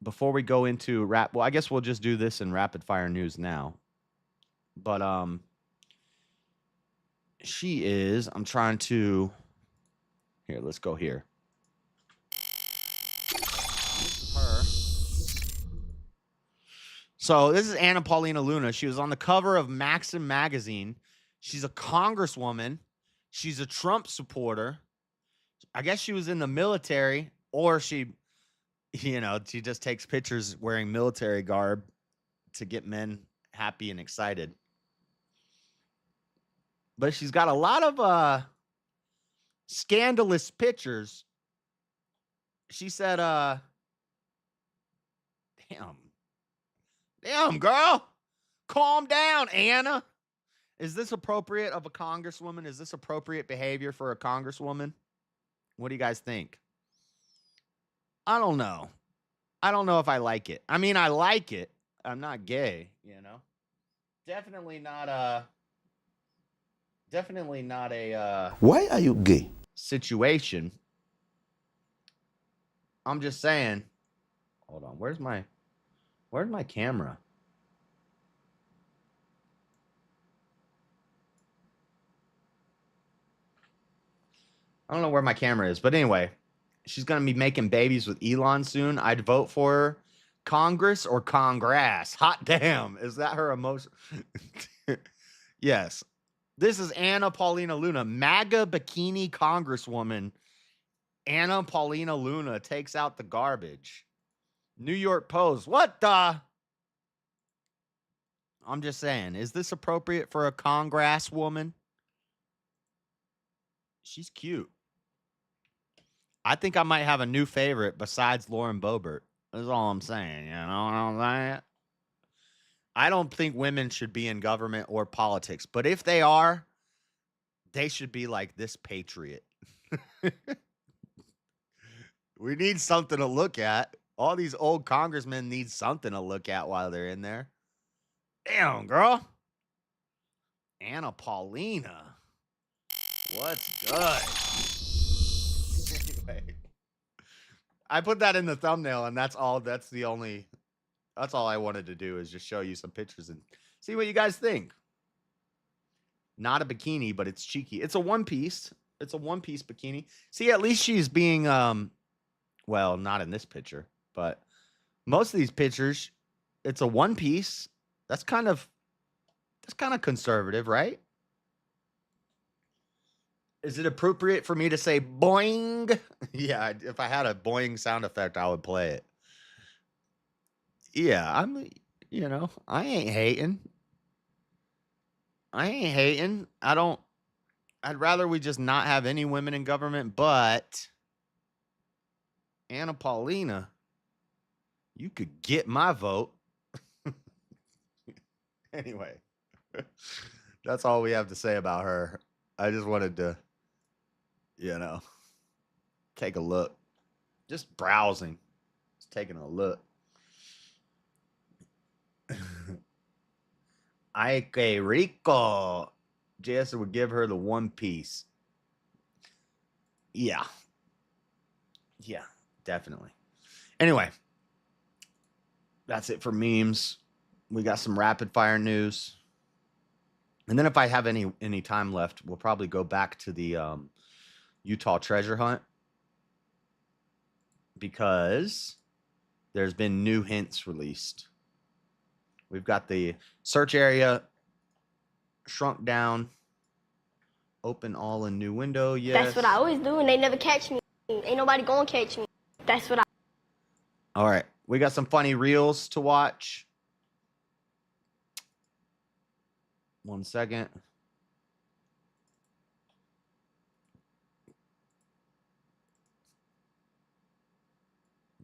Before we go into I guess we'll just do this in rapid fire news now. But she is, I'm trying to, here, let's go here. This is her. So this is Anna Paulina Luna. She was on the cover of Maxim magazine. She's a congresswoman. She's a Trump supporter. I guess she was in the military, or she just takes pictures wearing military garb to get men happy and excited. But she's got a lot of scandalous pictures. She said, damn, girl, calm down, Anna. Is this appropriate of a congresswoman? Is this appropriate behavior for a congresswoman? What do you guys think? I don't know. I don't know if I like it. I mean, I like it. I'm not gay, you know. Definitely not a Why are you gay? Situation. I'm just saying. Hold on. Where's my camera? I don't know where my camera is, but anyway, she's going to be making babies with Elon soon. I'd vote for her. Congress or Congress? Hot damn. Is that her emotion? Yes. This is Anna Paulina Luna, MAGA bikini congresswoman. Anna Paulina Luna takes out the garbage. New York Post. What the? I'm just saying, is this appropriate for a congresswoman? She's cute. I think I might have a new favorite besides Lauren Boebert. That's all I'm saying. You know what I'm saying? I don't think women should be in government or politics. But if they are, they should be like this patriot. We need something to look at. All these old congressmen need something to look at while they're in there. Damn, girl. Anna Paulina. What's good? Anyway, I put that in the thumbnail, and that's all I wanted to do is just show you some pictures and see what you guys think. Not a bikini, but it's cheeky. It's a one piece. It's a one-piece bikini. See, at least she's being well, not in this picture, but most of these pictures, it's a one piece. That's kind of conservative, right? Is it appropriate for me to say boing? Yeah, if I had a boing sound effect, I would play it. Yeah, I ain't hating. I'd rather we just not have any women in government, but Anna Paulina, you could get my vote. Anyway, that's all we have to say about her. I just wanted to, take a look. Just browsing. Just taking a look. Ay, que rico. Jess would give her the one piece. Yeah. Yeah, definitely. Anyway, that's it for memes. We got some rapid fire news. And then if I have any time left, we'll probably go back to the Utah treasure hunt, because there's been new hints released. We've got the search area shrunk down, open all in new window. Yes. That's what I always do, and they never catch me. Ain't nobody gonna catch me. That's what I... All right. We got some funny reels to watch. 1 second.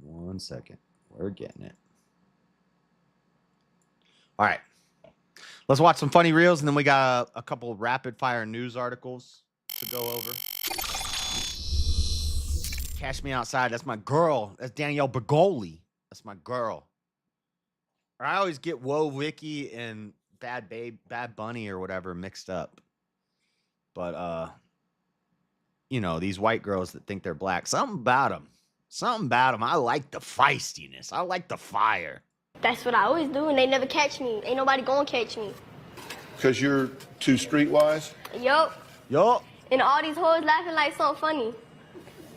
One second. We're getting it. All right. Let's watch some funny reels, and then we got a couple of rapid fire news articles to go over. Cash Me Outside. That's my girl. That's Danielle Bergoli. That's my girl. Or I always get Whoa Vicky and Bad Bunny or whatever mixed up. But, these white girls that think they're black. Something about them. I like the feistiness. I like the fire. That's what I always do, and they never catch me. Ain't nobody gonna catch me. Because you're too streetwise? Yup. And all these hoes laughing like so funny.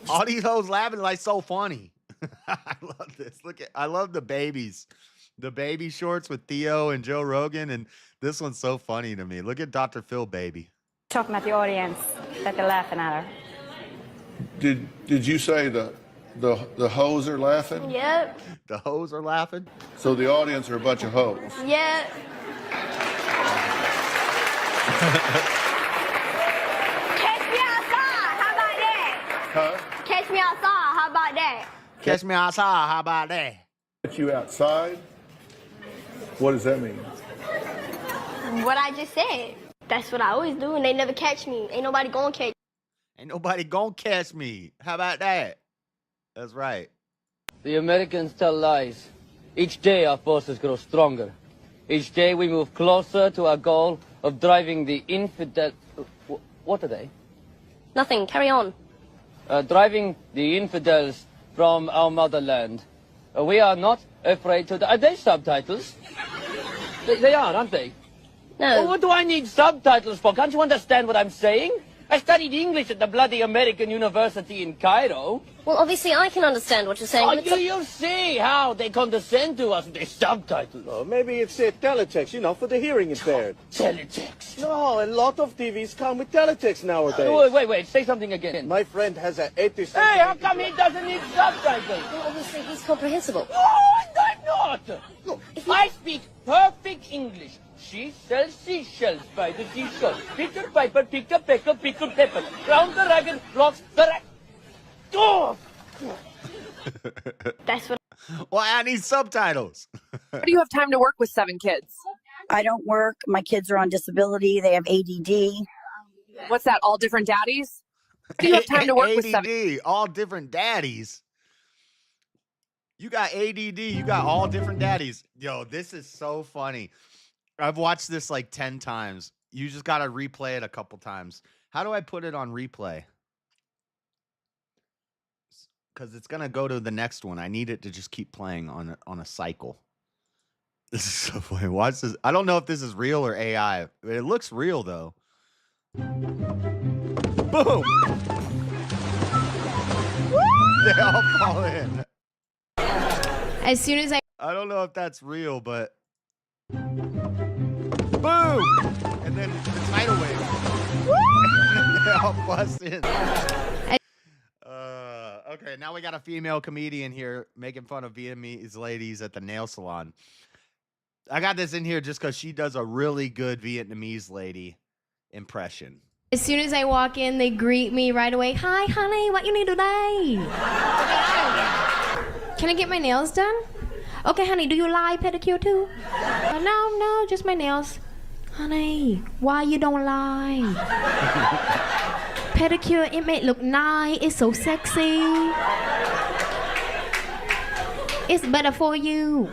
All these hoes laughing like so funny. I love this. I love the babies. The baby shorts with Theo and Joe Rogan, and this one's so funny to me. Look at Dr. Phil baby. Talking about the audience, that they're laughing at her. Did you say the hoes are laughing? Yep. The hoes are laughing? So the audience are a bunch of hoes? Yep. Catch me outside, how about that? Huh? Catch me outside, how about that? Catch me outside, how about that? Catch you outside? What does that mean? What I just said. That's what I always do, and they never catch me. Ain't nobody gonna catch. Ain't nobody gonna catch me. How about that? That's right. The Americans tell lies. Each day our forces grow stronger. Each day we move closer to our goal of driving the infidel... What are they? Nothing. Carry on. Driving the infidels from our motherland. We are not afraid to... Are they subtitles? They are, aren't they? No. Well, what do I need subtitles for? Can't you understand what I'm saying? I studied English at the bloody American University in Cairo. Well, obviously I can understand what you're saying. Oh, but do you see how they condescend to us with their subtitles? Oh, maybe it's teletext, for the hearing impaired. Teletext? No, a lot of TVs come with teletext nowadays. Wait, say something again. My friend has an 80... Hey, how come he doesn't need subtitles? Well, obviously he's comprehensible. Oh, and I'm not! Look, I speak perfect English. She sells seashells by the seashore. Peter Piper, pick a pecker, pickle pepper. Round the ragged blocks the rag. Oh! That's what... Well, I need subtitles. How do you have time to work with 7 kids? I don't work. My kids are on disability. They have ADD. What's that, all different daddies? How do you have time to work with 7? ADD, all different daddies. You got ADD, you got all different daddies. Yo, this is so funny. I've watched this like 10 times. You just got to replay it a couple times. How do I put it on replay? Because it's going to go to the next one. I need it to just keep playing on a cycle. This is so funny. Watch this. I don't know if this is real or AI. It looks real, though. Boom! They all fall in. As soon as I don't know if that's real, but... Boom! And then the tidal wave. And then they all bust in. Okay, now we got a female comedian here making fun of Vietnamese ladies at the nail salon. I got this in here just because she does a really good Vietnamese lady impression. As soon as I walk in, they greet me right away. Hi, honey, what you need today? Can I get my nails done? Okay, honey, do you lie pedicure too? No, just my nails. Honey, why you don't lie? Pedicure, it may look nice. It's so sexy. It's better for you.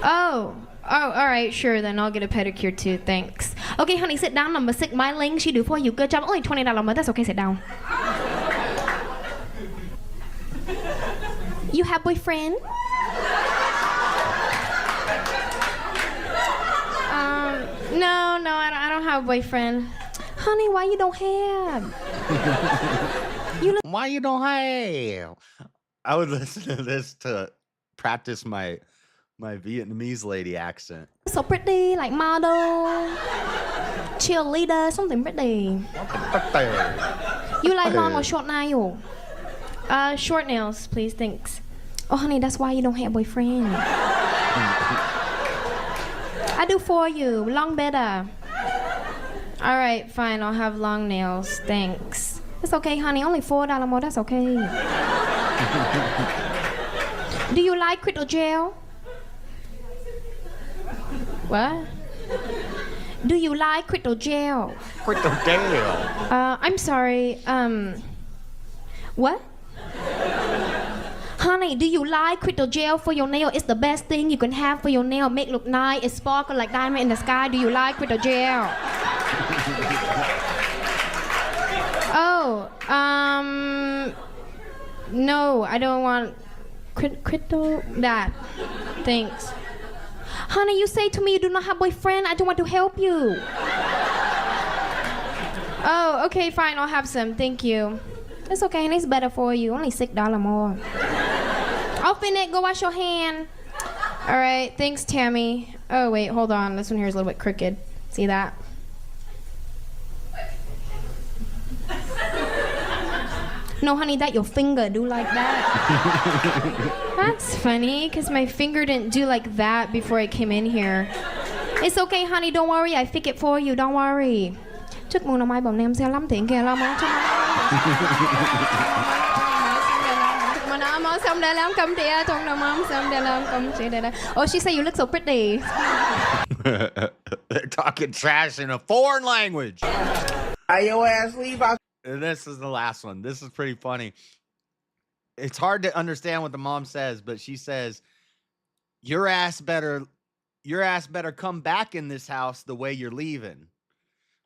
Oh, all right, sure, then I'll get a pedicure too, thanks. Okay, honey, sit down. Number 6, my Ling, she do for you. Good job. Only $20, but that's okay, sit down. You have boyfriend? No, I don't have a boyfriend. Honey, why you don't have? Why you don't have? I would listen to this to practice my Vietnamese lady accent. So pretty, like model, cheerleader, something pretty. You like long or short nail? Short nails, please, thanks. Oh, honey, that's why you don't have a boyfriend. I do for you, long better. All right, fine, I'll have long nails, thanks. It's okay, honey, only $4 more, that's okay. Do you like crystal gel? What? Do you like crystal gel? Crystal gel. I'm sorry, what? Honey, do you like crystal gel for your nail? It's the best thing you can have for your nail. Make look nice. It sparkle like diamond in the sky. Do you like crystal gel? Oh, no, I don't want crystal that. Thanks. Honey, you say to me you do not have boyfriend. I don't want to help you. Oh, okay, fine. I'll have some. Thank you. It's okay, and it's better for you. Only $6 more. Open it. Go wash your hand. All right. Thanks, Tammy. Oh, wait. Hold on. This one here is a little bit crooked. See that? No, honey, that your finger do like that. That's funny, because my finger didn't do like that before I came in here. It's okay, honey. Don't worry. I fix it for you. Don't worry. Chúc mừng năm mai bồng nem xe lắm tiền kìa lo món cho món xong để làm cầm tía trong năm món xong để làm cầm chị để. Oh, she said you look so pretty. They're talking trash in a foreign language. Your ass leave out. And this is the last one. This is pretty funny. It's hard to understand what the mom says, but she says, your ass better come back in this house the way you're leaving.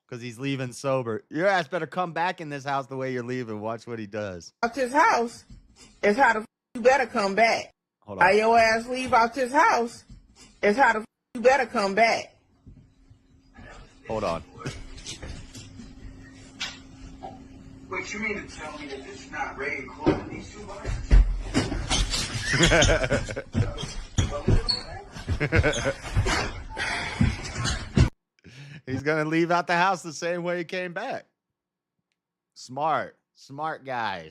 Because he's leaving sober. Your ass better come back in this house the way you're leaving. Watch what he does. Out this house is how the you better come back. Hold on. Your ass leave out this house is how the you better come back. Hold on. Wait, you mean to tell me that this is not Ray and Chloe in these two He's going to leave out the house the same way he came back. Smart guy.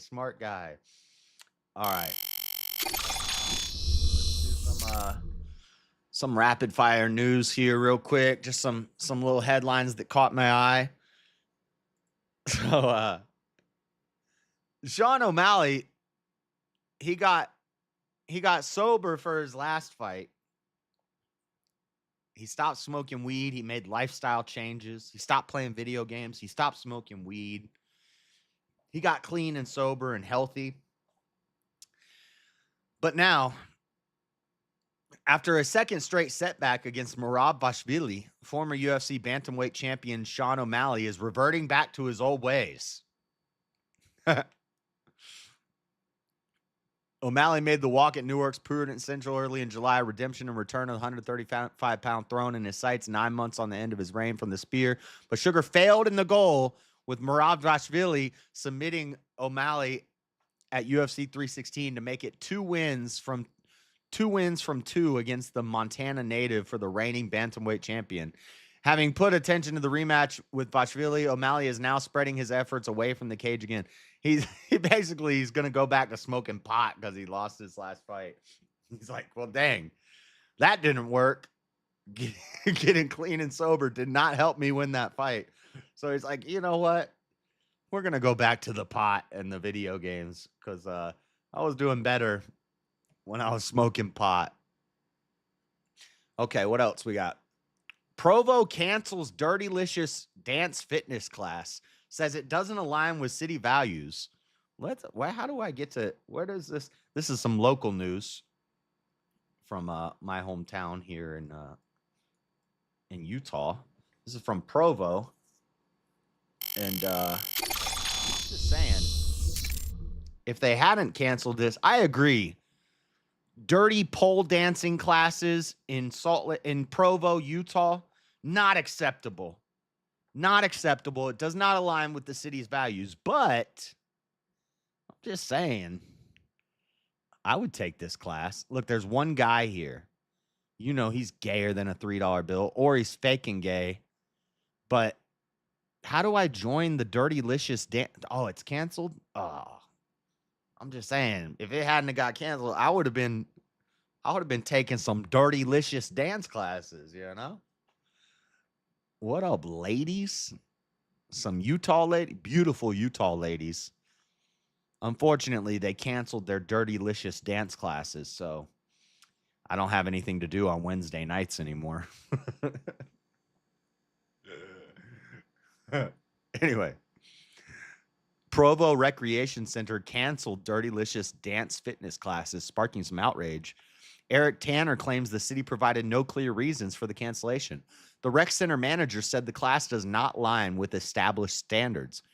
All right. Let's do some rapid fire news here real quick. Just some little headlines that caught my eye. So, Sean O'Malley, he got sober for his last fight. He stopped smoking weed. He made lifestyle changes. He stopped playing video games. He stopped smoking weed. He got clean and sober and healthy. But now, after a second straight setback against Mayoral, former UFC bantamweight champion Sean O'Malley is reverting back to his old ways. O'Malley made the walk at Newark's Prudent Central early in July. Redemption and return of the 135-pound throne in his sights 9 months on the end of his reign from the spear. But Sugar failed in the goal, with Mayoral submitting O'Malley at UFC 316 to make it two wins from two against the Montana native for the reigning bantamweight champion. Having put attention to the rematch with Bashvili, O'Malley is now spreading his efforts away from the cage again. He's going to go back to smoking pot because he lost his last fight. He's like, well, dang, that didn't work. Getting clean and sober did not help me win that fight. So he's like, you know what? We're going to go back to the pot and the video games because I was doing better when I was smoking pot. Okay, what else we got? Provo cancels Dirtylicious dance fitness class. Says it doesn't align with city values. How do I get to, where does this? This is some local news from my hometown here in Utah. This is from Provo. And I'm just saying, if they hadn't canceled this, I agree. Dirty pole dancing classes in Provo, Utah, not acceptable. Not acceptable. It does not align with the city's values, but I'm just saying, I would take this class. Look, there's one guy here. You know he's gayer than a $3 bill, or he's faking gay. But how do I join the Dirtylicious dance? Oh, it's canceled? Oh, I'm just saying, if it hadn't got canceled, I would have been taking some Dirtylicious dance classes, you know? What up, ladies? Some Utah ladies, beautiful Utah ladies. Unfortunately, they canceled their Dirtylicious dance classes, so I don't have anything to do on Wednesday nights anymore. Anyway, Provo Recreation Center canceled Dirtylicious dance fitness classes, sparking some outrage. Eric Tanner claims the city provided no clear reasons for the cancellation. The rec center manager said the class does not align with established standards.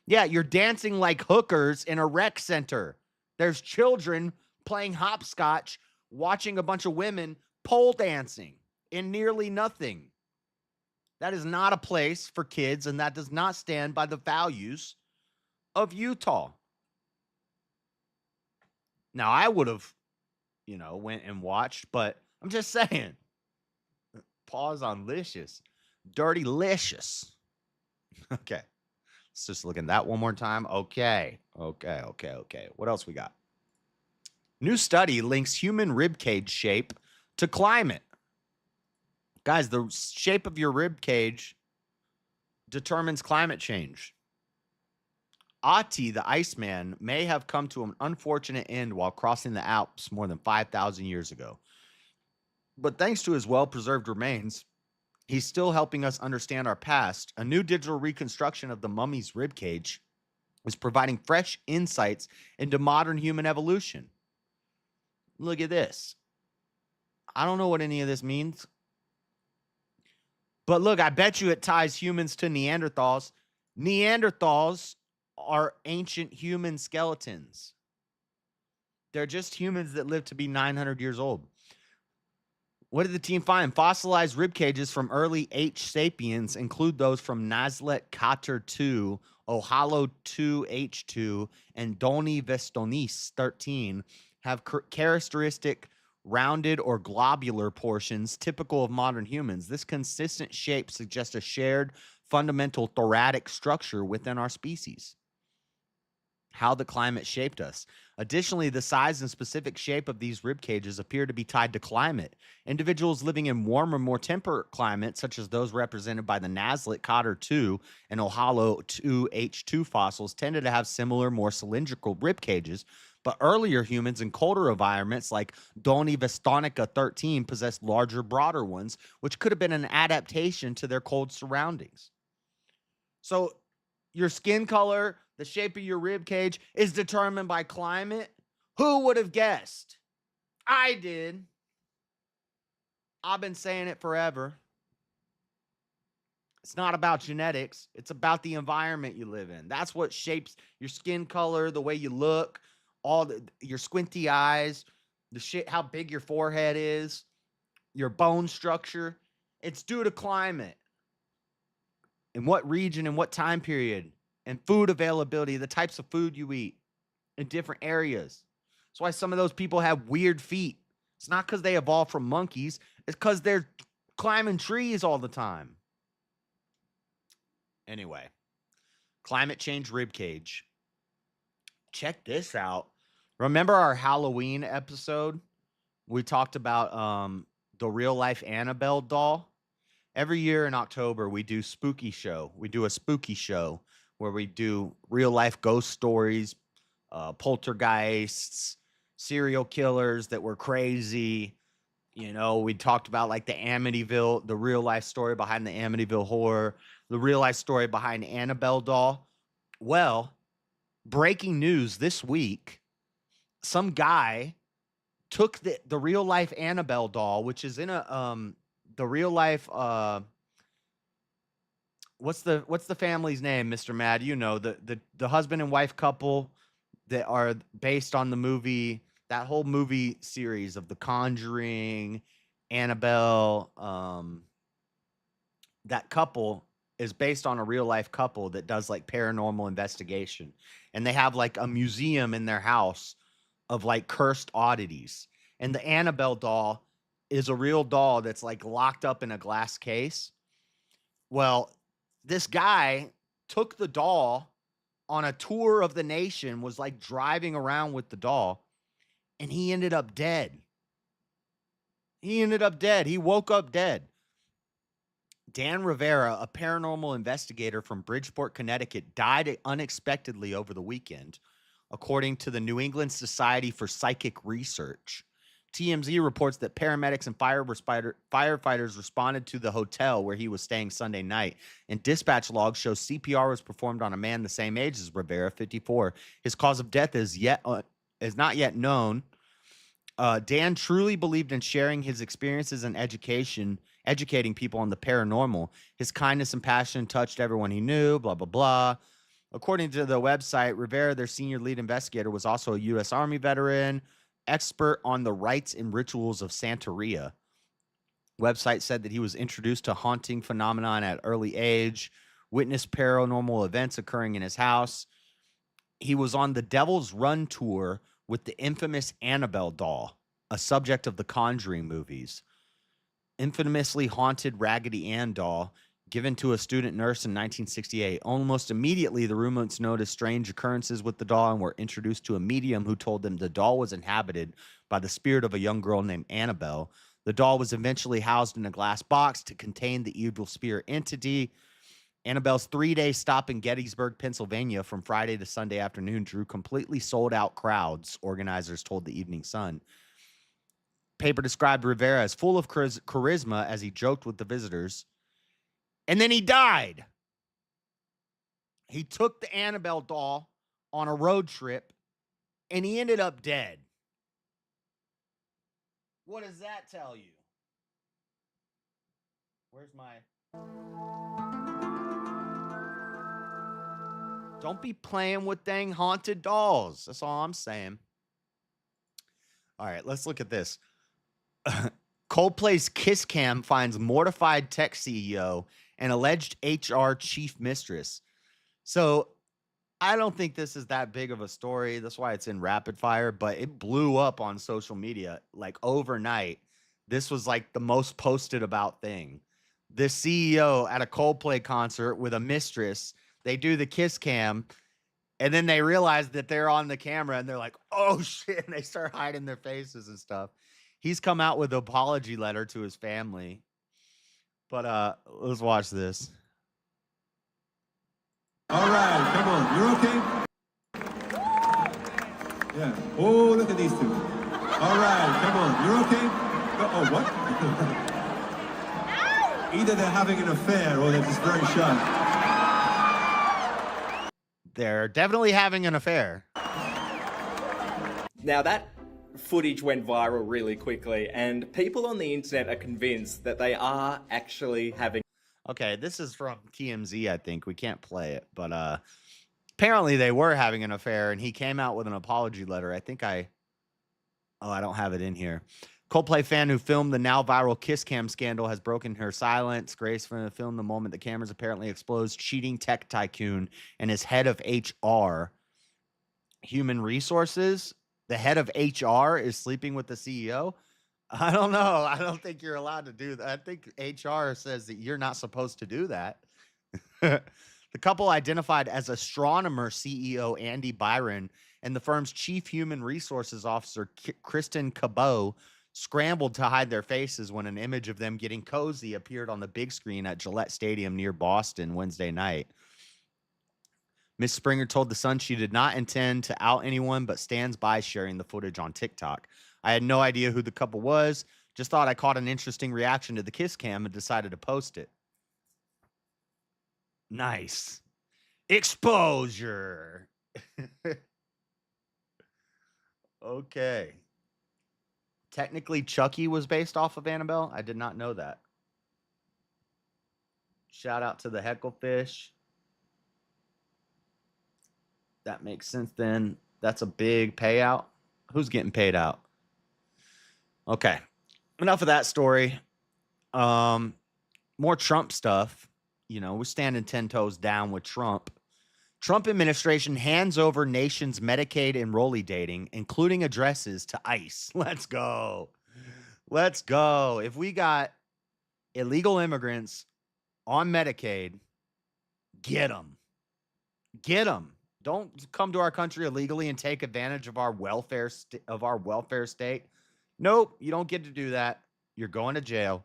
Yeah, you're dancing like hookers in a rec center. There's children playing hopscotch, watching a bunch of women pole dancing in nearly nothing. That is not a place for kids, and that does not stand by the values of Utah. Now, I would have, went and watched, but I'm just saying. Pause on licious. Dirtylicious. Okay. Let's just look at that one more time. Okay. What else we got? New study links human ribcage shape to climate. Guys, the shape of your rib cage determines climate change. Ati, the Iceman, may have come to an unfortunate end while crossing the Alps more than 5,000 years ago. But thanks to his well-preserved remains, He's still helping us understand our past. A new digital reconstruction of the mummy's ribcage is providing fresh insights into modern human evolution. Look at this. I don't know what any of this means. But look, I bet you it ties humans to Neanderthals. Neanderthals are ancient human skeletons. They're just humans that live to be 900 years old. What did the team find? Fossilized rib cages from early H. sapiens include those from Nazlet Kater 2, Ohalo 2H2, and Doni Vestonis 13 have characteristic rounded or globular portions typical of modern humans. This consistent shape suggests a shared fundamental thoracic structure within our species. How the climate shaped us. Additionally, the size and specific shape of these rib cages appear to be tied to climate. Individuals living in warmer, more temperate climates, such as those represented by the Nazlet Kater 2 and Ohalo 2H2 fossils, tended to have similar, more cylindrical rib cages. But earlier humans in colder environments like Doni Vestonica 13 possessed larger, broader ones, which could have been an adaptation to their cold surroundings. So your skin color, the shape of your rib cage is determined by climate. Who would have guessed? I did. I've been saying it forever. It's not about genetics. It's about the environment you live in. That's what shapes your skin color, the way you look, your squinty eyes, how big your forehead is, your bone structure. It's due to climate. In what region and what time period, and food availability, the types of food you eat in different areas. That's why some of those people have weird feet. It's not because they evolved from monkeys. It's because they're climbing trees all the time. Anyway, climate change ribcage. Check this out. Remember our Halloween episode? We talked about the real life Annabelle doll. Every year in October, we do spooky show. We do a spooky show where we do real life ghost stories, poltergeists, serial killers that were crazy. You know, we talked about like the Amityville, the real life story behind the Amityville horror, the real life story behind Annabelle doll. Well, breaking news this week, some guy took the real life Annabelle doll, which is in the real life what's the family's name, Mr. Mad? You know, the husband and wife couple that are based on the movie, that whole movie series of The Conjuring, Annabelle. That couple is based on a real life couple that does like paranormal investigation, and they have like a museum in their house of like cursed oddities. And the Annabelle doll is a real doll that's like locked up in a glass case. Well, this guy took the doll on a tour of the nation, was like driving around with the doll, and he ended up dead. He woke up dead. Dan Rivera, a paranormal investigator from Bridgeport, Connecticut, died unexpectedly over the weekend, according to the New England Society for Psychic Research. TMZ reports that paramedics and firefighters responded to the hotel where he was staying Sunday night, and dispatch logs show CPR was performed on a man the same age as Rivera, 54. His cause of death is not yet known. Dan truly believed in sharing his experiences and educating people on the paranormal. His kindness and passion touched everyone he knew, blah, blah, blah. According to the website, Rivera, their senior lead investigator, was also a U.S. Army veteran, expert on the rites and rituals of Santeria. Website said that he was introduced to haunting phenomenon at early age, witnessed paranormal events occurring in his house. He was on the Devil's Run tour with the infamous Annabelle doll, a subject of the Conjuring movies. Infamously haunted Raggedy Ann doll, given to a student nurse in 1968. Almost immediately, the roommates noticed strange occurrences with the doll and were introduced to a medium who told them the doll was inhabited by the spirit of a young girl named Annabelle. The doll was eventually housed in a glass box to contain the evil spirit entity. Annabelle's 3-day stop in Gettysburg, Pennsylvania from Friday to Sunday afternoon drew completely sold-out crowds, organizers told the Evening Sun. Paper described Rivera as full of charisma as he joked with the visitors. And then he died. He took the Annabelle doll on a road trip, and he ended up dead. What does that tell you? Where's my... Don't be playing with dang haunted dolls. That's all I'm saying. All right, let's look at this. Coldplay's Kiss Cam finds mortified tech CEO and alleged HR chief mistress. So I don't think this is that big of a story. That's why it's in rapid fire, but it blew up on social media like overnight. This was like the most posted about thing. The CEO at a Coldplay concert with a mistress, they do the Kiss Cam, and then they realize that they're on the camera and they're like, oh shit, and they start hiding their faces and stuff. He's come out with an apology letter to his family. But let's watch this. All right, come on. You're okay? Yeah. Oh, look at these two. All right, come on. You're okay? Oh, what? Either they're having an affair or they're just very shy. They're definitely having an affair. Now that footage went viral really quickly, and people on the internet are convinced that they are actually having... Okay, this is from TMZ, I think. We can't play it, but apparently they were having an affair, and he came out with an apology letter. I think I don't have it in here. Coldplay fan who filmed the now viral Kiss Cam scandal has broken her silence. Grace from the film the moment the cameras apparently exposed cheating tech tycoon and his head of HR. Human resources? The head of HR is sleeping with the CEO? I don't know. I don't think you're allowed to do that. I think HR says that you're not supposed to do that. The couple identified as astronomer CEO Andy Byron and the firm's chief human resources officer Kristen Cabot scrambled to hide their faces when an image of them getting cozy appeared on the big screen at Gillette Stadium near Boston Wednesday night. Ms. Springer told The Sun she did not intend to out anyone, but stands by sharing the footage on TikTok. I had no idea who the couple was. Just thought I caught an interesting reaction to the Kiss Cam and decided to post it. Nice. Exposure. Okay. Technically, Chucky was based off of Annabelle. I did not know that. Shout out to the Hecklefish. That makes sense then. That's a big payout. Who's getting paid out? Okay. Enough of that story. More Trump stuff. You know, we're standing 10 toes down with Trump. Trump administration hands over nation's Medicaid enrollee dating, including addresses, to ICE. Let's go. Let's go. If we got illegal immigrants on Medicaid, get them. Get them. Don't come to our country illegally and take advantage of our welfare state. Nope, you don't get to do that. You're going to jail.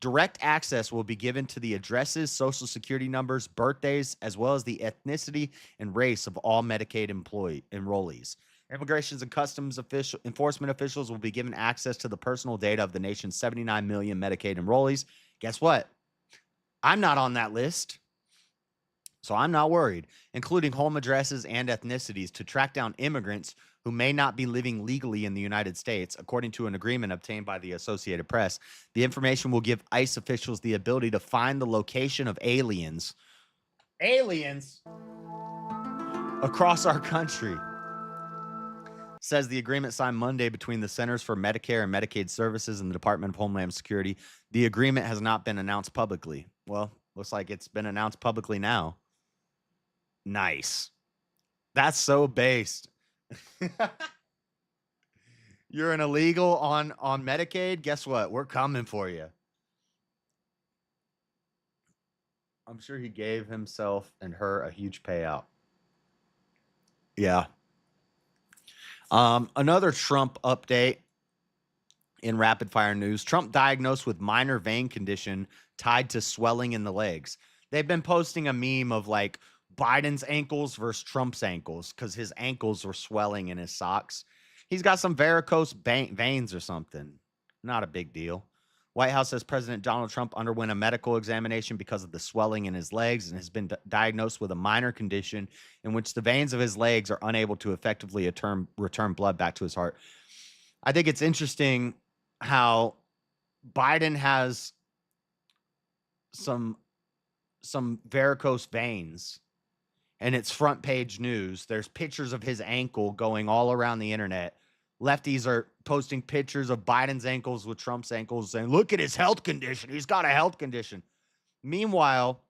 Direct access will be given to the addresses, social security numbers, birthdays, as well as the ethnicity and race of all Medicaid enrollees. Immigration and Customs enforcement officials will be given access to the personal data of the nation's 79 million Medicaid enrollees. Guess what? I'm not on that list. So I'm not worried, including home addresses and ethnicities to track down immigrants who may not be living legally in the United States, according to an agreement obtained by the Associated Press. The information will give ICE officials the ability to find the location of aliens across our country. Says the agreement signed Monday between the Centers for Medicare and Medicaid Services and the Department of Homeland Security. The agreement has not been announced publicly. Well, looks like it's been announced publicly now. Nice. That's so based. You're an illegal on Medicaid? Guess what? We're coming for you. I'm sure he gave himself and her a huge payout. Yeah. Another Trump update in rapid fire news. Trump diagnosed with minor vein condition tied to swelling in the legs. They've been posting a meme of like Biden's ankles versus Trump's ankles because his ankles were swelling in his socks. He's got some varicose veins or something. Not a big deal. White House says President Donald Trump underwent a medical examination because of the swelling in his legs and has been diagnosed with a minor condition in which the veins of his legs are unable to effectively return blood back to his heart. I think it's interesting how Biden has some varicose veins, and it's front page news. There's pictures of his ankle going all around the internet. Lefties are posting pictures of Biden's ankles with Trump's ankles saying, look at his health condition. He's got a health condition. Meanwhile,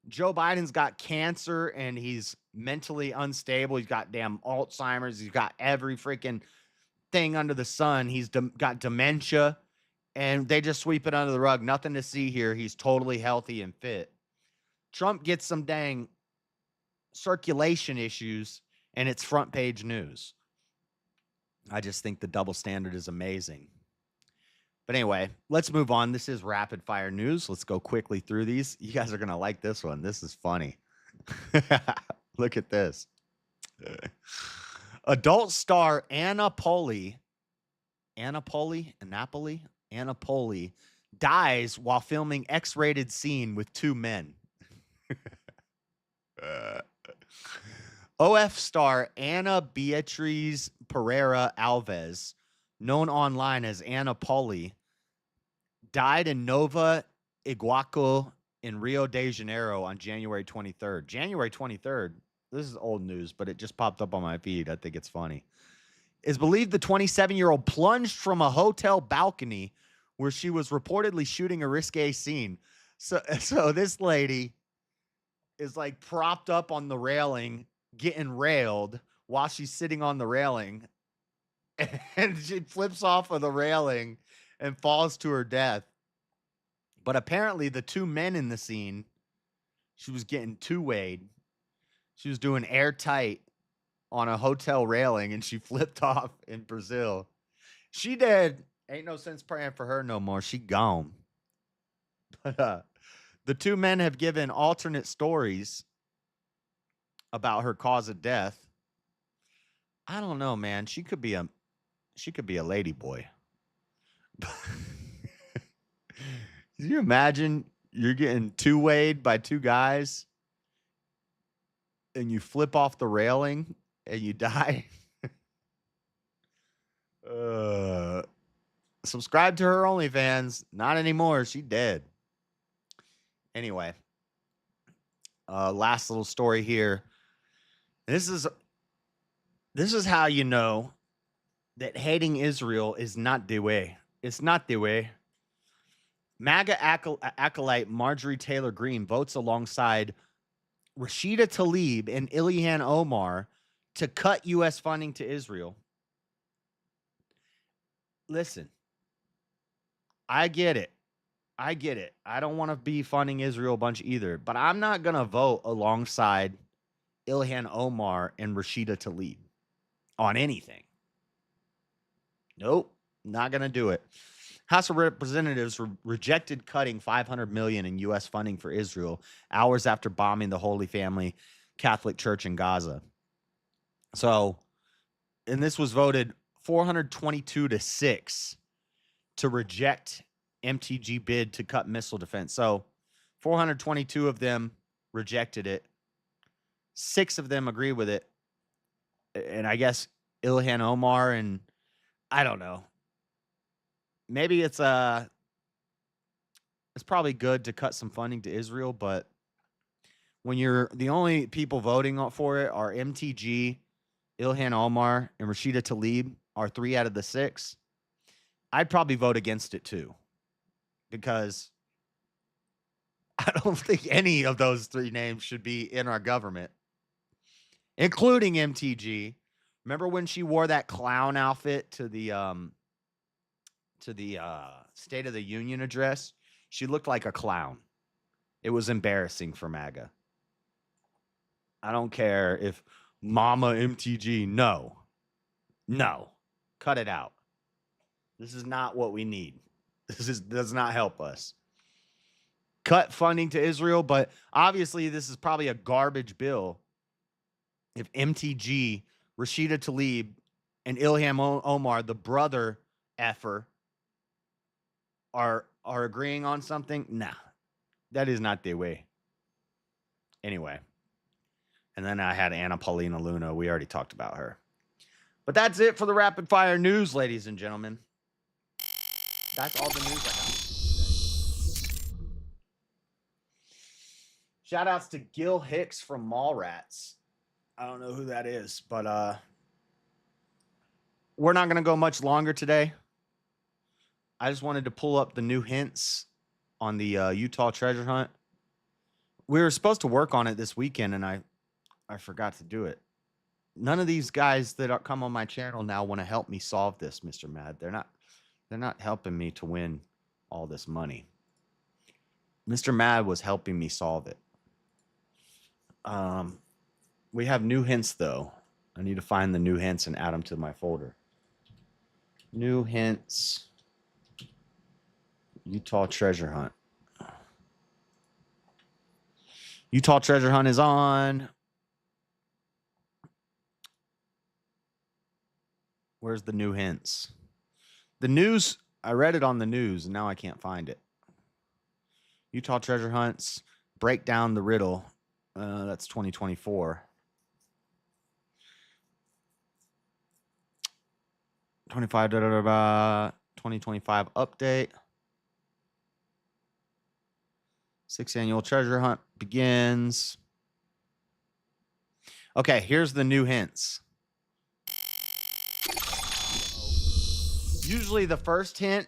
Joe Biden's got cancer and he's mentally unstable. He's got damn Alzheimer's. He's got every freaking thing under the sun. He's got dementia, and they just sweep it under the rug. Nothing to see here. He's totally healthy and fit. Trump gets some dang circulation issues, and it's front page news. I just think the double standard is amazing. But anyway, let's move on. This is rapid fire news. Let's go quickly through these. You guys are going to like this one. This is funny. Look at this. Adult star Anna Poli dies while filming X-rated scene with two men. OF star Ana Beatriz Pereira Alves, known online as Anna Poli, died in Nova Iguacu in Rio de Janeiro on January 23rd. January 23rd, this is old news, but it just popped up on my feed. I think it's funny. It's believed the 27-year-old plunged from a hotel balcony where she was reportedly shooting a risque scene. So this lady is like propped up on the railing, getting railed while she's sitting on the railing, and she flips off of the railing and falls to her death. But apparently the two men in the scene, she was getting two-wayed. She was doing airtight on a hotel railing, and she flipped off in Brazil. She dead. Ain't no sense praying for her no more. She gone. But the two men have given alternate stories about her cause of death. I don't know, man. She could be a lady boy. Can you imagine you're getting two-wayed by two guys and you flip off the railing and you die? Subscribe to her OnlyFans. Not anymore. She dead. Anyway, last little story here. This is how you know that hating Israel is not the way. It's not the way. MAGA acolyte Marjorie Taylor Greene votes alongside Rashida Tlaib and Ilhan Omar to cut U.S. funding to Israel. Listen, I get it. I don't want to be funding Israel a bunch either, but I'm not going to vote alongside Ilhan Omar and Rashida Tlaib on anything. Nope, not going to do it. House of Representatives rejected cutting $500 million in U.S. funding for Israel hours after bombing the Holy Family Catholic Church in Gaza. So, and this was voted 422-6 to reject MTG bid to cut missile defense. So, 422 of them rejected it. 6 of them agree with it. And I guess Ilhan Omar and I don't know. Maybe it's probably good to cut some funding to Israel, but when you're the only people voting for it are MTG, Ilhan Omar, and Rashida Tlaib are 3 out of the 6, I'd probably vote against it too, because I don't think any of those 3 names should be in our government, including MTG. Remember when she wore that clown outfit to the State of the Union address? She looked like a clown. It was embarrassing for MAGA. I don't care if Mama MTG, no, cut it out. This is not what we need. Does not help us. Cut funding to Israel, but obviously this is probably a garbage bill if MTG, Rashida Tlaib, and Ilhan Omar, the brother effer, are are agreeing on something, nah, that is not the way. Anyway. And then I had Anna Paulina Luna. We already talked about her. But that's it for the rapid fire news, ladies and gentlemen. That's all the news I got. Shout outs to Gil Hicks from Mallrats. I don't know who that is, but we're not going to go much longer today. I just wanted to pull up the new hints on the Utah treasure hunt. We were supposed to work on it this weekend, and I forgot to do it. None of these guys that come on my channel now want to help me solve this, Mr. Mad. They're not helping me to win all this money. Mr. Mad was helping me solve it. We have new hints, though. I need to find the new hints and add them to my folder. New hints. Utah treasure hunt. Utah treasure hunt is on. Where's the new hints? The news, I read it on the news, and now I can't find it. Utah treasure hunts, break down the riddle. That's 2024. 2025 update. 6th annual treasure hunt begins. Okay, here's the new hints. Usually the first hint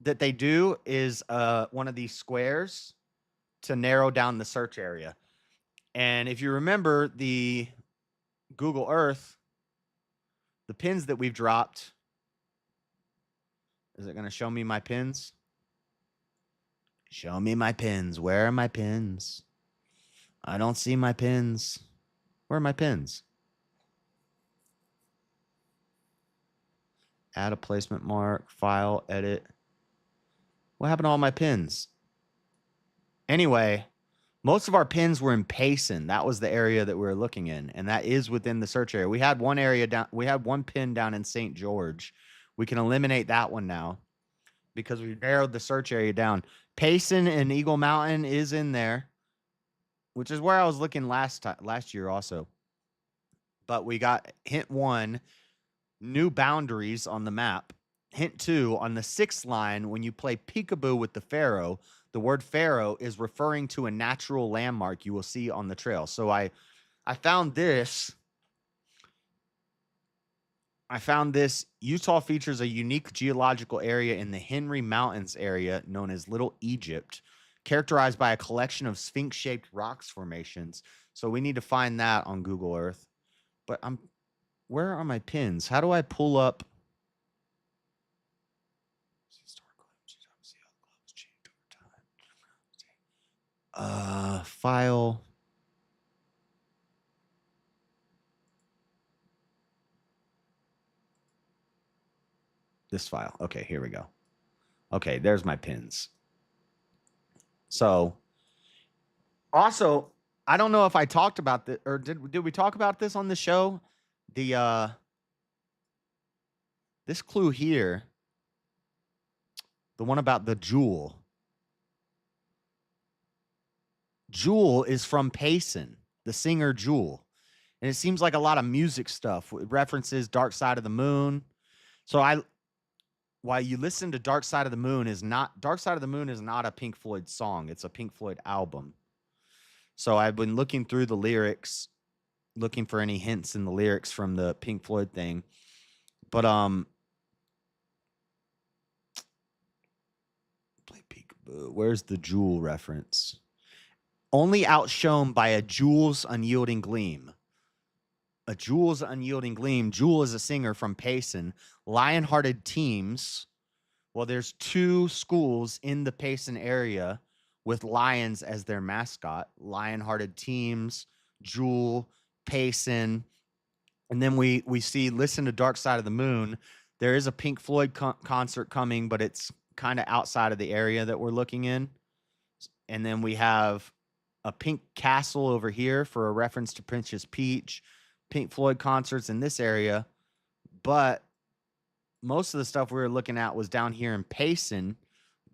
that they do is one of these squares to narrow down the search area. And if you remember the Google Earth, the pins that we've dropped, is it going to show me my pins? Show me my pins. Where are my pins? I don't see my pins. Where are my pins? Add a placement mark, file, edit. What happened to all my pins? Anyway, most of our pins were in Payson. That was the area that we were looking in, and that is within the search area. We had one area down. We had one pin down in St. George. We can eliminate that one now because we narrowed the search area down. Payson and Eagle Mountain is in there, which is where I was looking last year also. But we got hint 1. New boundaries on the map. Hint 2, on the 6th line, when you play peekaboo with the pharaoh, the word pharaoh is referring to a natural landmark you will see on the trail. So I found this. Utah features a unique geological area in the Henry Mountains area known as Little Egypt, characterized by a collection of sphinx-shaped rocks formations. So we need to find that on Google Earth. But where are my pins? How do I pull up? File. This file. Okay, here we go. Okay, there's my pins. So, also, I don't know if I talked about this, or did we talk about this on the show? The this clue here, the one about the jewel. Jewel is from Payson, the singer Jewel. And it seems like a lot of music stuff. It references Dark Side of the Moon. So while you listen to Dark Side of the Moon is not a Pink Floyd song. It's a Pink Floyd album. So I've been looking through the lyrics, looking for any hints in the lyrics from the Pink Floyd thing. But play peekaboo. Where's the jewel reference? Only outshone by a jewel's unyielding gleam. A jewel's unyielding gleam. Jewel is a singer from Payson. Lion-hearted teams. Well, there's 2 schools in the Payson area with lions as their mascot. Lion-hearted teams, Jewel, Payson. And then we see Listen to Dark Side of the Moon. There is a Pink Floyd concert coming, but it's kind of outside of the area that we're looking in. And then we have a pink castle over here for a reference to Princess Peach. Pink Floyd concerts in this area. But most of the stuff we were looking at was down here in Payson.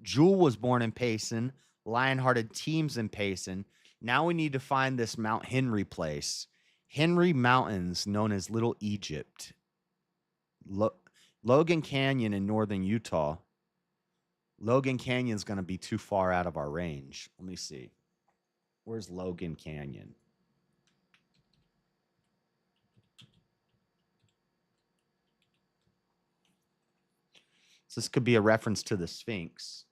Jewel was born in Payson. Lion-Hearted Team's in Payson. Now we need to find this Mount Henry place. Henry Mountains, known as Little Egypt. Logan Canyon in northern Utah. Logan Canyon's going to be too far out of our range. Let me see. Where's Logan Canyon? So this could be a reference to the Sphinx.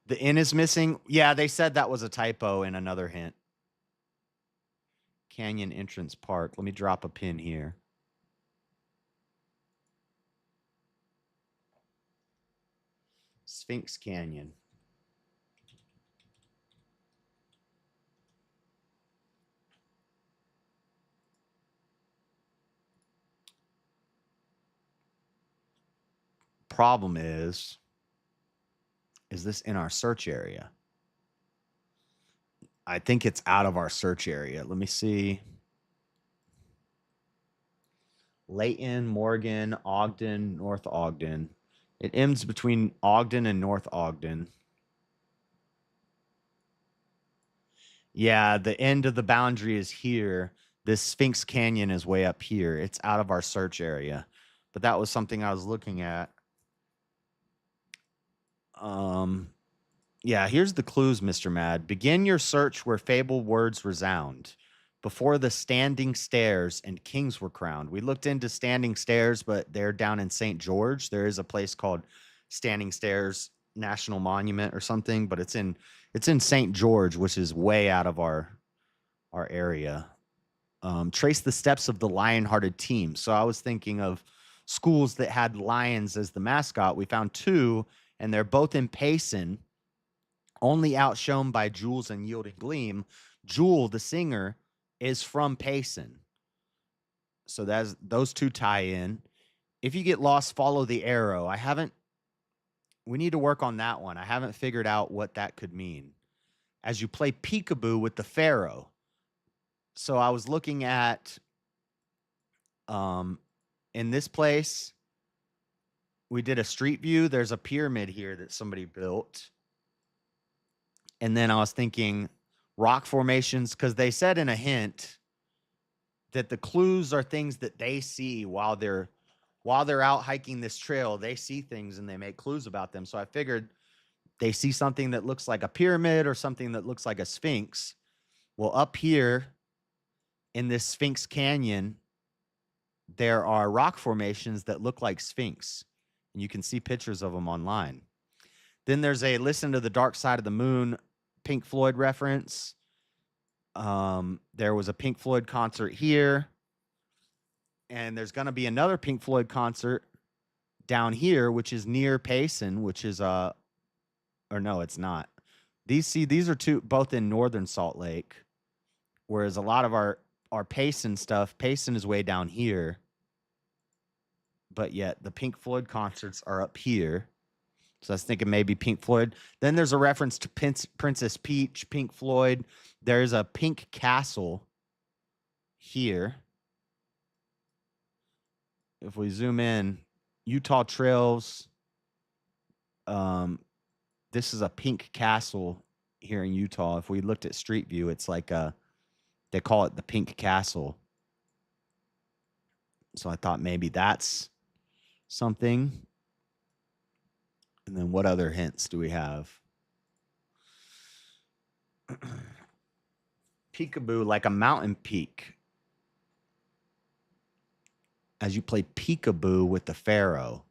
The N is missing. Yeah, they said that was a typo in another hint. Canyon Entrance Park. Let me drop a pin here. Sphinx Canyon. Problem is this in our search area? I think it's out of our search area. Let me see. Layton, Morgan, Ogden, North Ogden. It ends between Ogden and North Ogden. Yeah, the end of the boundary is here. This Sphinx Canyon is way up here. It's out of our search area. But that was something I was looking at. Yeah, here's the clues, Mr. Mad. Begin your search where fabled words resound. Before the standing stairs and kings were crowned. We looked into standing stairs, but they're down in St. George. There is a place called Standing Stairs National Monument or something, but it's in St. George, which is way out of our area. Trace the steps of the Lion-Hearted Team. So I was thinking of schools that had lions as the mascot. We found 2, and they're both in Payson, only outshone by Jules and Yielding Gleam. Jewel, the singer, is from Payson. So those 2 tie in. If you get lost, follow the arrow. We need to work on that one. I haven't figured out what that could mean. As you play peekaboo with the Pharaoh. So I was looking at, in this place, we did a street view. There's a pyramid here that somebody built. And then I was thinking rock formations, because they said in a hint that the clues are things that they see while they're out hiking this trail. They see things and they make clues about them. So I figured they see something that looks like a pyramid or something that looks like a sphinx. Well, up here in this Sphinx Canyon, there are rock formations that look like sphinx. And you can see pictures of them online. Then there's a Listen to the Dark Side of the Moon Pink Floyd reference. There was a Pink Floyd concert here. And there's going to be another Pink Floyd concert down here, which is near Payson, which is or no, it's not. These are both in northern Salt Lake. Whereas a lot of our Payson stuff, Payson is way down here. But yet the Pink Floyd concerts are up here. So I was thinking maybe Pink Floyd. Then there's a reference to Princess Peach, Pink Floyd. There's a pink castle here. If we zoom in, Utah Trails. This is a pink castle here in Utah. If we looked at Street View, it's like they call it the Pink Castle. So I thought maybe that's something. And then what other hints do we have? Peekaboo, like a mountain peak. As you play peekaboo with the Pharaoh.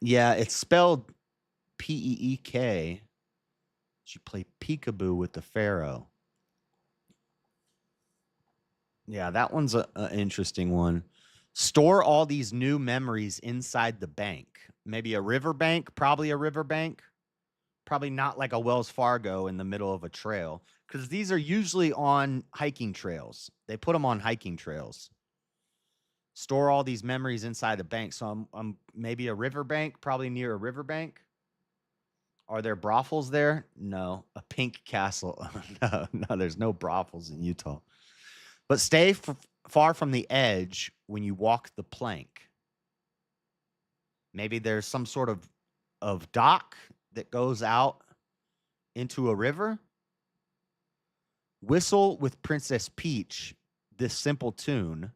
Yeah, it's spelled P-E-E-K. As you play peekaboo with the Pharaoh. Yeah, that one's an interesting one. Store all these new memories inside the bank. Maybe a riverbank, probably a riverbank. Probably not like a Wells Fargo in the middle of a trail. Because these are usually on hiking trails. They put them on hiking trails. Store all these memories inside the bank. So I'm maybe a riverbank, probably near a riverbank. Are there brothels there? No. A pink castle. No, there's no brothels in Utah. But stay far from the edge when you walk the plank. Maybe there's some sort of dock that goes out into a river. Whistle with Princess Peach this simple tune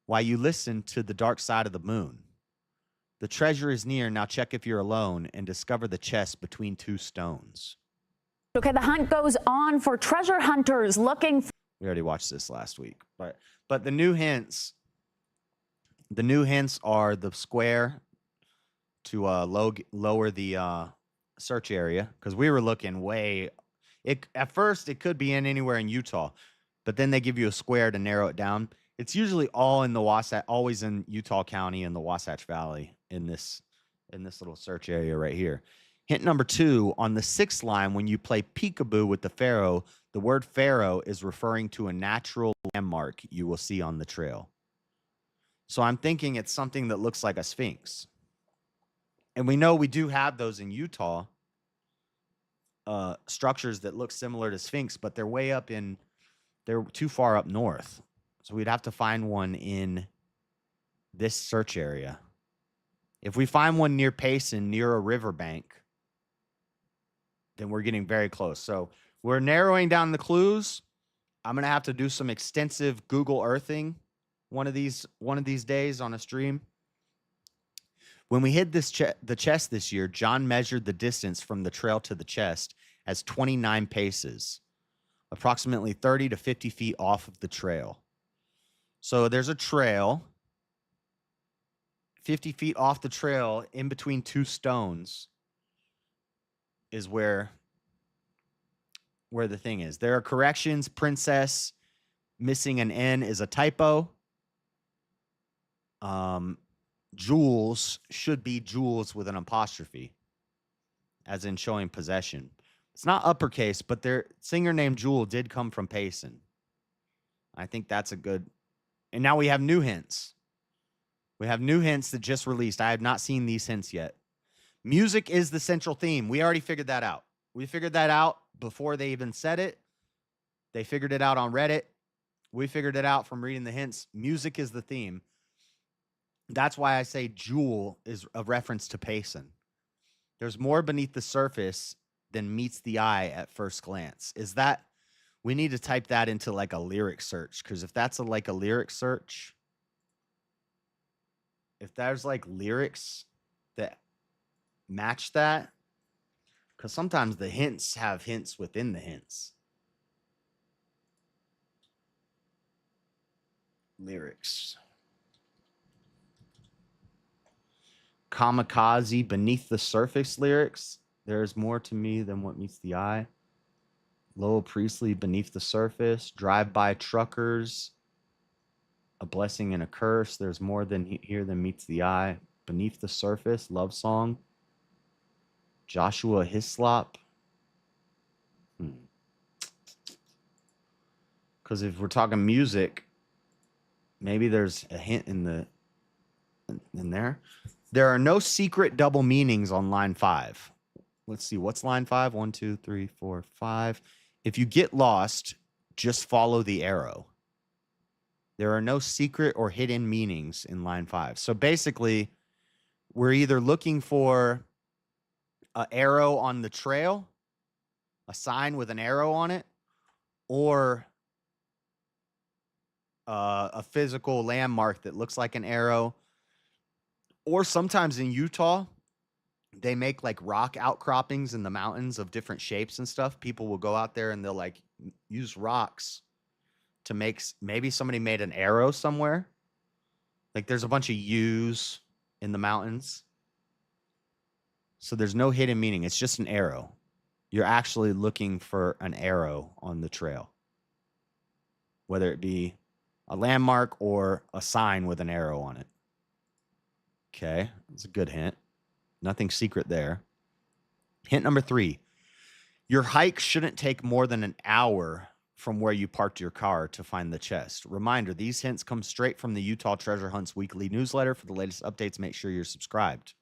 while you listen to The Dark Side of the Moon. The treasure is near. Now check if you're alone and discover the chest between two stones. Okay, the hunt goes on for treasure hunters looking for. We already watched this last week, but the new hints are the square to lower the search area, because we were looking way. At first it could be anywhere in Utah, but then they give you a square to narrow it down. It's usually all in the Wasatch, always in Utah County in the Wasatch Valley in this little search area right here. Hint number 2, on the 6th line, when you play peekaboo with the pharaoh, the word pharaoh is referring to a natural landmark you will see on the trail. So I'm thinking it's something that looks like a sphinx. And we know we do have those in Utah, structures that look similar to sphinx, but they're too far up north. So we'd have to find one in this search area. If we find one near Payson, near a riverbank, then we're getting very close. So we're narrowing down the clues. I'm going to have to do some extensive Google Earthing one of these days on a stream. When we hid the chest this year, John measured the distance from the trail to the chest as 29 paces, approximately 30 to 50 feet off of the trail. So there's a trail 50 feet off the trail in between two stones is where the thing is. There are corrections. Princess missing an N is a typo. Jewels should be jewels with an apostrophe, as in showing possession. It's not uppercase, but their singer named Jewel did come from Payson. I think that's a good. And now we have new hints. We have new hints that just released. I have not seen these hints yet. Music is the central theme. We already figured that out. We figured that out before they even said it. They figured it out on Reddit. We figured it out from reading the hints. Music is the theme. That's why I say Jewel is a reference to Payson. There's more beneath the surface than meets the eye at first glance. We need to type that into like a lyric search, because if that's like a lyric search, if there's like lyrics that match that, because sometimes the hints have hints within the hints. Lyrics. Kamikaze, beneath the surface lyrics. There's more to me than what meets the eye. Lowell Priestley, beneath the surface. Drive-by truckers. A blessing and a curse. There's more here than meets the eye. Beneath the surface. Love song. Joshua Hislop. Because if we're talking music, maybe there's a hint in there. There are no secret double meanings on line 5. Let's see. What's line 5? 1, 2, 3, 4, 5. If you get lost, just follow the arrow. There are no secret or hidden meanings in line 5. So basically, we're either looking for an arrow on the trail, a sign with an arrow on it, or a physical landmark that looks like an arrow. Or sometimes in Utah, they make like rock outcroppings in the mountains of different shapes and stuff. People will go out there and they'll like use rocks to make, maybe somebody made an arrow somewhere. Like there's a bunch of U's in the mountains. So there's no hidden meaning. It's just an arrow. You're actually looking for an arrow on the trail, whether it be a landmark or a sign with an arrow on it. Okay, that's a good hint. Nothing secret there. Hint number 3. Your hike shouldn't take more than an hour from where you parked your car to find the chest. Reminder, these hints come straight from the Utah Treasure Hunts weekly newsletter. For the latest updates, make sure you're subscribed.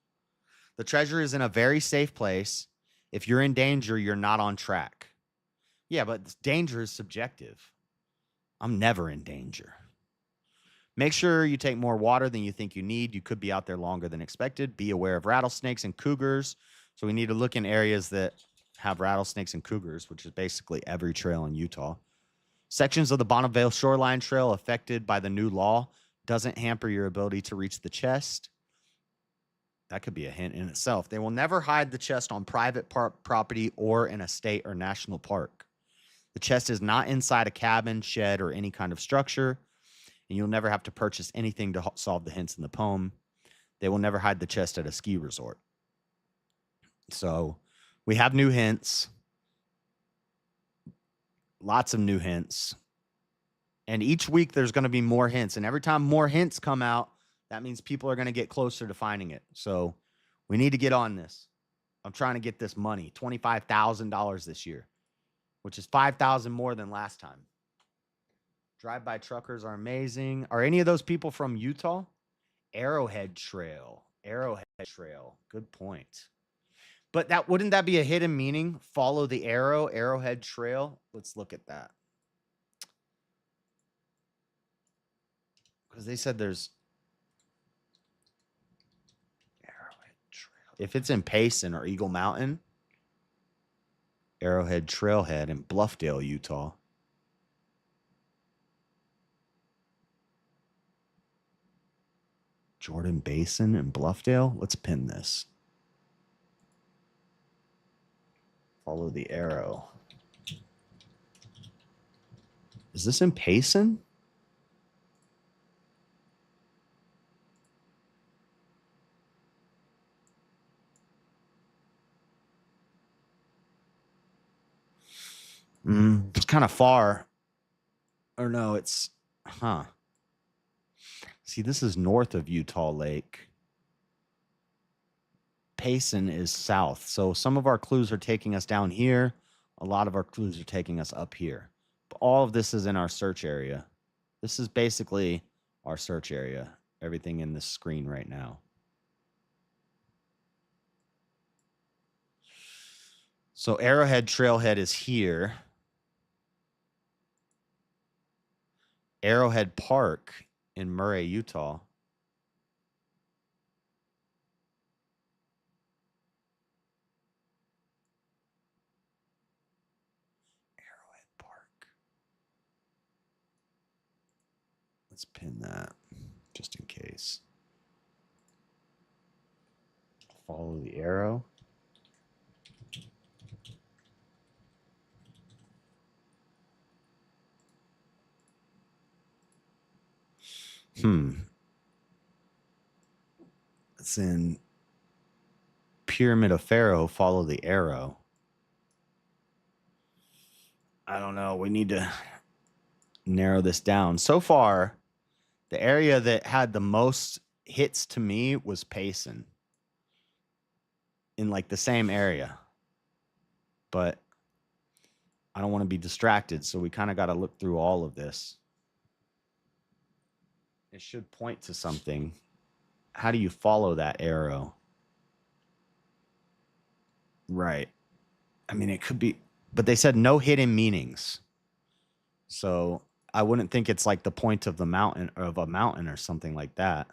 The treasure is in a very safe place. If you're in danger, you're not on track. Yeah, but danger is subjective. I'm never in danger. Make sure you take more water than you think you need. You could be out there longer than expected. Be aware of rattlesnakes and cougars. So we need to look in areas that have rattlesnakes and cougars, which is basically every trail in Utah. Sections of the Bonneville Shoreline Trail affected by the new law doesn't hamper your ability to reach the chest. That could be a hint in itself. They will never hide the chest on private property or in a state or national park. The chest is not inside a cabin, shed, or any kind of structure. And you'll never have to purchase anything to solve the hints in the poem. They will never hide the chest at a ski resort. So we have new hints. Lots of new hints. And each week there's going to be more hints. And every time more hints come out, that means people are going to get closer to finding it. So we need to get on this. I'm trying to get this money, $25,000 this year, which is $5,000 more than last time. Drive-by truckers are amazing. Are any of those people from Utah? Arrowhead Trail. Arrowhead Trail. Good point. But that wouldn't that be a hidden meaning? Follow the arrow, Arrowhead Trail. Let's look at that. Because they said there's Arrowhead Trail. If it's in Payson or Eagle Mountain, Arrowhead Trailhead in Bluffdale, Utah. Jordan Basin and Bluffdale. Let's pin this. Follow the arrow. Is this in Payson? It's kind of far. Or no, it's... See, this is north of Utah Lake. Payson is south. So some of our clues are taking us down here. A lot of our clues are taking us up here. But all of this is in our search area. This is basically our search area. Everything in this screen right now. So Arrowhead Trailhead is here. Arrowhead Park in Murray, Utah. Arrowhead Park. Let's pin that just in case. Follow the arrow. It's in Pyramid of Pharaoh, follow the arrow. I don't know. We need to narrow this down. So far, the area that had the most hits to me was Payson. In like the same area. But I don't want to be distracted, so we kind of got to look through all of this. It should point to something. How do you follow that arrow? Right. I mean, it could be, but they said no hidden meanings. So I wouldn't think it's like the point of the mountain, of a mountain or something like that.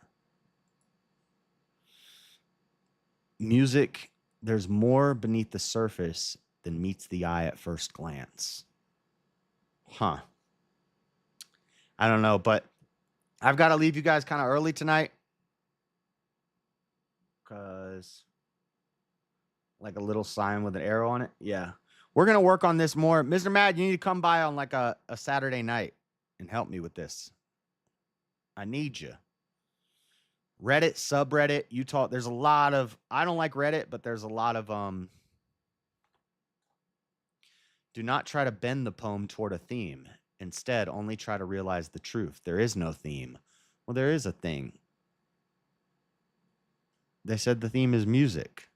Music, there's more beneath the surface than meets the eye at first glance. I don't know, but I've got to leave you guys kind of early tonight. Because like a little sign with an arrow on it. Yeah. We're going to work on this more. Mr. Mad, you need to come by on like a Saturday night and help me with this. I need you. Reddit, subreddit, Utah. There's a lot of, I don't like Reddit, but there's a lot of, do not try to bend the poem toward a theme. Instead, only try to realize the truth. There is no theme. Well, there is a thing. They said the theme is music.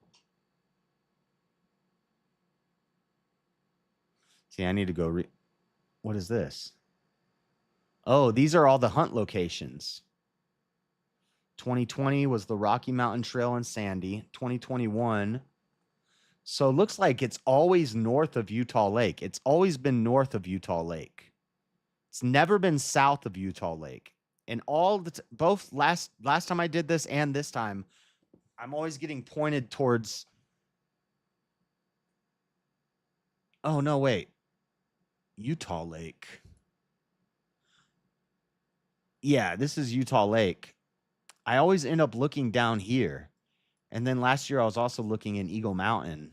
See, I need to go what is this? Oh, these are all the hunt locations. 2020 was the Rocky Mountain Trail in Sandy. 2021. So it looks like it's always north of Utah Lake. It's always been north of Utah Lake. It's never been south of Utah Lake. And all the both last time I did this and this time, I'm always getting pointed towards. Oh no, wait. Utah Lake. Yeah, this is Utah Lake. I always end up looking down here. And then last year I was also looking in Eagle Mountain.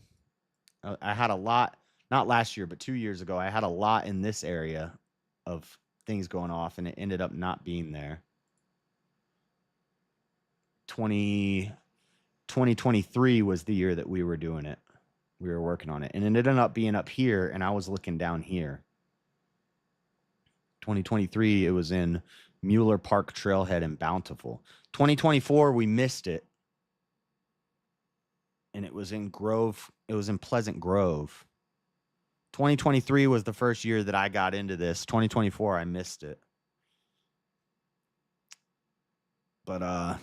I had a lot, not last year, but 2 years ago, I had a lot in this area of things going off, and it ended up not being there. 2023 was the year that we were doing it. We were working on it. And it ended up being up here, and I was looking down here. 2023, it was in Mueller Park Trailhead in Bountiful. 2024, we missed it. And it was in Grove. It was in Pleasant Grove. 2023 was the first year that I got into this. 2024, I missed it. But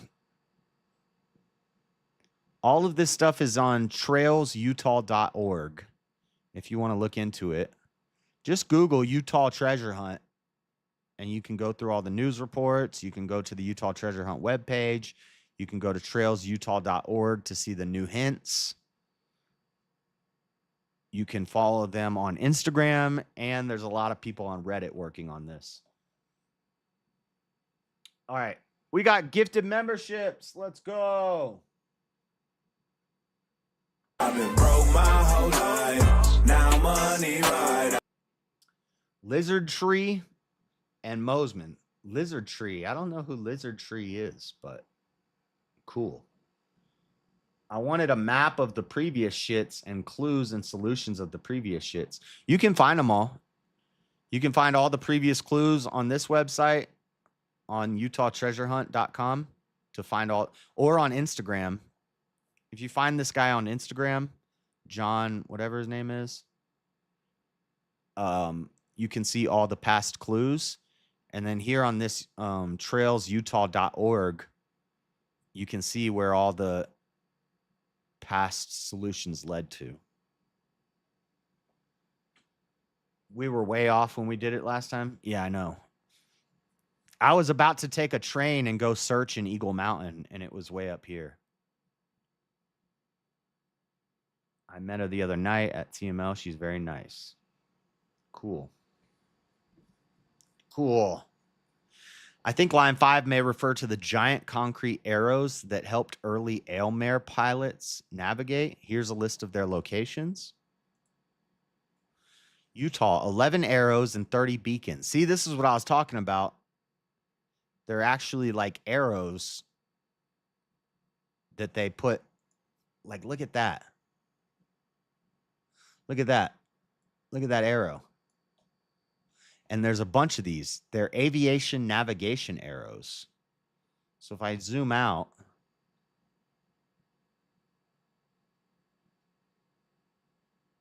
all of this stuff is on trailsutah.org. If you want to look into it, just Google Utah Treasure Hunt, and you can go through all the news reports. You can go to the Utah Treasure Hunt webpage. You can go to trailsutah.org to see the new hints. You can follow them on Instagram, and there's a lot of people on Reddit working on this. All right. We got gifted memberships. Let's go. I've been broke my whole life. Now money right. Lizard Tree and Mosman. Lizard Tree. I don't know who Lizard Tree is, but cool. I wanted a map of the previous shits and clues and solutions of the previous shits. You can find them all. You can find all the previous clues on this website, on UtahTreasureHunt.com to find all, or on Instagram. If you find this guy on Instagram, John, whatever his name is, you can see all the past clues. And then here on this trailsutah.org, you can see where all the past solutions led to. We were way off when we did it last time. Yeah, I know. I was about to take a train and go search in Eagle Mountain, and it was way up here. I met her the other night at TML. She's very nice. Cool. Cool. I think line 5 may refer to the giant concrete arrows that helped early Aylmare pilots navigate. Here's a list of their locations. Utah, 11 arrows and 30 beacons. See, this is what I was talking about. They're actually like arrows that they put, like, look at that. Look at that. Look at that arrow. And there's a bunch of these. They're aviation navigation arrows. So if I zoom out,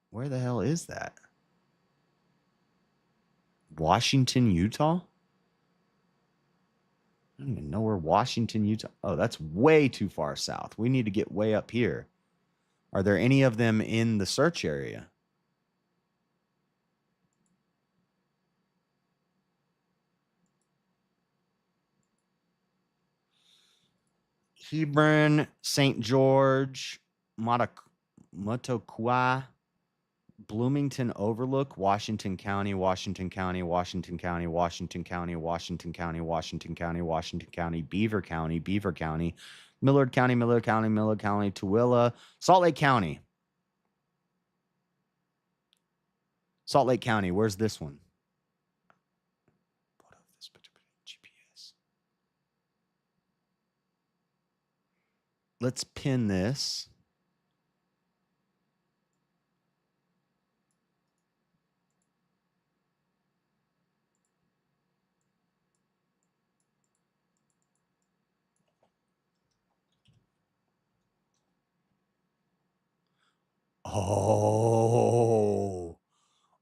where the hell is that? Washington, Utah? I don't even know where Washington, Utah. Oh, that's way too far south. We need to get way up here. Are there any of them in the search area? Hebron, St. George, Motocua, Bloomington Overlook, Washington County, Washington County, Washington County, Washington County, Washington County, Washington County, Washington County, Beaver County, Beaver County, Millard County, Millard County, Millard County, Tooele, Salt Lake County. Salt Lake County, where's this one? GPS. Let's pin this.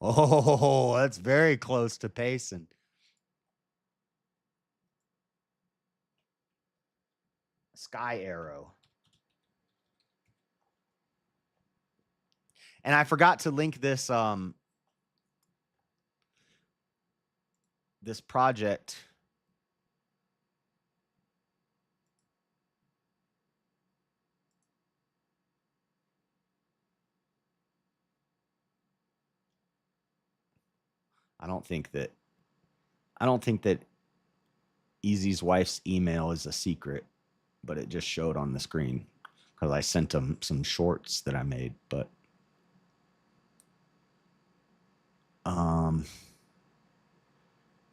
Oh, that's very close to Payson. Sky Arrow. And I forgot to link this this project I don't think that Easy's wife's email is a secret, but it just showed on the screen because I sent him some shorts that I made. But let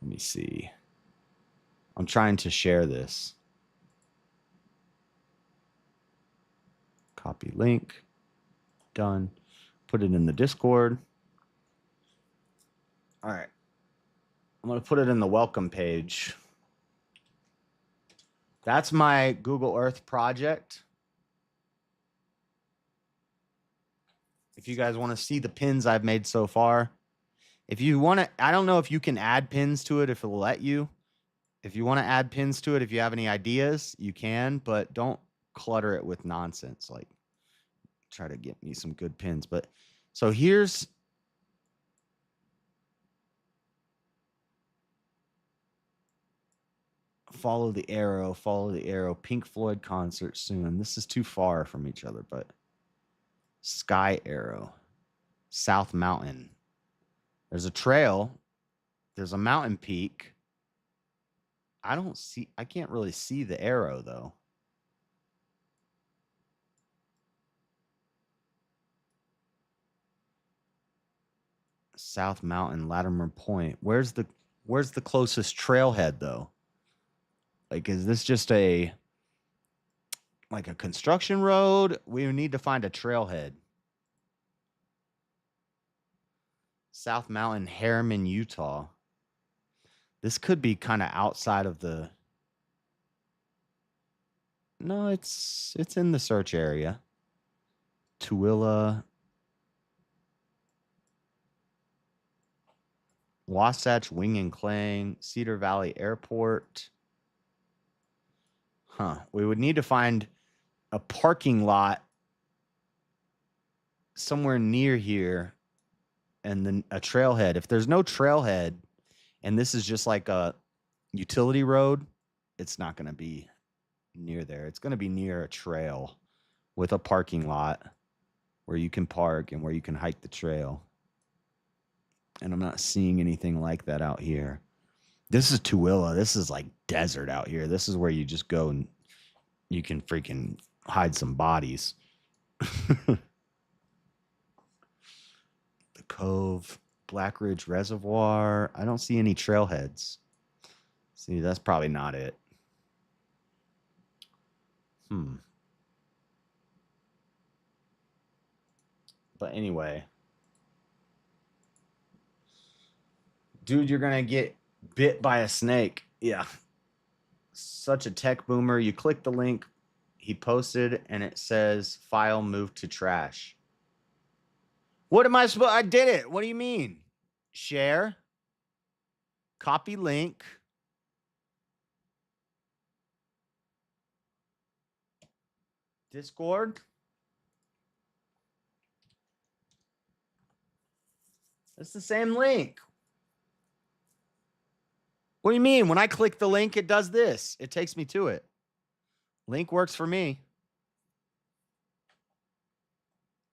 me see. I'm trying to share this. Copy link. Done. Put it in the Discord. All right. I'm going to put it in the welcome page. That's my Google Earth project. If you guys want to see the pins I've made so far. If you want to, I don't know if you can add pins to it, if it'll let you. If you want to add pins to it, if you have any ideas, you can, but don't clutter it with nonsense. Like, try to get me some good pins. But so here's follow the arrow, Pink Floyd concert soon. This is too far from each other, but Sky Arrow, South Mountain. There's a trail. There's a mountain peak. I can't really see the arrow though. South Mountain, Latimer Point. Where's the closest trailhead though? Like, is this just a construction road? We need to find a trailhead. South Mountain, Harriman, Utah. This could be kind of outside of the... No, it's in the search area. Tooele. Wasatch, Wing and Clang, Cedar Valley Airport. We would need to find a parking lot somewhere near here and then a trailhead. If there's no trailhead and this is just like a utility road, it's not going to be near there. It's going to be near a trail with a parking lot where you can park and where you can hike the trail. And I'm not seeing anything like that out here. This is Tooele. This is like desert out here. This is where you just go and you can freaking hide some bodies. The Cove, Black Ridge Reservoir. I don't see any trailheads. See, that's probably not it. But anyway. Dude, you're going to get bit by a snake. Yeah. Such a tech boomer. You click the link he posted and it says file moved to trash. What am I supposed? I did it. What do you mean? Share. Copy link. Discord. It's the same link. What do you mean? When I click the link, it does this. It takes me to it. Link works for me.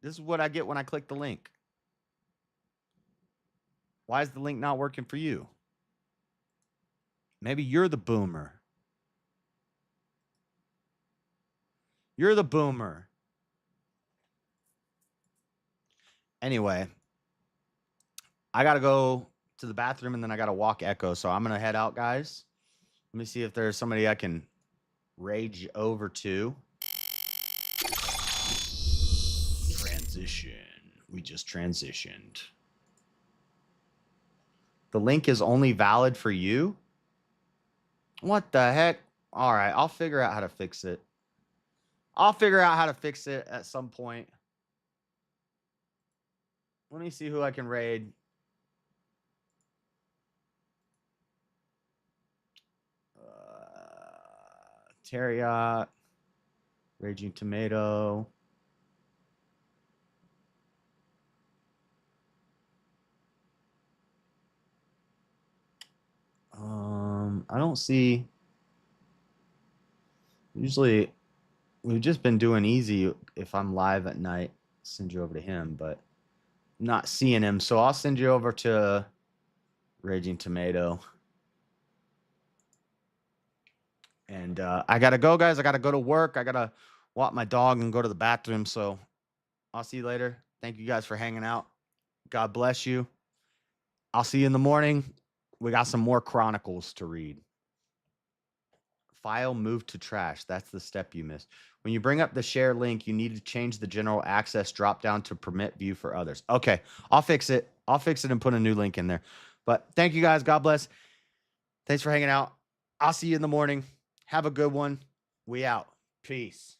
This is what I get when I click the link. Why is the link not working for you? Maybe you're the boomer. You're the boomer. Anyway, I got to go to the bathroom and then I got to walk Echo. So I'm going to head out, guys. Let me see if there's somebody I can rage over to. Transition. We just transitioned. The link is only valid for you? What the heck? All right, I'll figure out how to fix it. I'll figure out how to fix it at some point. Let me see who I can raid. Teriyaki, Raging Tomato. I don't see. Usually, we've just been doing easy. If I'm live at night, send you over to him, but I'm not seeing him. So I'll send you over to Raging Tomato. And I got to go, guys. I got to go to work. I got to walk my dog and go to the bathroom. So I'll see you later. Thank you guys for hanging out. God bless you. I'll see you in the morning. We got some more Chronicles to read. File moved to trash. That's the step you missed. When you bring up the share link, you need to change the general access drop down to permit view for others. Okay, I'll fix it. I'll fix it and put a new link in there. But thank you guys. God bless. Thanks for hanging out. I'll see you in the morning. Have a good one. We out. Peace.